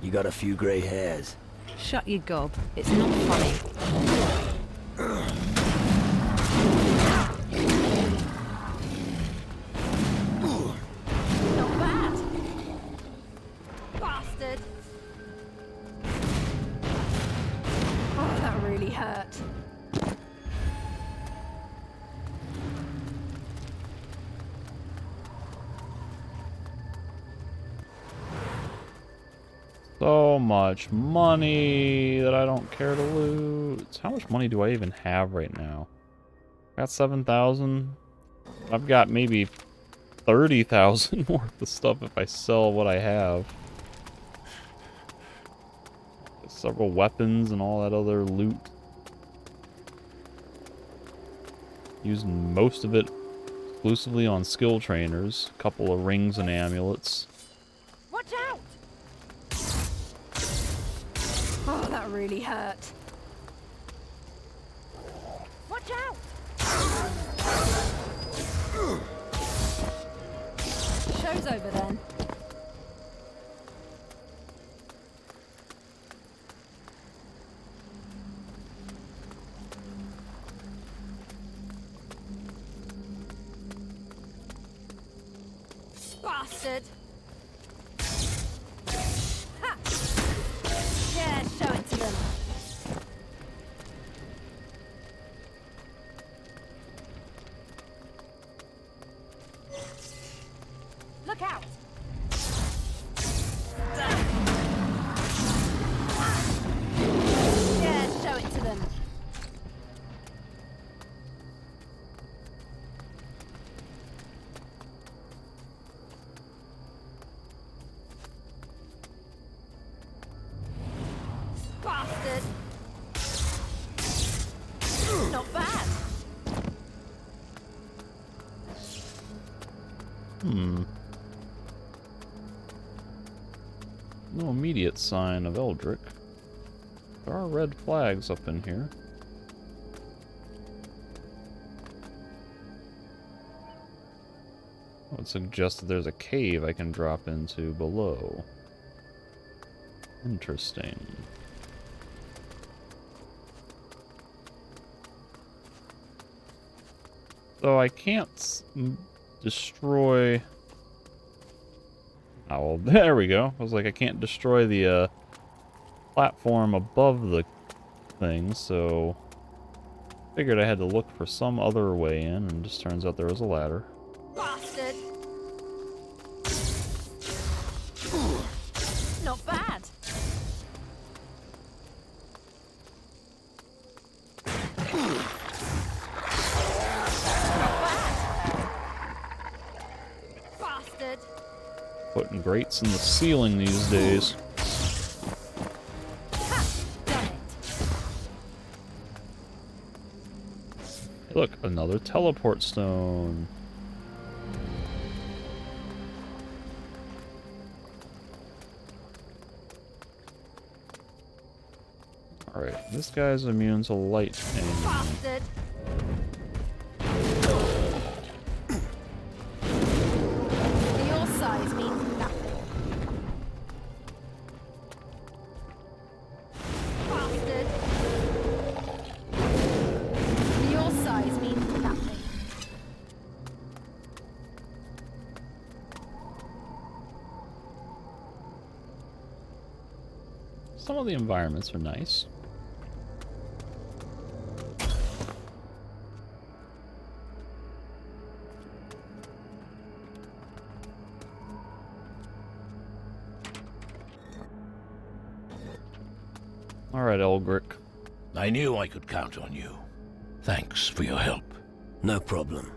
You got a few gray hairs.
Shut your gob. It's not funny. Not bad. Bastard. Oh, that really hurt.
So much money that I don't care to lose. How much money do I even have right now? Got 7,000. I've got maybe 30,000 worth of stuff if I sell what I have. Several weapons and all that other loot. Using most of it exclusively on skill trainers. A couple of rings and amulets.
Watch out! Oh, that really hurt. Watch out! Show's over then. Bastard! Ha! Yeah, show it to them. Look out! Yeah, show it to them. Bastard! Not bad.
No immediate sign of Eldrick. There are red flags up in here. I would suggest that there's a cave I can drop into below. Interesting. So I can't destroy... Oh, well, there we go. I was like, I can't destroy the platform above the thing, so... Figured I had to look for some other way in, and just turns out there was a ladder.
Bastard! Not bad. Bastard!
Putting grates in the ceiling these days.
Ha! Done it.
Hey, look, another teleport stone. Alright, this guy's immune to lightning.
Bastard! Your size means nothing. Bastard! Your size means nothing.
Some of the environments are nice. Alright, Elgrick.
I knew I could count on you. Thanks for your help.
No problem.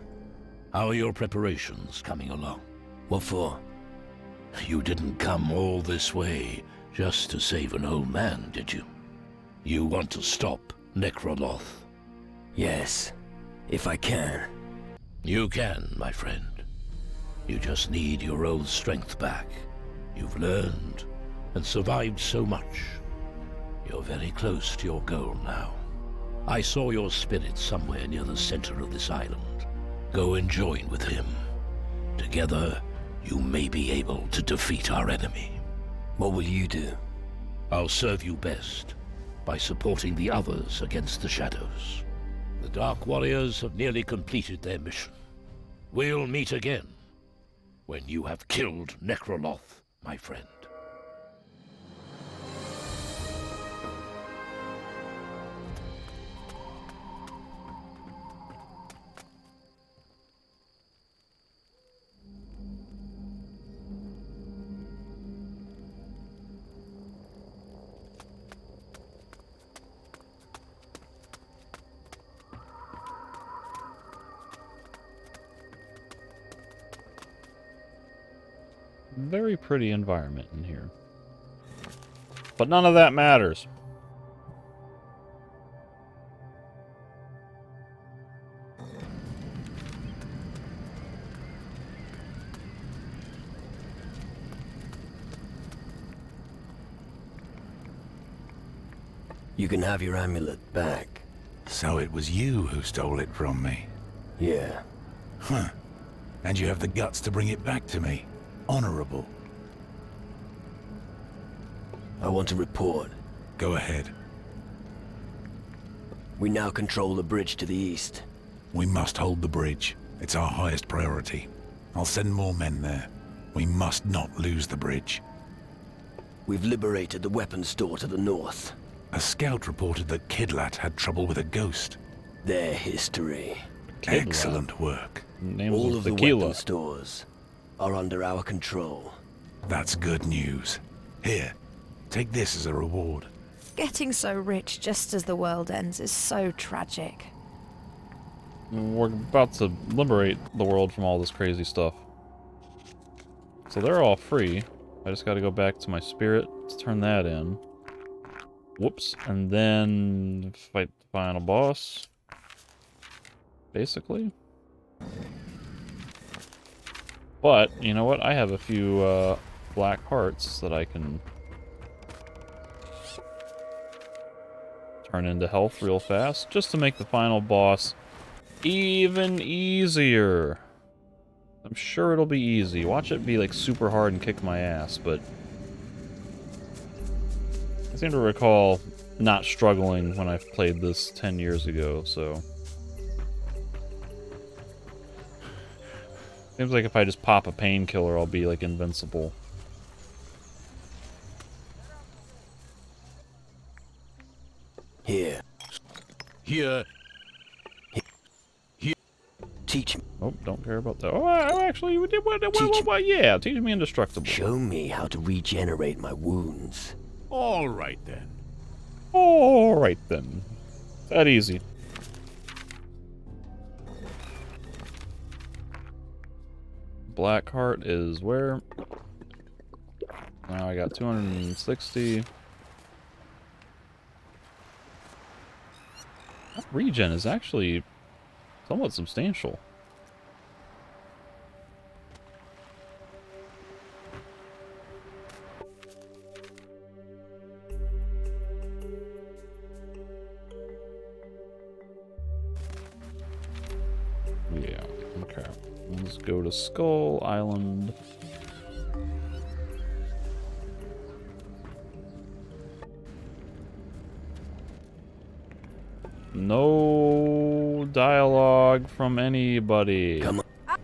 How are your preparations coming along?
What for?
You didn't come all this way just to save an old man, did you? You want to stop Necroloth?
Yes, if I can.
You can, my friend. You just need your old strength back. You've learned and survived so much. You're very close to your goal now. I saw your spirit somewhere near the center of this island. Go and join with him.
Together, you may be able to defeat our enemy.
What will you do?
I'll serve you best by supporting the others against the Shadows. The Dark Warriors have nearly completed their mission. We'll meet again when you have killed Necroloth, my friend.
Very pretty environment in here. But none of that matters.
You can have your amulet back.
So it was you who stole it from me?
Yeah.
Huh. And you have the guts to bring it back to me? Honorable.
I want to report.
Go ahead.
We now control the bridge to the east.
We must hold the bridge. It's our highest priority. I'll send more men there. We must not lose the bridge.
We've liberated the weapons store to the north.
A scout reported that Kidlat had trouble with a ghost.
Their history.
Kidlat.
Excellent work.
All of the weapon stores are under our control.
That's good news. Here, take this as a reward.
Getting so rich just as the world ends is so tragic.
We're about to liberate the world from all this crazy stuff. So they're all free. I just gotta go back to my spirit to turn that in. Whoops. And then fight the final boss. Basically. But, you know what? I have a few black hearts that I can turn into health real fast, just to make the final boss even easier. I'm sure it'll be easy. Watch it be like super hard and kick my ass, but I seem to recall not struggling when I played this 10 years ago, so seems like if I just pop a painkiller, I'll be, like, invincible.
Here.
Here.
Here. Teach me.
Oh, don't care about that. Oh, actually, you did what? Yeah, teach me indestructible.
Show me how to regenerate my wounds.
All right, then.
All right, then. That easy. Blackheart is where? Now I got 260. That regen is actually somewhat substantial. Yeah, okay. Let's go to Skull Island. No dialogue from anybody.
Come on.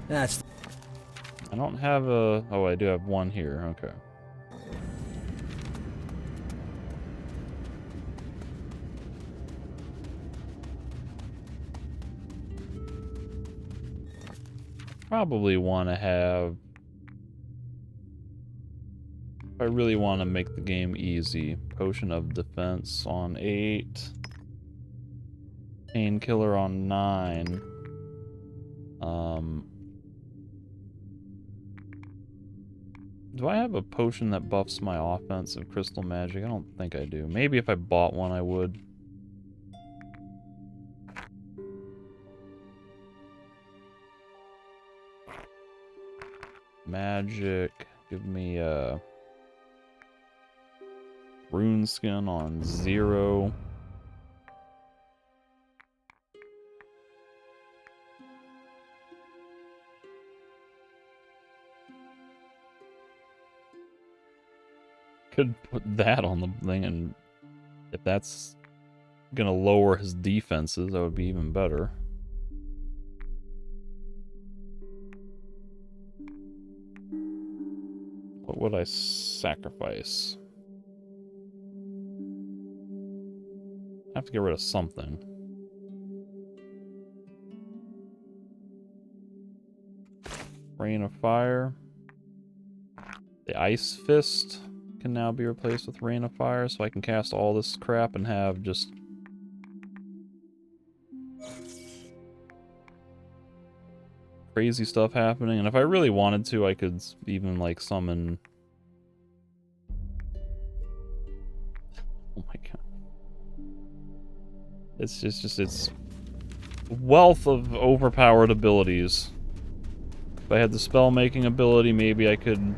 That's.
I don't have a. Oh, I do have one here. Okay. Probably want to have. If I really want to make the game easy, Potion of Defense on 8, Painkiller on 9. Do I have a potion that buffs my offensive crystal magic? I don't think I do. Maybe if I bought one, I would. Magic. Give me Rune skin on 0. Could put that on the thing, and if that's gonna lower his defenses, that would be even better. What would I sacrifice? I have to get rid of something. Rain of Fire. The Ice Fist can now be replaced with Rain of Fire, so I can cast all this crap and have just crazy stuff happening. And if I really wanted to, I could even like summon... Oh my god. It's just it's wealth of overpowered abilities. If I had the spell making ability, maybe I could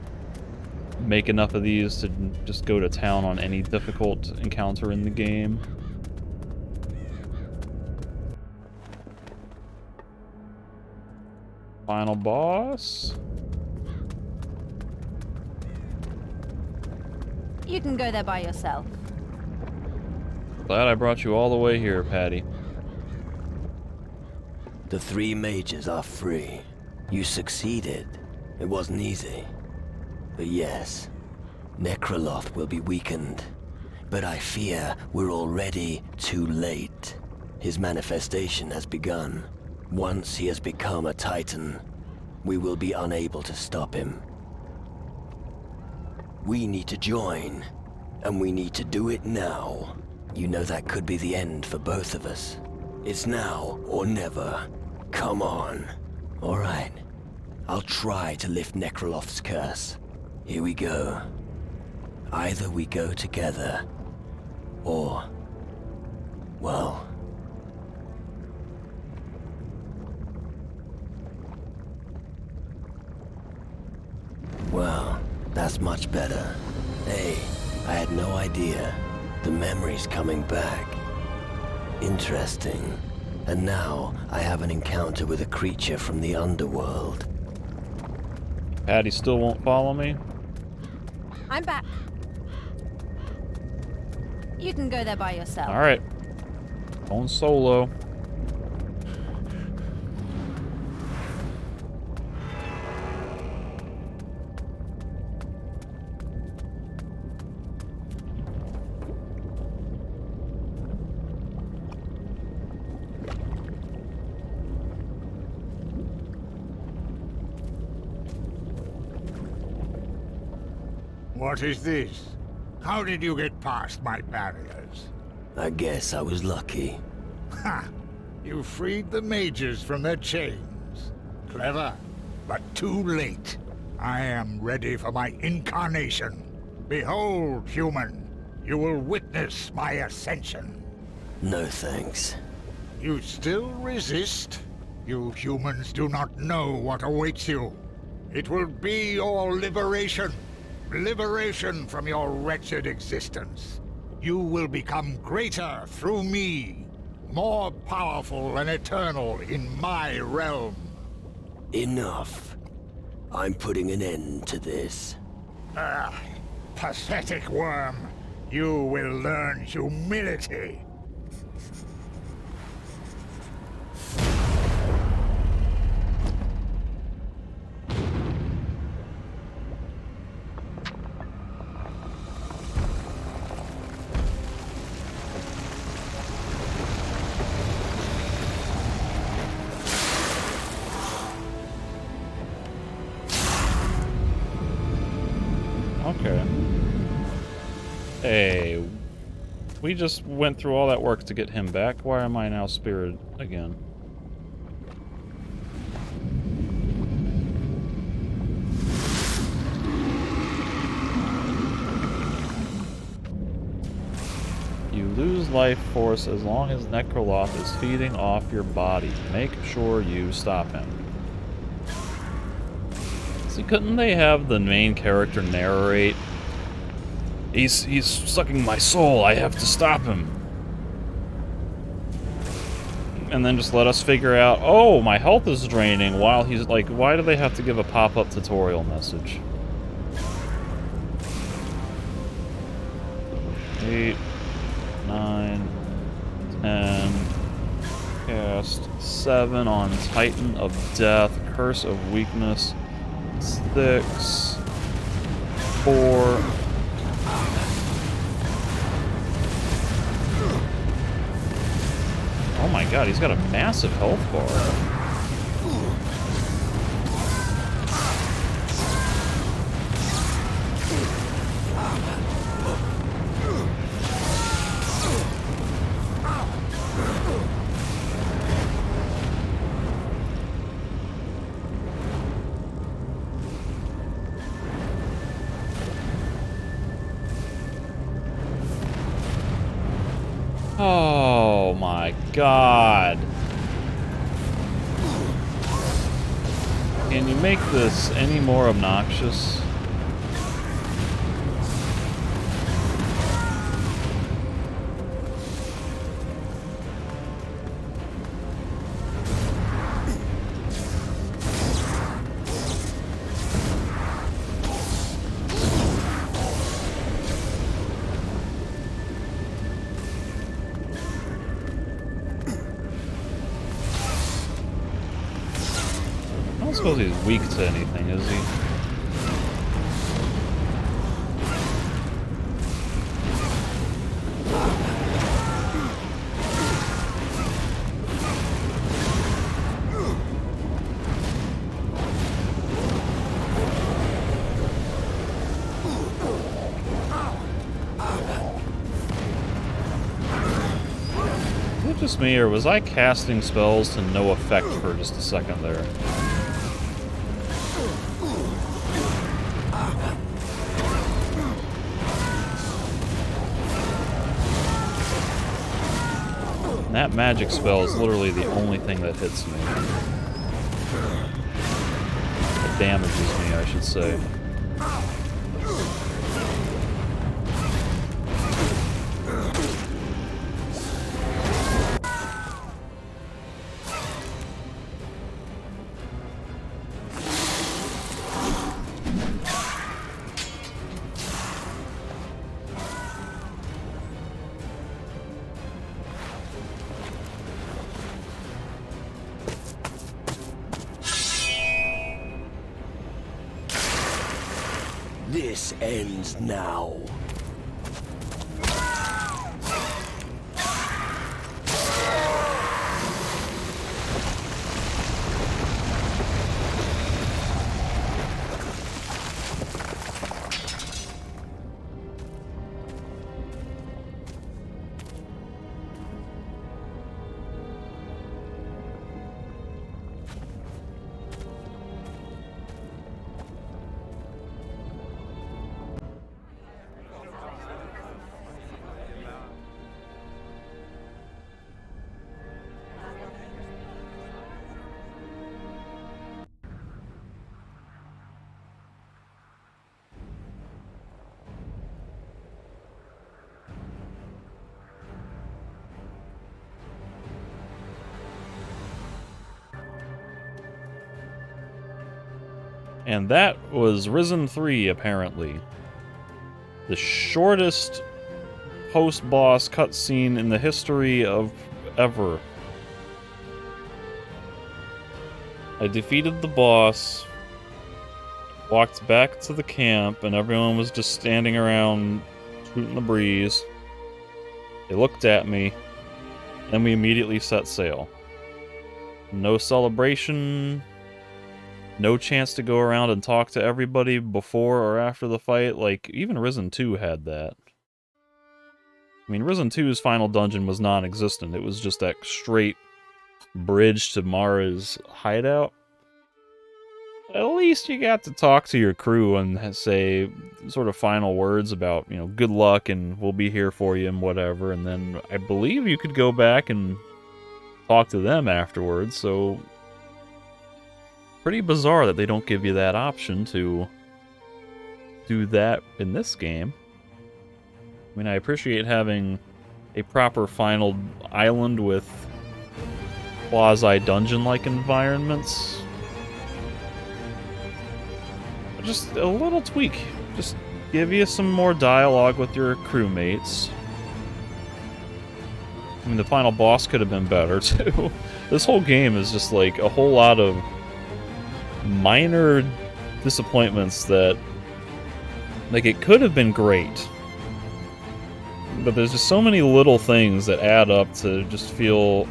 make enough of these to just go to town on any difficult encounter in the game. Final boss.
You can go there by yourself.
Glad I brought you all the way here, Patty.
The 3 mages are free. You succeeded. It wasn't easy. But yes, Necroloth will be weakened. But I fear we're already too late. His manifestation has begun. Once he has become a Titan, we will be unable to stop him. We need to join, and we need to do it now. You know that could be the end for both of us. It's now or never. Come on. All right. I'll try to lift Necroloth's curse. Here we go. Either we go together, or... well... well, that's much better. Hey, I had no idea. The memory's coming back. Interesting. And now I have an encounter with a creature from the underworld.
Patty still won't follow me?
I'm back. You can go there by yourself.
Alright. Going solo.
What is this? How did you get past my barriers?
I guess I was lucky.
Ha! You freed the mages from their chains. Clever, but too late. I am ready for my incarnation. Behold, human, you will witness my ascension.
No thanks.
You still resist? You humans do not know what awaits you. It will be your liberation. Liberation from your wretched existence. You will become greater through me, more powerful and eternal in my realm.
Enough. I'm putting an end to this.
Ah, pathetic worm. You will learn humility.
Okay. Hey, we just went through all that work to get him back. Why am I now spirited again? You lose life force as long as Necroloth is feeding off your body. Make sure you stop him. See, couldn't they have the main character narrate He's sucking my soul. I have to stop him. And then just let us figure out, oh, my health is draining while he's like, why do they have to give a pop-up tutorial message? 8, 9, 10, cast 7 on Titan of Death, Curse of Weakness, 6, 4, oh my god, he's got a massive health bar. Oh my god. Can you make this any more obnoxious? I don't suppose he's weak to anything, is he? Was it just me, or was I casting spells to no effect for just a second there? That magic spell is literally the only thing that hits me. That damages me, I should say.
This ends now.
And that was Risen 3, apparently. The shortest post-boss cutscene in the history of ever. I defeated the boss, walked back to the camp, and everyone was just standing around shooting the breeze. They looked at me, and we immediately set sail. No celebration, no chance to go around and talk to everybody before or after the fight. Like, even Risen 2 had that. I mean, Risen 2's final dungeon was non-existent. It was just that straight bridge to Mara's hideout. At least you got to talk to your crew and say sort of final words about, you know, good luck and we'll be here for you and whatever. And then I believe you could go back and talk to them afterwards, so pretty bizarre that they don't give you that option to do that in this game. I mean, I appreciate having a proper final island with quasi-dungeon-like environments. But just a little tweak. Just give you some more dialogue with your crewmates. I mean, the final boss could have been better, too. This whole game is just, like, a whole lot of minor disappointments that... Like, it could have been great. But there's just so many little things that add up to just feel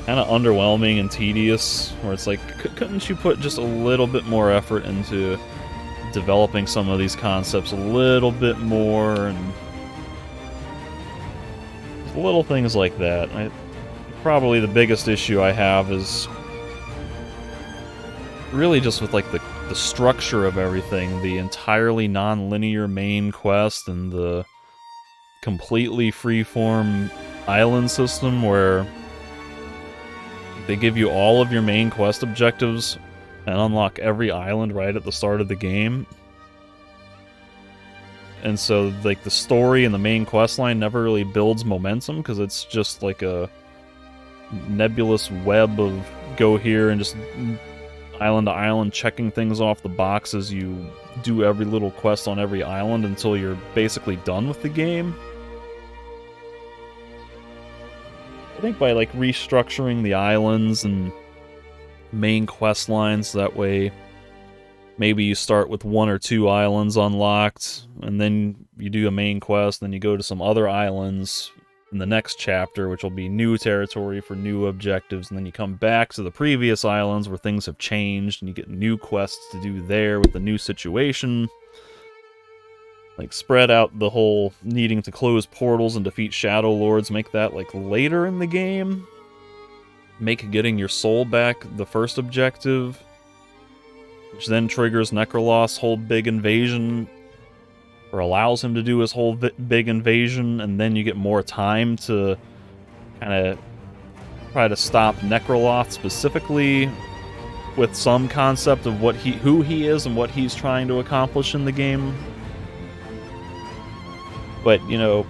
kind of underwhelming and tedious, where it's like, couldn't you put just a little bit more effort into developing some of these concepts a little bit more, and little things like that. Probably the biggest issue I have is really just with like the structure of everything, the entirely non-linear main quest and the completely freeform island system where they give you all of your main quest objectives and unlock every island right at the start of the game. And so, like, the story and the main quest line never really builds momentum because it's just like a nebulous web of go here and just island to island checking things off the box as you do every little quest on every island until you're basically done with the game. I think by, like, restructuring the islands and main quest lines, that way maybe you start with 1 or 2 islands unlocked, and then you do a main quest, then you go to some other islands in the next chapter, which will be new territory for new objectives, and then you come back to the previous islands where things have changed, and you get new quests to do there with the new situation. Like, spread out the whole needing to close portals and defeat Shadow Lords, make that, like, later in the game. Make getting your soul back the first objective, which then triggers Necroloth's whole big invasion, or allows him to do his whole big invasion, and then you get more time to kind of try to stop Necroloth specifically with some concept of who he is and what he's trying to accomplish in the game. But, you know,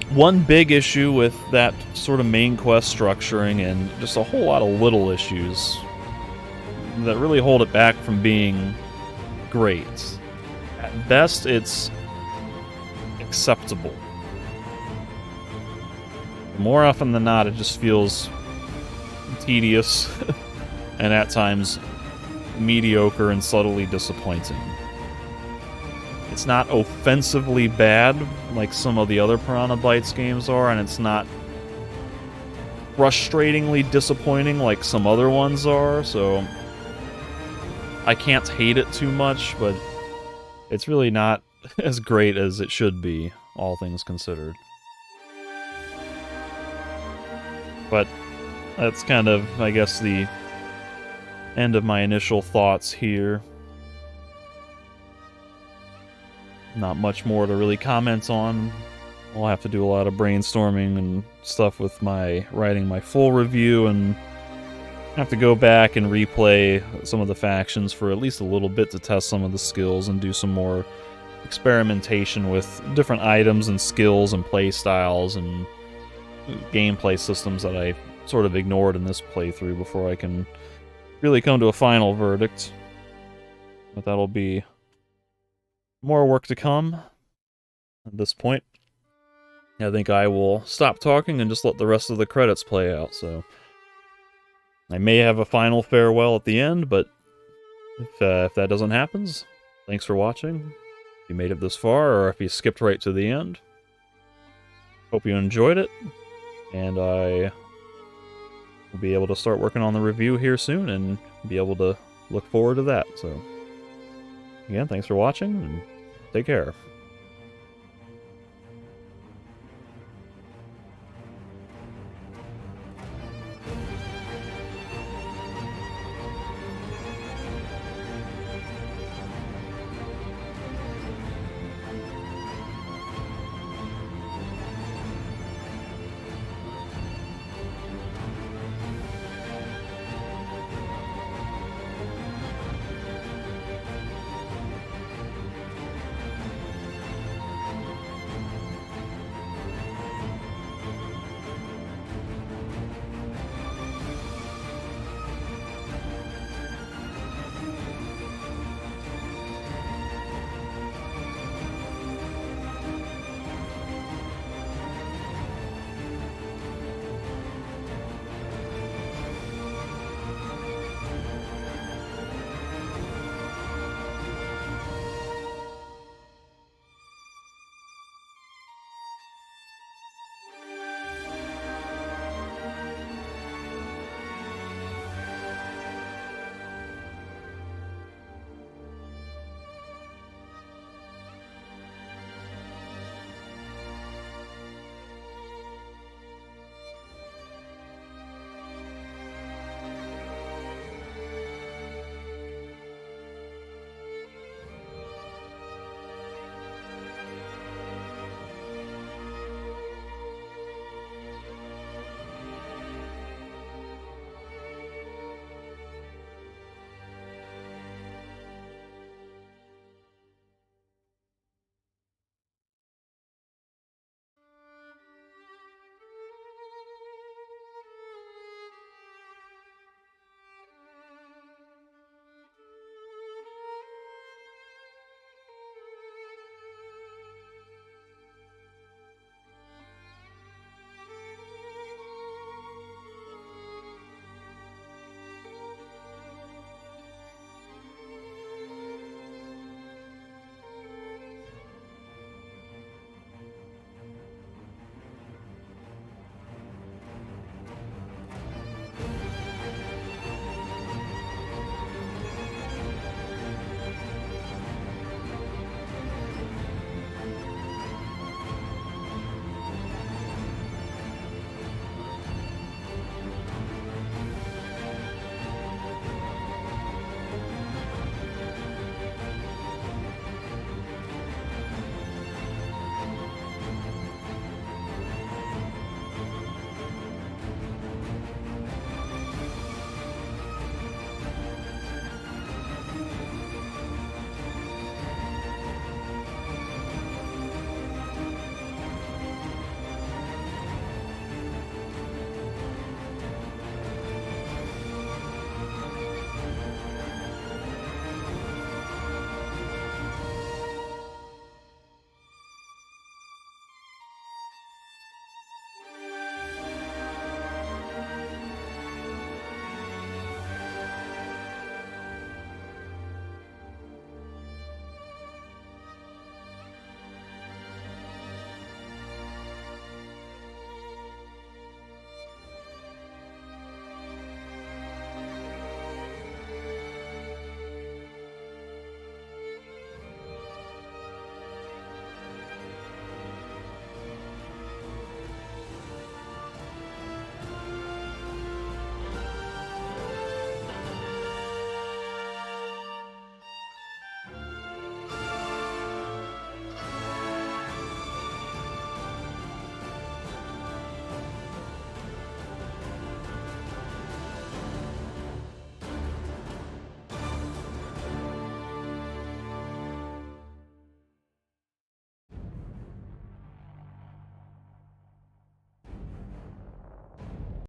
one big issue with that sort of main quest structuring and just a whole lot of little issues that really hold it back from being great. At best, it's acceptable. More often than not, it just feels tedious and at times mediocre and subtly disappointing. It's not offensively bad like some of the other Piranha Bytes games are, and it's not frustratingly disappointing like some other ones are, so I can't hate it too much, but it's really not as great as it should be, all things considered. But that's kind of, I guess, the end of my initial thoughts here. Not much more to really comment on. I'll have to do a lot of brainstorming and stuff with my writing my full review, and have to go back and replay some of the factions for at least a little bit to test some of the skills and do some more experimentation with different items and skills and play styles and gameplay systems that I sort of ignored in this playthrough before I can really come to a final verdict. But that'll be more work to come at this point. I think I will stop talking and just let the rest of the credits play out, so I may have a final farewell at the end, but if that doesn't happen, thanks for watching. If you made it this far, or if you skipped right to the end, hope you enjoyed it, and I will be able to start working on the review here soon and be able to look forward to that. So, again, thanks for watching, and take care.